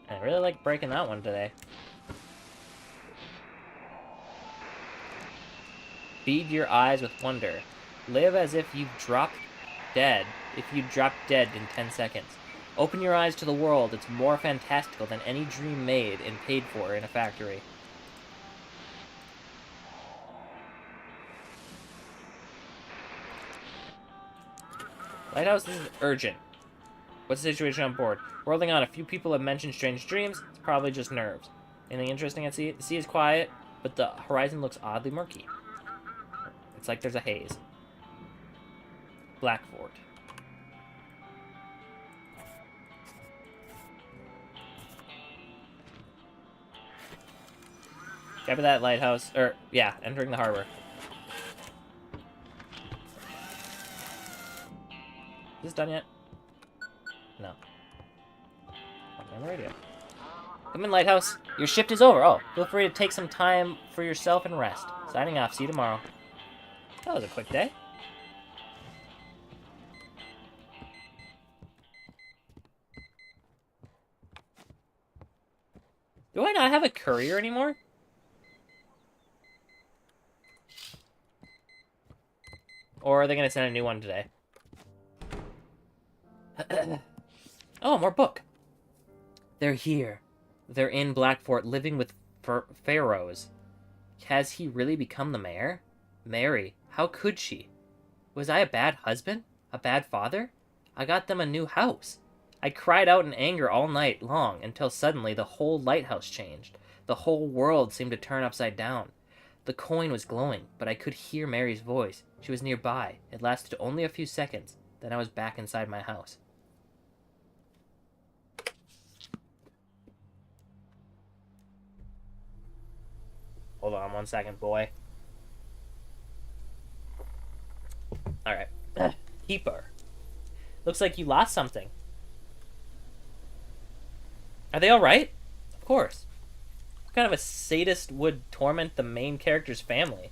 I really like breaking that one today. Feed your eyes with wonder. Live as if you've dropped dead. If you dropped dead in 10 seconds. Open your eyes to the world. It's more fantastical than any dream made and paid for in a factory. Lighthouse, this is urgent. What's the situation on board? We're holding on. A few people have mentioned strange dreams. It's probably just nerves. Anything interesting at sea? The sea is quiet, but the horizon looks oddly murky. It's like there's a haze. Blackfort. Copy that, Lighthouse. Yeah, entering the harbor. Is this done yet? No. On the radio. Come in, Lighthouse. Your shift is over. Oh, feel free to take some time for yourself and rest. Signing off. See you tomorrow. That was a quick day. Do I not have a courier anymore? Or are they going to send a new one today? Oh, more book. They're here. They're in Blackfort, living with pharaohs. Has he really become the mayor? Mary, how could she? Was I a bad husband? A bad father? I got them a new house. I cried out in anger all night long until suddenly the whole lighthouse changed. The whole world seemed to turn upside down. The coin was glowing, but I could hear Mary's voice. She was nearby. It lasted only a few seconds. Then I was back inside my house. Hold on 1 second, boy. Alright. Keeper. Looks like you lost something. Are they alright? Of course. What kind of a sadist would torment the main character's family?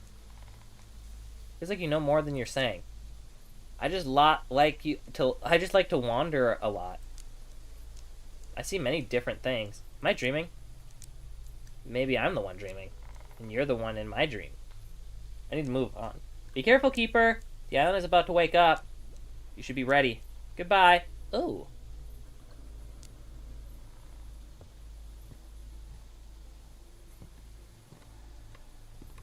Feels like you know more than you're saying. I just like to wander a lot. I see many different things. Am I dreaming? Maybe I'm the one dreaming, and you're the one in my dream. I need to move on. Be careful, Keeper. The island is about to wake up. You should be ready. Goodbye. Oh.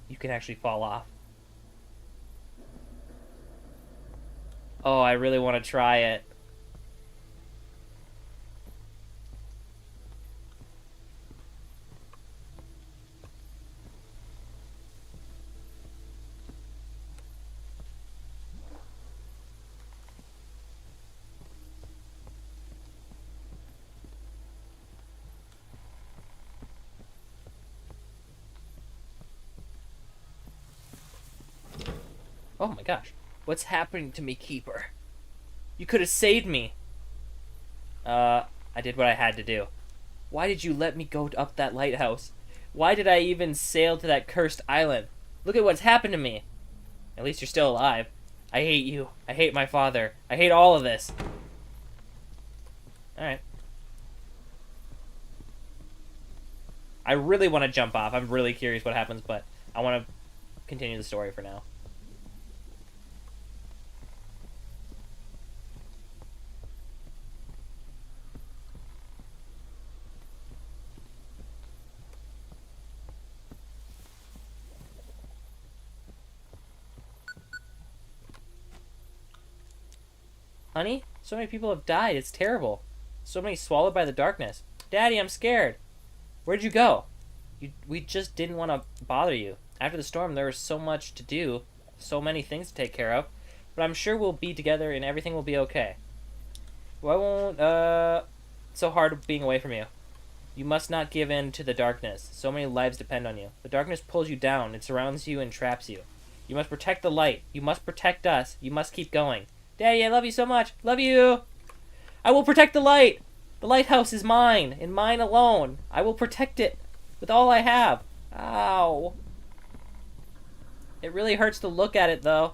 You can actually fall off. Oh, I really want to try it. Oh my gosh. What's happening to me, Keeper? You could have saved me. I did what I had to do. Why did you let me go up that lighthouse? Why did I even sail to that cursed island? Look at what's happened to me. At least you're still alive. I hate you. I hate my father. I hate all of this. Alright. I really want to jump off. I'm really curious what happens, but I want to continue the story for now. Honey, so many people have died. It's terrible. So many swallowed by the darkness. Daddy, I'm scared. Where'd you go? We just didn't want to bother you. After the storm, there was so much to do. So many things to take care of. But I'm sure we'll be together and everything will be okay. Why won't, so hard being away from you? You must not give in to the darkness. So many lives depend on you. The darkness pulls you down. It surrounds you and traps you. You must protect the light. You must protect us. You must keep going. Daddy, I love you so much. Love you. I will protect the light. The lighthouse is mine, and mine alone. I will protect it with all I have. Ow. It really hurts to look at it, though.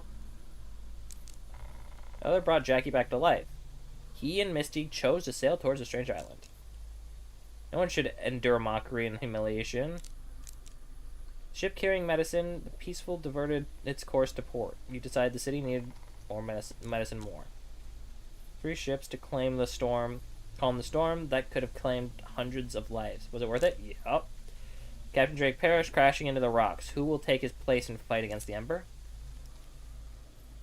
Other brought Jackie back to life. He and Misty chose to sail towards a strange island. No one should endure mockery and humiliation. Ship carrying medicine, the peaceful diverted its course to port. You decide the city needed more medicine more. 3 ships to calm the storm that could have claimed hundreds of lives. Was it worth it? Yup. Captain Drake perished, crashing into the rocks. Who will take his place and fight against the Ember?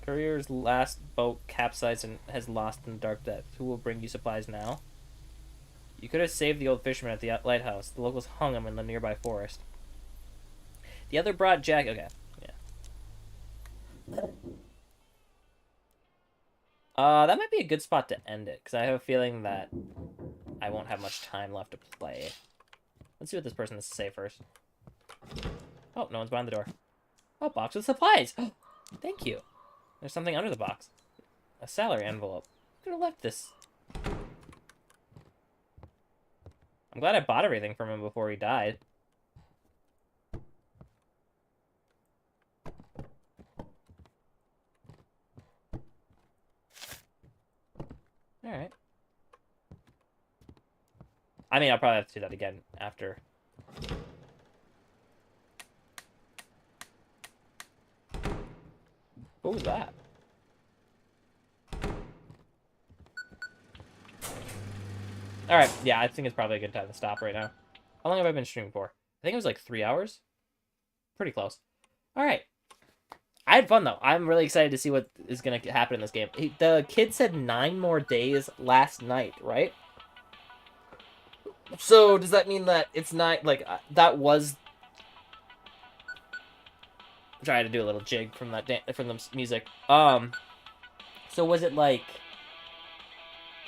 Courier's last boat capsized and has lost in the dark depths. Who will bring you supplies now? You could have saved the old fisherman at the lighthouse. The locals hung him in the nearby forest. The other brought Jack. Okay, yeah. That might be a good spot to end it, because I have a feeling that I won't have much time left to play. Let's see what this person has to say first. Oh, no one's behind the door. Oh, box with supplies! Thank you. There's something under the box. A salary envelope. Who could have left this? I'm glad I bought everything from him before he died. Alright. I mean, I'll probably have to do that again after. What was that? Alright, yeah, I think it's probably a good time to stop right now. How long have I been streaming for? I think it was like 3 hours. Pretty close. Alright. I had fun, though. I'm really excited to see what is going to happen in this game. The kid said 9 more days last night, right? So, does that mean that it's not, like, that was... I'm trying to do a little jig from that from the music. So was it, like,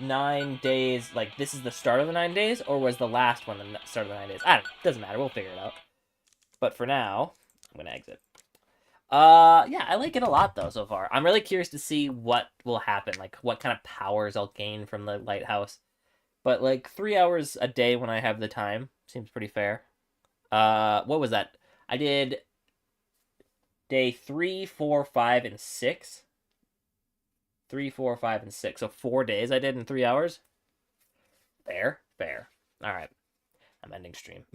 9 days, like, this is the start of the 9 days? Or was the last one the start of the 9 days? I don't know. Doesn't matter. We'll figure it out. But for now, I'm going to exit. Yeah, I like it a lot though so far. I'm really curious to see what will happen, like what kind of powers I'll gain from the lighthouse. But like 3 hours a day when I have the time seems pretty fair. What was that? I did day 3, 4, 5, and 6. 3, 4, 5, and 6. So 4 days I did in 3 hours. Fair, fair. All right, I'm ending stream.